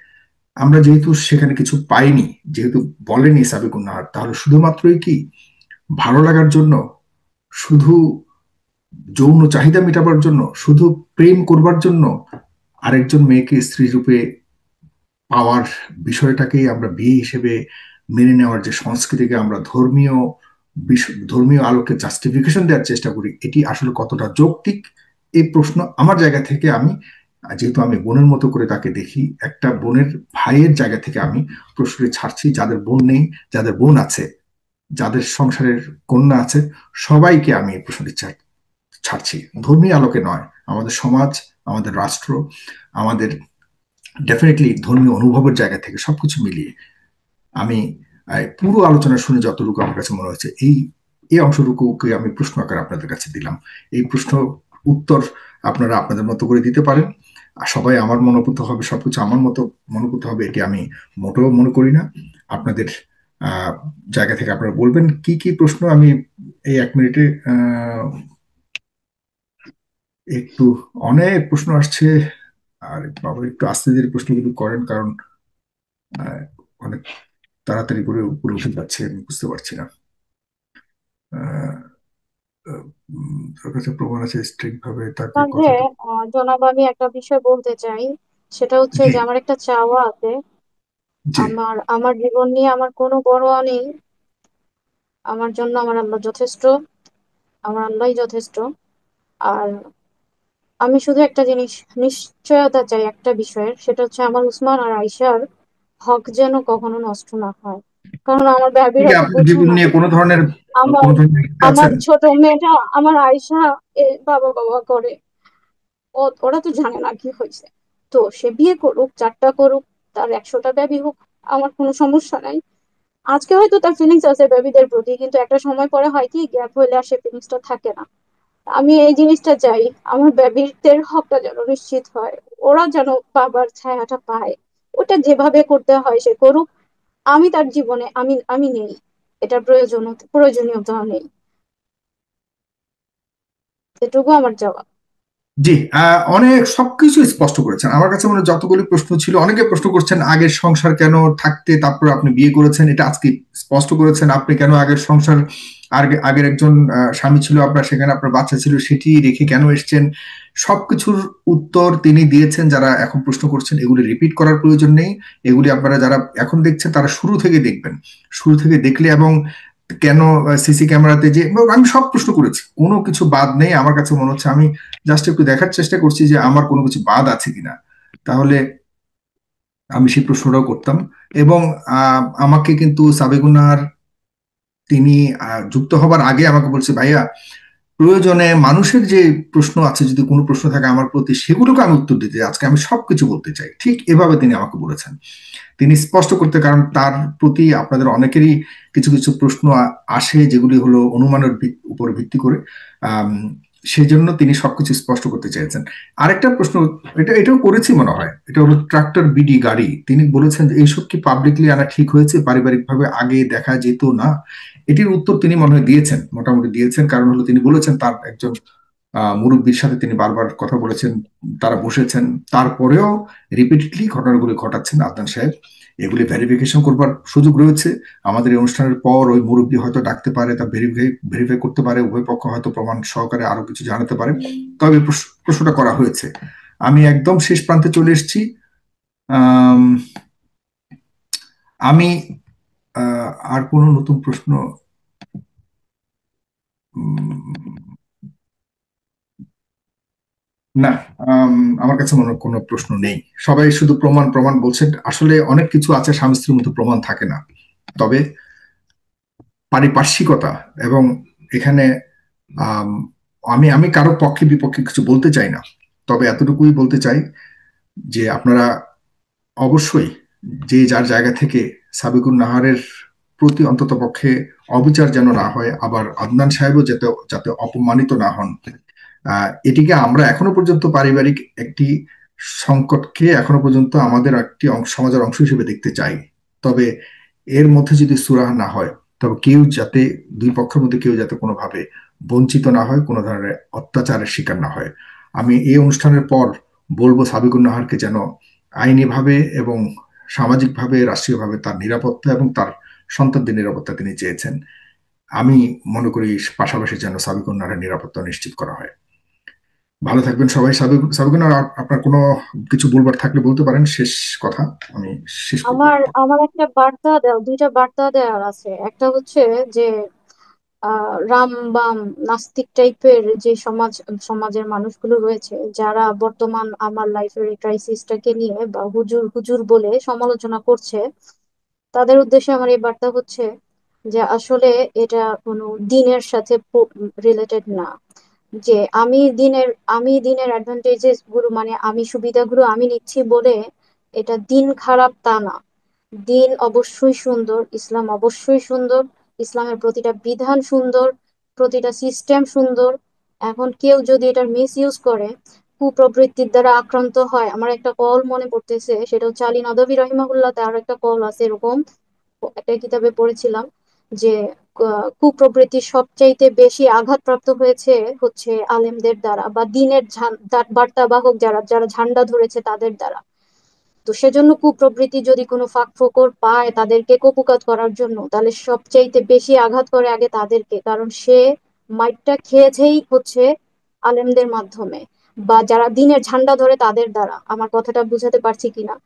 আমরা যেহেতু সেখানে কিছু পাইনি, যেহেতু বলেনি সাবিকুন নাহার, তাহলে শুধুমাত্রই কি ভালো লাগার জন্য, শুধু যৌন চাহিদা মেটাবার জন্য, শুধু প্রেম করবার জন্য আরেকজন মেয়েকে স্ত্রী রূপে পাওয়ার বিষয়টাকেই আমরা বিয়ে হিসেবে মেনে নেওয়ার যে সংস্কৃতিকে আমরা ধর্মীয় আলোকে জাস্টিফিকেশন দেওয়ার চেষ্টা করি, এটি আসলে কতটা যৌক্তিক? এই প্রশ্ন আমার জায়গা থেকে আমি, যেহেতু আমি বোনের মতো করে তাকে দেখি, একটা বোনের ভাইয়ের জায়গা থেকে আমি প্রশ্নটি ছাড়ছি। যাদের বোন নেই, যাদের বোন আছে, যাদের সংসারের কন্যা আছে, সবাইকে আমি এই প্রশ্নটি ছাড়ছি, ধর্মীয় আলোকে নয়। আমাদের সমাজ, আমাদের রাষ্ট্র, আমাদের ডেফিনেটলি ধর্মীয় অনুভবের জায়গা থেকে সবকিছু মিলিয়ে আমি পুরো আলোচনা শুনে যতটুকু আমার কাছে মনে হচ্ছে, এই এই অংশটুকুকে আমি প্রশ্ন আকারে আপনাদের কাছে দিলাম। এই প্রশ্ন উত্তর আপনারা আপনাদের মতো করে দিতে পারেন। আর সবাই আমার মনোভূত হবে, সবকিছু আমার মতো মনোভূত হবে, এটি আমি মোটেও মনে করি না। আপনাদের আহ, জায়গা থেকে আপনারা বলবেন কি কি প্রশ্ন। আমি এই 1 মিনিটে একটু, অনেক প্রশ্ন আসছে। আর বাবা একটু আস্তে ধীরে প্রশ্নগুলো করেন, কারণ আহ, অনেক তাড়াতাড়ি করে উপরে উঠে যাচ্ছে, আমি বুঝতে পারছি না। আহ, তার কাছে প্রমাণ আছে স্ট্রিক্ট ভাবে তাকে মাঝে কথাটা। জনাব, আমি একটা বিষয় বলতে চাই। সেটা হচ্ছে জি যে আমার একটা চাওয়া আছে। জি। আমার আমার জীবন নিয়ে আমার কোনো পরোয়া নেই। আমার জন্য আমার আল্লাহ যথেষ্ট, আমার আল্লাহই যথেষ্ট। আর আমি শুধু একটা জিনিস নিশ্চয়তা চাই একটা বিষয়ের, সেটা হচ্ছে আমার উসমান আর আয়শার হক যেন কখনো নষ্ট না হয়। কারণ আমার ঠিক ভাবিরা তো আপনার বুঝে জীবন না। নিয়ে আমার কোনো ধরনের ইচ্ছা আমার আছেন? ছোট মেয়েটা, আমার আয়শা, বাবা বাবা করে। ওরা তো জানে না কি হয়েছে। তো সে বিয়ে করুক, 4টা করুক, তার 100টা বেবি হোক, আমার কোনো সমস্যা নাই। আজকে হয়তো তার ফিলিংস আছে বেবিদের প্রতি, কিন্তু একটা সময় পরে হয় কি গ্যাপ হইলে আর সে ফিলিংসটা থাকে না। আমি এই জিনিসটা চাই, আমার বেবিদের হকটা যেন নিশ্চিত হয়, ওরা যেন বাবার ছায়াটা পায়। ওটা যেভাবে করতে হয় সে করুক। আমি তার জীবনে আমি আমি নেই, এটার প্রয়োজনীয়তা নেই। এটুকু আমার জবাব। জি। অনেক সবকিছু স্পষ্ট করেছেন। আমার কাছে মনে হয় যতগুলি প্রশ্ন ছিল, অনেকে প্রশ্ন করছেন আগের সংসার কেন থাকতে তারপর আপনি বিয়ে করেছেন, এটা আজকে স্পষ্ট করেছেন। আপনি কেন আগের সংসার, আগের একজন স্বামী ছিল আপনার, সেখানে আপনার বাচ্চা ছিল, সেটি রেখে কেন এসেছেন, সবকিছুর উত্তর তিনি দিয়েছেন। যারা এখন প্রশ্ন করছেন এগুলি রিপিট করার প্রয়োজন নেই। এগুলি আপনারা যারা এখন দেখছেন তারা শুরু থেকে দেখবেন। শুরু থেকে দেখলে, এবং কেন সিসি ক্যামেরাতে যে, আমি সব প্রশ্ন করেছি, কোনো কিছু বাদ নেই। আমার কাছে মনে হচ্ছে আমি জাস্ট একটু দেখার চেষ্টা করছি যে আমার কোনো কিছু বাদ আছে কিনা, তাহলে আমি সেই প্রশ্নটাও করতাম। এবং আমাকে কিন্তু সাবেগুনার, তিনি যুক্ত হবার আগে আমাকে বলছে, ভাইয়া প্রয়োজনে মানুষের যে প্রশ্ন আছে, যদি কোনো প্রশ্ন থাকে আমার প্রতি, সেগুলোকে আমি উত্তর দিতে চাই, আজকে আমি সবকিছু বলতে চাই। ঠিক এভাবে তিনি আমাকে বলেছেন। তিনি স্পষ্ট করতে, কারণ তার প্রতি আপনাদের অনেকেরই কিছু কিছু প্রশ্ন আসে যেগুলি হলো অনুমানের উপর ভিত্তি করে। আম, সেই জন্য তিনি সবকিছু স্পষ্ট করতে চেয়েছেন। আরেকটা প্রশ্ন, এটাও করেছি মনে হয়, এটা হলো ট্রাক্টর বিডি গাড়ি। তিনি বলেছেন যে এইসব কি পাবলিকলি আনা ঠিক হয়েছে, পারিবারিকভাবে আগে দেখা যেত না? এটির উত্তর তিনি মনে হয় দিয়েছেন, মোটামুটি দিয়েছেন। কারণ হলো তিনি বলেছেন তার একজন মুরব্বীর সাথে তিনি বারবার কথা বলেছেন, তারা বসেছেন, তারপরেও রিপিটেডলি ঘটনাগুলি ঘটাচ্ছেন আদনান সাহেব। এগুলি ভেরিফিকেশন করবার সুযোগ রয়েছে। আমাদের এই অনুষ্ঠানের পর ওই মুরব্বী হয়তো ডাকতে পারে, তা ভেরিফাই ভেরিফাই করতে পারে, উভয় পক্ষ হয়তো প্রমাণ সহকারে আরো কিছু জানাতে পারে। তবে প্রশ্নটা করা হয়েছে। আমি একদম শেষ প্রান্তে চলে এসেছি। আম, আমি আর কোনো নতুন প্রশ্ন, না, আমার কাছে মনে হয় কোনো প্রশ্ন নেই। সবাই শুধু প্রমাণ প্রমাণ বলছে। আসলে অনেক কিছু আছে স্বামী স্ত্রীর মধ্যে প্রমাণ থাকে না। তবে পারিপার্শ্বিকতা, এবং এখানে আম, আমি আমি কারো পক্ষে বিপক্ষে কিছু বলতে চাই না। তবে এতটুকুই বলতে চাই যে আপনারা অবশ্যই যে যার জায়গা থেকে সাবিকুন নাহারের প্রতি অন্তত পক্ষে অবিচার যেন না হয়, আবার আদনান সাহেবও যাতে যাতে অপমানিত না হন। এটিকে আমরা এখনো পর্যন্ত পারিবারিক একটি সংকটকে এখনো পর্যন্ত আমাদের একটি সমাজের অংশ হিসেবে দেখতে চাই। তবে এর মধ্যে যদি সুরাহা না হয়, তবে কেউ যাতে, দুই পক্ষের মধ্যে কেউ যাতে কোনোভাবে বঞ্চিত না হয়, কোনো ধরনের অত্যাচারের শিকার না হয়। আমি এই অনুষ্ঠানের পর বলবো সাবিকুন নাহারকে যেন আইনিভাবে এবং সামাজিকভাবে, রাষ্ট্রীয়ভাবে তার নিরাপত্তা এবং তার সন্তানদের নিরাপত্তা তিনি চেয়েছেন। আমি মনে করি পাশাপাশি যেন সাবিকুন নাহারের নিরাপত্তা নিশ্চিত করা হয়। ভালো থাকবেন সবাই। সাবিকুন, আপনার কোনো কিছু বলবার থাকলে বলতে পারেন, শেষ কথা আমি শেষ করবো। আমার আমার একটা বার্তা দেওয়া, দুইটা বার্তা দেওয়ার আছে। একটা হচ্ছে যে রাম বাম নাস্তিক টাইপের যে সমাজের মানুষগুলো রয়েছে, যারা বর্তমান আমার লাইফের এই ক্রাইসিসটাকে নিয়ে বা হুজুর হুজুর বলে সমালোচনা করছে, তাদের উদ্দেশ্যে আমার এই বার্তা হচ্ছে যে আসলে এটা কোনো দিনের সাথে রিলেটেড না। যে আমি দিনের অ্যাডভান্টেজেস গুলো, মানে আমি সুবিধাগুলো আমি নিচ্ছি বলে এটা দিন খারাপ তা না। দিন অবশ্যই সুন্দর, ইসলাম অবশ্যই সুন্দর, ইসলামের প্রতিটা বিধান সুন্দর, প্রতিটা সিস্টেম সুন্দর। এখন কেউ যদি এটার মিস ইউজ করে, কুপ্রবৃত্তির দ্বারা আক্রান্ত হয়, আমার একটা কল মনে পড়তেছে, সেটা হচ্ছে আলী নদভী রহিমাহুল্লাহ, তার একটা কল আছে এরকম, একটা কিতাবে পড়েছিলাম যে কুপ্রবৃত্তি সবচাইতে বেশি আঘাতপ্রাপ্ত হয়েছে হচ্ছে আলেমদের দ্বারা, বা দিনের বার্তাবাহক যারা যারা ঝান্ডা ধরেছে তাদের দ্বারা। তো সেজন্য কুপ্রবৃত্তি যদি কোনো ফাঁক ফোকর পায় তাদেরকে কপুকাত করার জন্য, তাহলে সবচাইতে বেশি আঘাত করে আগে তাদেরকে, কারণ সে মাইরটা খেয়েছেই হচ্ছে আলেমদের মাধ্যমে, বা যারা দিনের ঝান্ডা ধরে তাদের দ্বারা। আমার কথাটা বুঝাতে পারছি কিনা?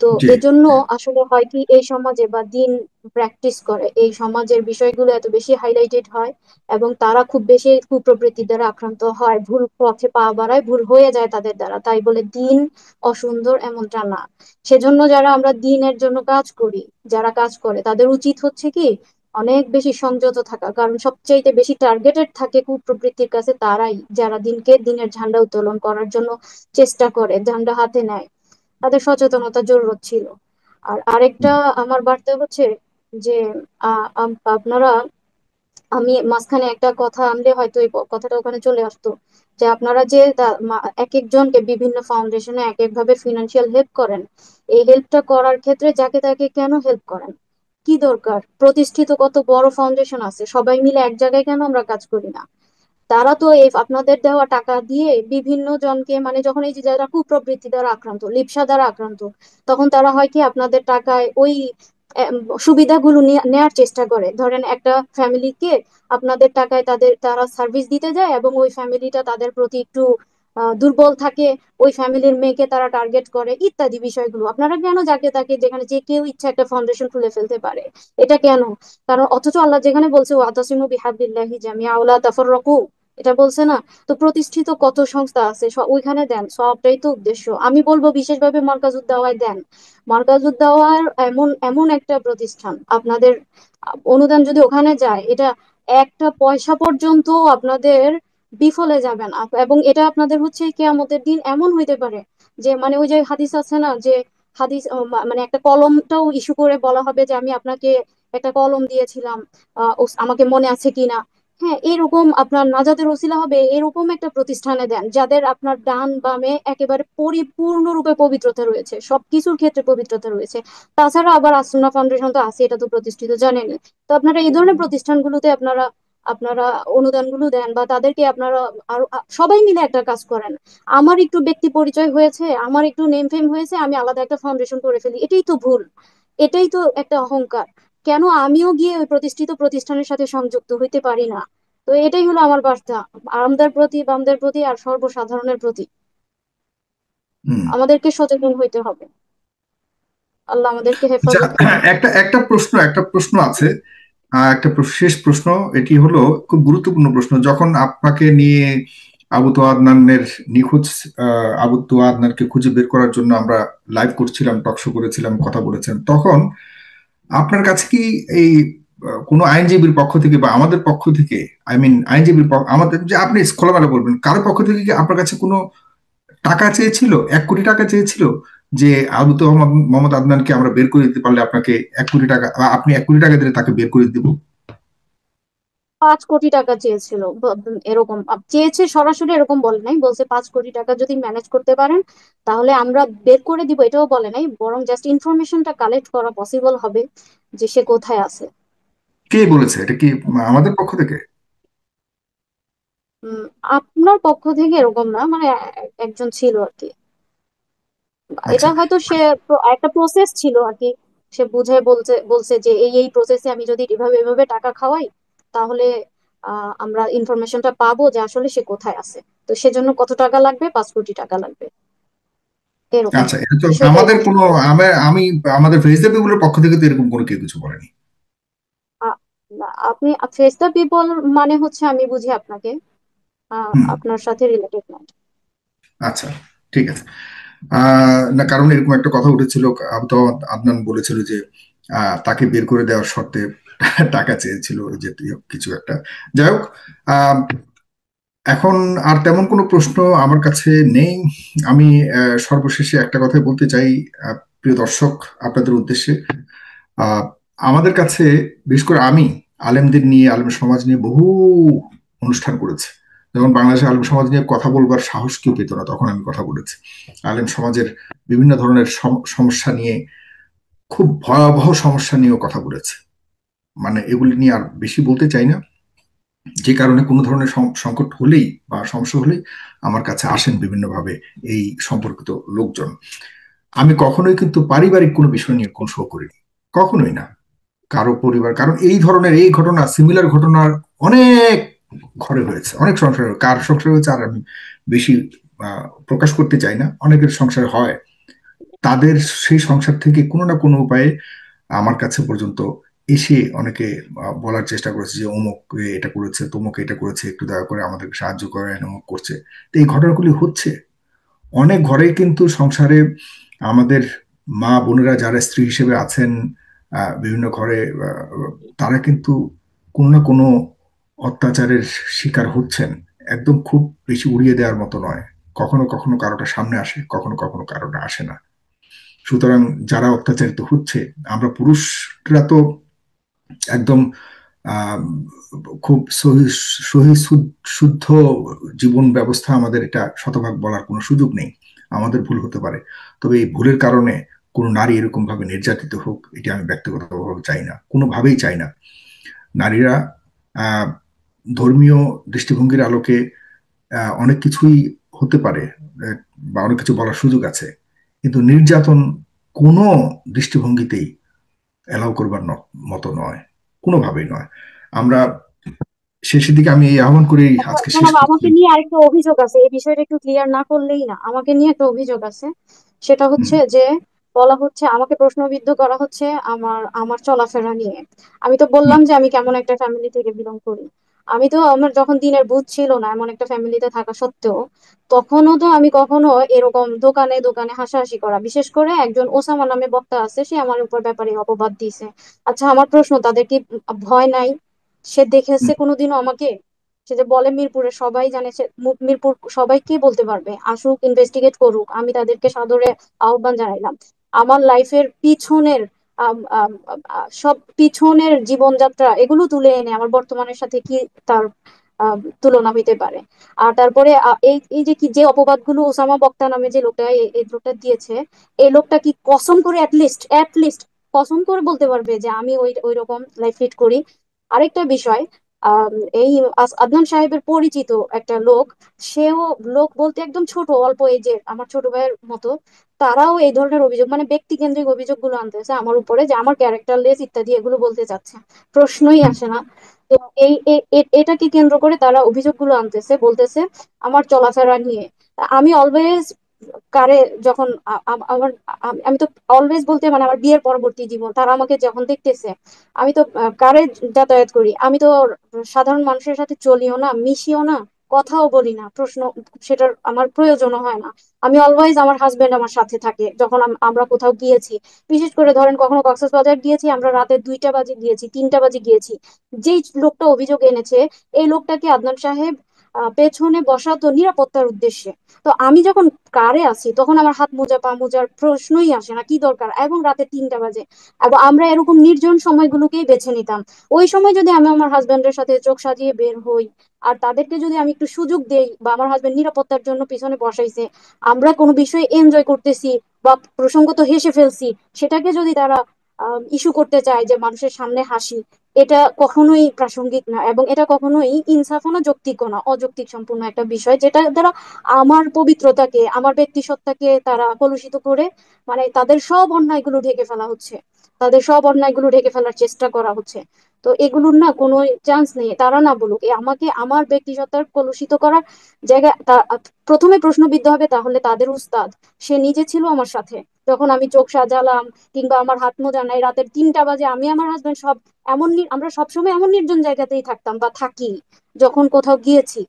তো জি। এজন্য আসলে হয় কি, এই সমাজে বা দিন প্র্যাকটিস করে এই সমাজের বিষয়গুলো এত বেশি হাইলাইটেড হয়, এবং তারা খুব বেশি কুপ্রবৃত্তির দ্বারা আক্রান্ত হয়, ভুল পথে পা বাড়ায়, ভুল হয়ে যায় তাদের দ্বারা। তাই বলে দিন অসুন্দর এমনটা না। সেজন্য যারা আমরা দিনের জন্য কাজ করি, যারা কাজ করে তাদের উচিত হচ্ছে কি অনেক বেশি সংযত থাকা, কারণ সবচাইতে বেশি টার্গেটেড থাকে কুপ্রবৃত্তির কাছে তারাই, যারা দিনের ঝান্ডা উত্তোলন করার জন্য চেষ্টা করে, ঝান্ডা হাতে নেয়। তাদের সচেতনতা জরুরত ছিল। আর আরেকটা আমার বার্তা হচ্ছে যে আপনারা, আমি মাঝখানে একটা কথা আনলে হয়তো এই কথাটা ওখানে চলে আসতো, যে আপনারা যে এক একজনকে বিভিন্ন ফাউন্ডেশনে এক এক ভাবে ফিনান্সিয়াল হেল্প করেন, এই হেল্পটা করার ক্ষেত্রে যাকে তাকে কেন হেল্প করেন? কি দরকার? প্রতিষ্ঠিত কত বড় ফাউন্ডেশন আছে, সবাই মিলে এক জায়গায় কেন আমরা কাজ করি না? তারা তো এই আপনাদের দেওয়া টাকা দিয়ে বিভিন্ন জনকে, মানে যখন এই যে যারা কুপ্রবৃত্তি দ্বারা আক্রান্ত, লিপ্সা দ্বারা আক্রান্ত, তখন তারা হয় কি আপনাদের টাকায় ওই সুবিধাগুলো নেয়ার চেষ্টা করে। ধরেন একটা ফ্যামিলিকে আপনাদের টাকায় তারা সার্ভিস দিতে যায়, এবং ওই ফ্যামিলিটা তাদের প্রতি একটু দুর্বল থাকে, ওই ফ্যামিলির মেয়েকে তারা টার্গেট করে, ইত্যাদি বিষয়গুলো আপনারা কেন যাকে তাকে, যেখানে যে কেউ ইচ্ছা একটা ফাউন্ডেশন খুলে ফেলতে পারে, এটা কেন? কারণ অথচ আল্লাহ যেখানে বলছে ওয়াতাসিমু বিহাবলিল্লাহি জামিআ ওয়ালা তাফাররাকু, এটা বলছে না? তো প্রতিষ্ঠিত কত সংস্থা আছে, ওইখানে দেন, সবটাই তো উদ্দেশ্য। আমি বলবো বিশেষভাবে মার্কাজুদ দাওয়ায় দেন। মার্কাজুদ দাওয়ার এমন এমন একটা প্রতিষ্ঠান, আপনাদের অনুদান যদি ওখানে যায়, এটা একটা পয়সা পর্যন্ত আপনাদের বিফলে যাবে না। এবং এটা আপনাদের হচ্ছে কিয়ামতের দিন এমন হইতে পারে যে, মানে ওই যে হাদিস আছে না, যে হাদিস মানে একটা কলমটাও ইস্যু করে বলা হবে যে আমি আপনাকে একটা কলম দিয়েছিলাম, আমাকে মনে আছে কিনা। হ্যাঁ, এরকম আপনার নাজাতের ওসিলা হবে, এরকম একটা প্রতিষ্ঠানে দেন যাদের আপনার ডান বামে একেবারে পরিপূর্ণরূপে পবিত্রতা রয়েছে, সবকিছুর ক্ষেত্রে পবিত্রতা রয়েছে। তাছাড়া আবার আসুন্নাহ ফাউন্ডেশন তো আছে, এটা তো প্রতিষ্ঠিত, জানেন। তো আপনারা এই ধরনের প্রতিষ্ঠানগুলোতে আপনারা আপনারা অনুদানগুলো দেন, বা তাদেরকে আপনারা আরো সবাই মিলে একটা কাজ করেন। আমার একটু ব্যক্তি পরিচয় হয়েছে, আমার একটু নেম ফেম হয়েছে, আমি আলাদা একটা ফাউন্ডেশন করে ফেলি, এটাই তো ভুল, এটাই তো একটা অহংকার। কেন আমিও গিয়ে ওই প্রতিষ্ঠিত প্রতিষ্ঠানের সাথে সংযুক্ত হইতে পারি না? তো এটাই হলো আমার বার্তা, আমদের প্রতি, বামদের প্রতি, আর সর্বসাধারণের প্রতি। হুম। আমাদেরকে সচেতন হইতে হবে। আল্লাহ আমাদেরকে আচ্ছা, হেফাজত করুন। একটা প্রশ্ন আছে। শেষ প্রশ্ন। এটি হলো খুব গুরুত্বপূর্ণ প্রশ্ন। যখন আপনাকে নিয়ে আবু তো আদনানের নিখোঁজ, আবু তো আদনানকে খুঁজে বের করার জন্য আমরা লাইভ করছিলাম, টকশো করেছিলাম, কথা বলেছেন, তখন আপনার কাছে কি এই কোনো আইনজীবীর পক্ষ থেকে বা আমাদের পক্ষ থেকে, আই মিন আইনজীবীর আমাদের, যে আপনি খোলামেলা বলবেন, কারো পক্ষ থেকে কি আপনার কাছে কোনো টাকা চেয়েছিল, 1 কোটি টাকা চেয়েছিল, যে আবু তো মোহাম্মদ আদনানকে আমরা বের করে দিতে পারলে আপনাকে 1 কোটি টাকা, বা আপনি 1 কোটি টাকা দিলে তাকে বের করে দিব? 5 কোটি টাকা চেয়েছিল, এরকম চেয়েছে, সরাসরি এরকম বলে নাই, বলছে 5 কোটি টাকা যদি ম্যানেজ করতে পারেন তাহলে আমরা বের করে দিব, এটাও বলে নাই, বরং জাস্ট ইনফরমেশনটা কালেক্ট করা পসিবল হবে যে সে কোথায় আছে। কে বলেছে এটা? কি আমাদের পক্ষ থেকে? উম, আপনার পক্ষ থেকে এরকম না, মানে একজন ছিল আর কি। এটা আচ্ছা। হয়তো সে একটা প্রসেস ছিল আর কি, সে বুঝে বলছে বলছে যে এই এই প্রসেসে আমি যদি এভাবে এভাবে টাকা খাওয়াই, তাহলে আমরা ইনফরমেশনটা পাবো যে আসলে সে কোথায় আছে। তো সেজন্য কত টাকা লাগবে? 5 কোটি টাকা লাগবে, এরকম আচ্ছা, এটা তো সেটাই আমাদের বলছে। কোনো, আমি আমাদের ভেজিটেবলের পক্ষ থেকে তো এরকম কোনো কেউ কিছু বলেনি। আ- না, আপনি ফেস দ্য পিপল মানে হচ্ছে, আমি বুঝি আপনাকে হুম। আপনার সাথে রিলেটেড না। আচ্ছা, ঠিক আছে। না, কারণ এরকম একটা কথা উঠেছিল, আবু তো আদনান বলেছিল যে তাকে বের করে দেওয়ার শর্তে টাকা চেয়েছিল, যে কিছু একটা। যাই হোক, আহ, এখন আর তেমন কোনো প্রশ্ন আমার কাছে নেই। আমি সর্বশেষে একটা কথাই বলতে চাই, প্রিয় দর্শক, আপনাদের উদ্দেশ্যে। আহ, আমাদের কাছে, বিশেষ করে আমি, আলেমদের নিয়ে, আলেম সমাজ নিয়ে বহু অনুষ্ঠান করেছি। যখন বাংলাদেশে আলেম সমাজ নিয়ে কথা বলবার সাহস কেউ পেত না, তখন আমি কথা বলেছি। আলেম সমাজের বিভিন্ন ধরনের সমস্যা নিয়ে, খুব ভয়াবহ সমস্যা নিয়েও কথা বলেছে। মানে এগুলি নিয়ে আর বেশি বলতে চাই না। যে কারণে কোনো ধরনের সংকট হলেই বা সমস্যা হলেই আমার কাছে আসেন বিভিন্নভাবে এই সম্পর্কিত লোকজন। আমি কখনোই কিন্তু পারিবারিক কোনো বিষয় নিয়ে কোনো শো করিনি, কখনোই না। কারো পরিবার, কারণ এই ধরনের এই ঘটনা, সিমিলার ঘটনার অনেক ঘরে হয়েছে, অনেক সংসারে, কার সংসারে হয়েছে আর আমি বেশি প্রকাশ করতে চাই না, অনেকের সংসারে হয়। তাদের সেই সংসার থেকে কোনো না কোনো উপায়ে আমার কাছে পর্যন্ত এসে অনেকে বলার চেষ্টা করেছে যে অমুক এটা করেছে, তমুক এটা করেছে, একটু দয়া করে আমাদেরকে সাহায্য করেন, অমুক করছে। তো এই ঘটনাগুলি হচ্ছে অনেক ঘরেই, কিন্তু সংসারে আমাদের মা বোনেরা যারা স্ত্রী হিসেবে আছেন, বিভিন্ন ঘরে, তারা কিন্তু কোনো না কোনো অত্যাচারের শিকার হচ্ছেন। একদম খুব বেশি উড়িয়ে দেওয়ার মতো নয়। কখনো কখনো কারোটা সামনে আসে, কখনো কখনো কারোটা আসে না। সুতরাং যারা অত্যাচারিত হচ্ছে, আমরা পুরুষরা তো একদম আহ, খুব সহি সহি শুদ্ধ জীবন ব্যবস্থা আমাদের, এটা শতভাগ বলার কোনো সুযোগ নেই। আমাদের ভুল হতে পারে, তবে এই ভুলের কারণে কোনো নারী এরকম ভাবে নির্যাতিত হোক, এটি আমি ব্যক্তিগতভাবে চাই না, কোনোভাবেই চাই না। নারীরা আহ, ধর্মীয় দৃষ্টিভঙ্গির আলোকে অনেক কিছুই হতে পারে, আহ, বা অনেক কিছু বলার সুযোগ আছে, কিন্তু নির্যাতন কোনো দৃষ্টিভঙ্গিতেই অ্যালাউ করবার মতো নয়, কোনোভাবেই নয়। আমরা শেষের দিকে আমি এই আহ্বান করেই আচ্ছা আজকে শেষ জনাব, করছি। আমাকে নিয়ে আরেকটা অভিযোগ আছে, এই বিষয়টা একটু ক্লিয়ার না করলেই না। আমাকে নিয়ে একটা অভিযোগ আছে, সেটা হুম, হচ্ছে যে বলা হচ্ছে, আমাকে প্রশ্নবিদ্ধ করা হচ্ছে আমার আমার চলাফেরা নিয়ে। আমি তো হুম, বললাম যে আমি কেমন একটা ফ্যামিলি থেকে বিলং করি। আমি তো আমার যখন দিনের বুঝ ছিল না এমন একটা ফ্যামিলিতে থাকা সত্ত্বেও, তখনও তো আমি কখনো এরকম দোকানে দোকানে হাসাহাসি করা, বিশেষ করে একজন ওসামা নামে বক্তা আছে, সে আমার উপর ব্যাপারে অপবাদ দিয়েছে। আচ্ছা আমার প্রশ্ন, তাদের কি ভয় নাই? সে দেখেছে হুম, কোনোদিনও আমাকে? সে যে বলে মিরপুরে সবাই জানে, সে মিরপুর সবাই কি বলতে পারবে, আসুক ইনভেস্টিগেট করুক, আমি তাদেরকে সাদরে আহ্বান জানাইলাম। আমার লাইফের পিছনের সব পিছনের জীবনযাত্রা এগুলো তুলে এনে আমার বর্তমানের সাথে কি তার তুলনা হইতে পারে? আর তারপরে এই এই যে কি যে অপবাদগুলো ওসামা বক্তা নামে যে লোকটা এই লোকটা দিয়েছে, এই লোকটা কি কসম করে অ্যাটলিস্ট কসম করে বলতে পারবে যে আমি ওই ওই রকম লাইফ লিড করি? আরেকটা বিষয়, আম, এই আদনান সাহেবের পরিচিত একটা লোক, সেও, লোক বলতে একদম ছোট অল্প এজের, আমার ছোট ভাইয়ের মতো, তারাও এই ধরনের অভিযোগ, মানে ব্যক্তি কেন্দ্রিক অভিযোগগুলো আনতেছে আমার উপরে, যে আমার ক্যারেক্টারলেস ইত্যাদি এগুলো বলতে চাচ্ছে। প্রশ্নই হুম। আসে না। তো এটাকে কেন্দ্র করে তারা অভিযোগগুলো আনতেছে, বলতেছে আমার চলাফেরা নিয়ে। আমি অলওয়েজ কারে যখন আমার আমি তো অলওয়েজ বলতে মানে আমার বিয়ের পরবর্তী জীবন, তারা আমাকে যখন দেখতেছে, আমি তো কারে যাতায়াত করি, আমি তো সাধারণ মানুষের সাথে চলিও না, মিশিও না, কথাও বলি না। প্রশ্ন, সেটার আমার প্রয়োজনও হয় না। আমি অলওয়েজ, আমার হাজবেন্ড আমার সাথে থাকে যখন আমরা কোথাও গিয়েছি। বিশেষ করে ধরেন কখনো কক্সবাজার গিয়েছি, আমরা রাতে 2টা বাজে গিয়েছি, 3টা বাজে গিয়েছি। যেই লোকটা অভিযোগ এনেছে, এই লোকটাকে আদনান সাহেব পেছনে বসাতো নিরাপত্তার উদ্দেশ্যে। তো আমি যখন কারে আছি তখন আমার হাত মোজা পা মোজার প্রশ্নই আসে না, কি দরকার, এবং রাতে 3টা বাজে। এবং আমরা এরকম নির্জন সময়গুলোকেই বেছে নিতাম। ওই সময় যদি আমি আমার হাজবেন্ডের সাথে চোখ সাজিয়ে বের হই, আর তাদেরকে যদি আমি একটু সুযোগ দেই, বা আমার হাজবেন্ড নিরাপত্তার জন্য পিছনে বসাইছে, আমরা কোনো বিষয়ে এনজয় করতেছি বা প্রসঙ্গত হেসে ফেলছি, সেটাকে যদি তারা ইস্যু করতে চায় যে মানুষের সামনে হাসি, এটা কখনোই প্রাসঙ্গিক না, এবং এটা কখনোই ইনসাফও না, যৌক্তিকও না, অযৌক্তিক সম্পূর্ণ একটা বিষয়, যেটা দ্বারা আমার পবিত্রতাকে, আমার ব্যক্তিসত্তাকে তারা কলুষিত করে, মানে তাদের সব অন্যায়গুলো ঢেকে ফেলা হচ্ছে, তাদের সব অন্যায়গুলো ঢেকে ফেলার চেষ্টা করা হচ্ছে। তো এগুলোর না কোনো চান্স নেই, তারা না বলুক, আমাকে আমার ব্যক্তিসত্তার কলুষিত করার জায়গা প্রথমে প্রশ্নবিদ্ধ হবে তাহলে তাদের উস্তাদ। সে নিজে ছিল আমার সাথে যখন আমি চোখ সাজালাম, কিংবা আমার হাত মোজা নাই, রাতের 3টা বাজে আমি আমার হাজবেন্ড সব আমরা সবসময় এমন নির্জন জায়গাতেই থাকতাম বা থাকি যখন কোথাও গিয়েছি।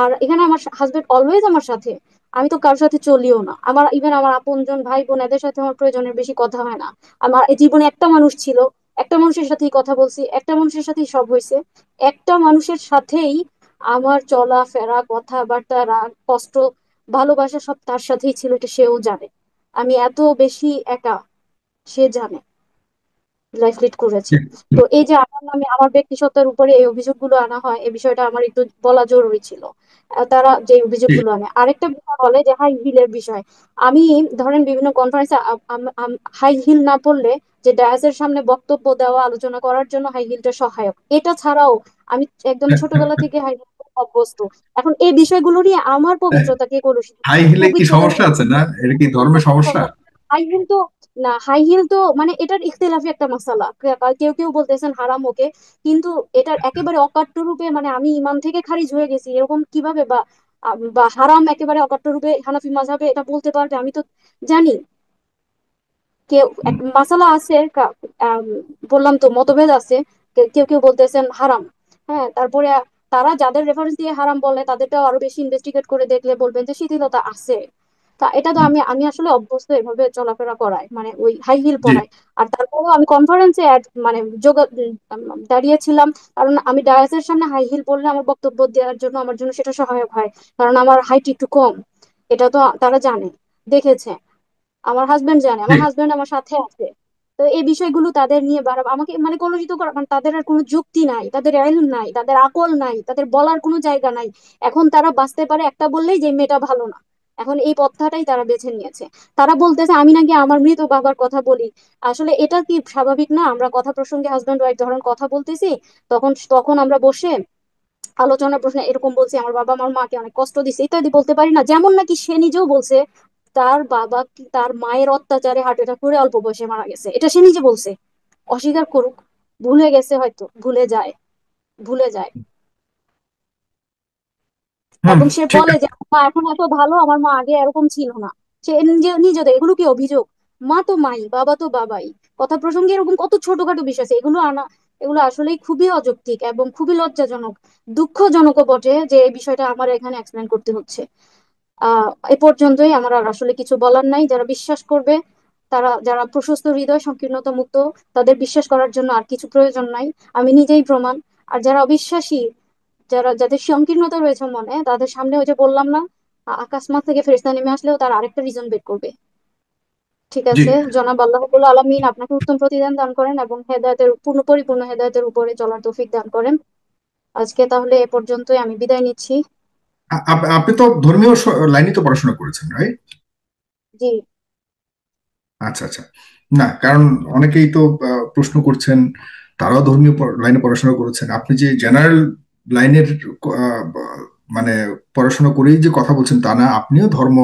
আর এখানে আমার হাজবেন্ড অলওয়েজ আমার সাথে। আমি তো কারোর সাথে চলিও না, আমার ইভেন আমার আপনজন ভাই বোন এদের সাথে আমার প্রয়োজনের বেশি কথা হয় না। আমার এই জীবনে একটা মানুষ ছিল, একটা মানুষের সাথেই কথা বলছি, একটা মানুষের সাথেই সব হয়েছে, একটা মানুষের সাথেই আমার চলাফেরা, কথাবার্তা, রাগ কষ্ট, ভালোবাসা সব তার সাথেই ছিল, এটা সেও জানে। আমি এত বেশি একা, সে জানে, লাইফ লিড করেছি। ঠিক, তো এই যে আমার নামে, আমার ব্যক্তিসত্তার উপরে এই অভিযোগগুলো আনা হয়, এই বিষয়টা আমার একটু বলা জরুরি ছিল। তারা যে ঠিক। অভিযোগগুলো আনে, আরেকটা বিষয় বলে যে হাই হিলের বিষয়। আমি ধরেন বিভিন্ন কনফারেন্সে হাই হিল না পড়লে, যে ডায়াসের সামনে বক্তব্য দেওয়া, আলোচনা করার জন্য হাই হিলটা সহায়ক, এটা ছাড়াও আমি একদম ছোটবেলা থেকে হাই হিল অভ্যস্ত। এখন এই বিষয়গুলো নিয়ে আমার পবিত্রতাকে কলুষিত, হাই হিলে কি পবিত্রতার সমস্যা আছে? না, এটা কি ধর্মের সমস্যা? হাই হিল তো, না হাই হিল তো মানে এটার ইখতিলাফি একটা মাসালা, কেউ কেউ বলতেছেন হারাম ওকে, কিন্তু এটার একেবারে অকাট্য রূপে, মানে আমি ইমান থেকে খারিজ হয়ে গেছি এরকম কিভাবে, বা বা হারাম একেবারে অকাট্য রূপে হানাফি মাযহাবে এটা বলতে পারবে? আমি তো জানি কেউ হুম, মাসালা আছে, বললাম তো মতভেদ আছে। কেউ কেউ বলতেছেন হারাম। হ্যাঁ, তারপরে তারা যাদের রেফারেন্স দিয়ে হারাম বলে তাদেরটাও আরো বেশি ইনভেস্টিগেট করে দেখলে বলবেন যে শিথিলতা আছে। তা এটা তো হুম। আমি আমি আসলে অভ্যস্ত এভাবে চলাফেরা করায়, মানে ওই হাই হিল জি, পরায়। আর তারপরেও আমি কনফারেন্সে মানে দাঁড়িয়েছিলাম, কারণ আমি ডায়াসের সামনে হাই হিল পরলে আমার বক্তব্য দেওয়ার জন্য আমার জন্য সেটা সহায়ক হয়, কারণ আমার হাইট একটু কম। এটা তো তারা জানে, দেখেছে, আমার হাজবেন্ড জানে, আমার ঠিক। হাজবেন্ড আমার সাথে আছে। তো তো এই বিষয়গুলো তাদের নিয়ে বারবার আমাকে মানে কলুষিত করা, মানে তাদের আর কোনো যুক্তি নাই, তাদের এলম নাই, তাদের আকল নাই, তাদের বলার কোনো জায়গা নাই। এখন তারা বাঁচতে পারে একটা বললেই যে মেয়েটা ভালো না, এখন এই পথটাই তারা বেছে নিয়েছে। তারা বলতেছে আমি নাকি আমার মৃত বাবার কথা বলি। আসলে এটা কি স্বাভাবিক না? আমরা কথা প্রসঙ্গে হাজব্যান্ড ওয়াইফ ধরেন কথা বলতেছি, তখন তখন আমরা বসে আলোচনার প্রশ্নে এরকম বলছি আমার বাবা আমার মাকে অনেক কষ্ট দিছে ইত্যাদি বলতে পারি না? যেমন নাকি সে নিজেও বলছে তার বাবা তার মায়ের অত্যাচারে হার্ট অ্যাটাক করে অল্প বয়সে মারা গেছে, এটা সে নিজে বলছে। অস্বীকার করুক, ভুলে গেছে, হয়তো ভুলে যায়, ভুলে যায়। হুম। এবং সে ঠিক বলে আছে। যে আমার মা এখন এত ভালো, আমার মা আগে এরকম ছিল না। সে নিজে নিজে দেয়। এগুলো কি অভিযোগ? মা তো মাই, বাবা তো বাবাই। কথা প্রসঙ্গে এরকম কত ছোটখাটো বিষয় আছে, এগুলো আনা, এগুলো আসলেই খুবই অযৌক্তিক এবং খুবই লজ্জাজনক, দুঃখজনকও বটে যে এই বিষয়টা আমার এখানে এক্সপ্লেন করতে হচ্ছে। এ পর্যন্তই, আমার আর আসলে কিছু বলার নাই। যারা বিশ্বাস করবে, তারা যারা প্রশস্ত হৃদয় সংকীর্ণতা মুক্ত, তাদের বিশ্বাস করার জন্য আর কিছু প্রয়োজন নাই, আমি নিজেই প্রমাণ। আর যারা অবিশ্বাসী, যাদের সংকীর্ণতা রয়েছে মনে, তাদের সামনে ওই যে বললাম না, আকাশমাত থেকে ফেরেশতা নেমে আসলেও তার আরেকটা রিজন বের করবে। ঠিক জি। আছে, জনাব আল্লাহ রাব্বুল আলামিন আপনাকে উত্তম প্রতিদান দান করেন এবং হেদায়েতের পরিপূর্ণ হেদায়েতের উপরে চলার তৌফিক দান করেন। আজকে তাহলে এ পর্যন্তই, আমি বিদায় নিচ্ছি। আপনি তো ধর্মীয় লাইনে তো পড়াশোনা করেছেন, রাইট? জি। আচ্ছা, আচ্ছা। না, কারণ অনেকেই তো প্রশ্ন করছেন, তারাও ধর্মীয় লাইনে পড়াশোনা করেছেন। আপনি যে জেনারেল লাইনের আহ, মানে পড়াশোনা করেই যে কথা বলছেন তা না, আপনিও ধর্ম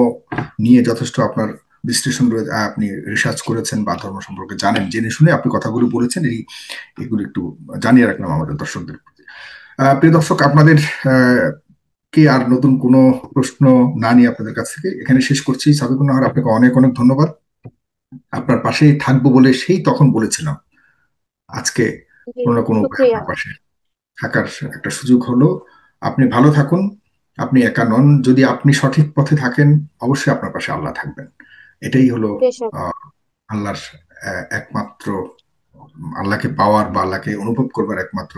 নিয়ে যথেষ্ট আপনার বিশ্লেষণ রয়েছে, আপনি রিসার্চ করেছেন বা ধর্ম সম্পর্কে জানেন, জেনে শুনে আপনি কথাগুলো বলেছেন। এগুলো একটু জানিয়ে রাখলাম আমাদের দর্শকদের প্রতি। প্রিয় দর্শক, আপনাদের কি আর নতুন কোনো প্রশ্ন না নিয়ে আপনাদের কাছ থেকে এখানে শেষ করছি। সাবিকুন নাহার, আপনাকে অনেক অনেক ধন্যবাদ। আপনার পাশেই থাকবো বলে সেই তখন বলেছিলাম, আজকে জি, কোনো না কোনো উপায়ে শুক্রিয়া। আপনার পাশে থাকার একটা সুযোগ হলো। আপনি ভালো থাকুন। আপনি একা নন। যদি আপনি সঠিক পথে থাকেন, অবশ্যই আপনার পাশে আল্লাহ থাকবেন। এটাই হলো বেশ। আহ, আল্লাহর একমাত্র, আল্লাহকে পাওয়ার বা আল্লাহকে অনুভব করবার একমাত্র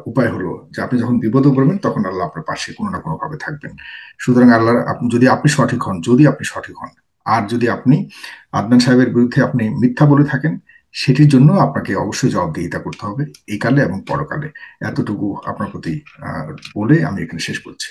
উপায় হলো যে আপনি যখন বিপদে পড়বেন তখন আল্লাহ আপনার পাশে কোনো না কোনো ভাবে থাকবেন। সুতরাং আল্লাহ, যদি আপনি সঠিক হন, যদি আপনি সঠিক হন, আর যদি আপনি আদনান সাহেবের বিরুদ্ধে আপনি মিথ্যা বলে থাকেন, সেটির জন্য আপনাকে অবশ্যই জবাবদিহিতা করতে হবে, এই কালে এবং পরকালে। এতটুকু আপনার প্রতি বলে আমি এখানে শেষ করছি।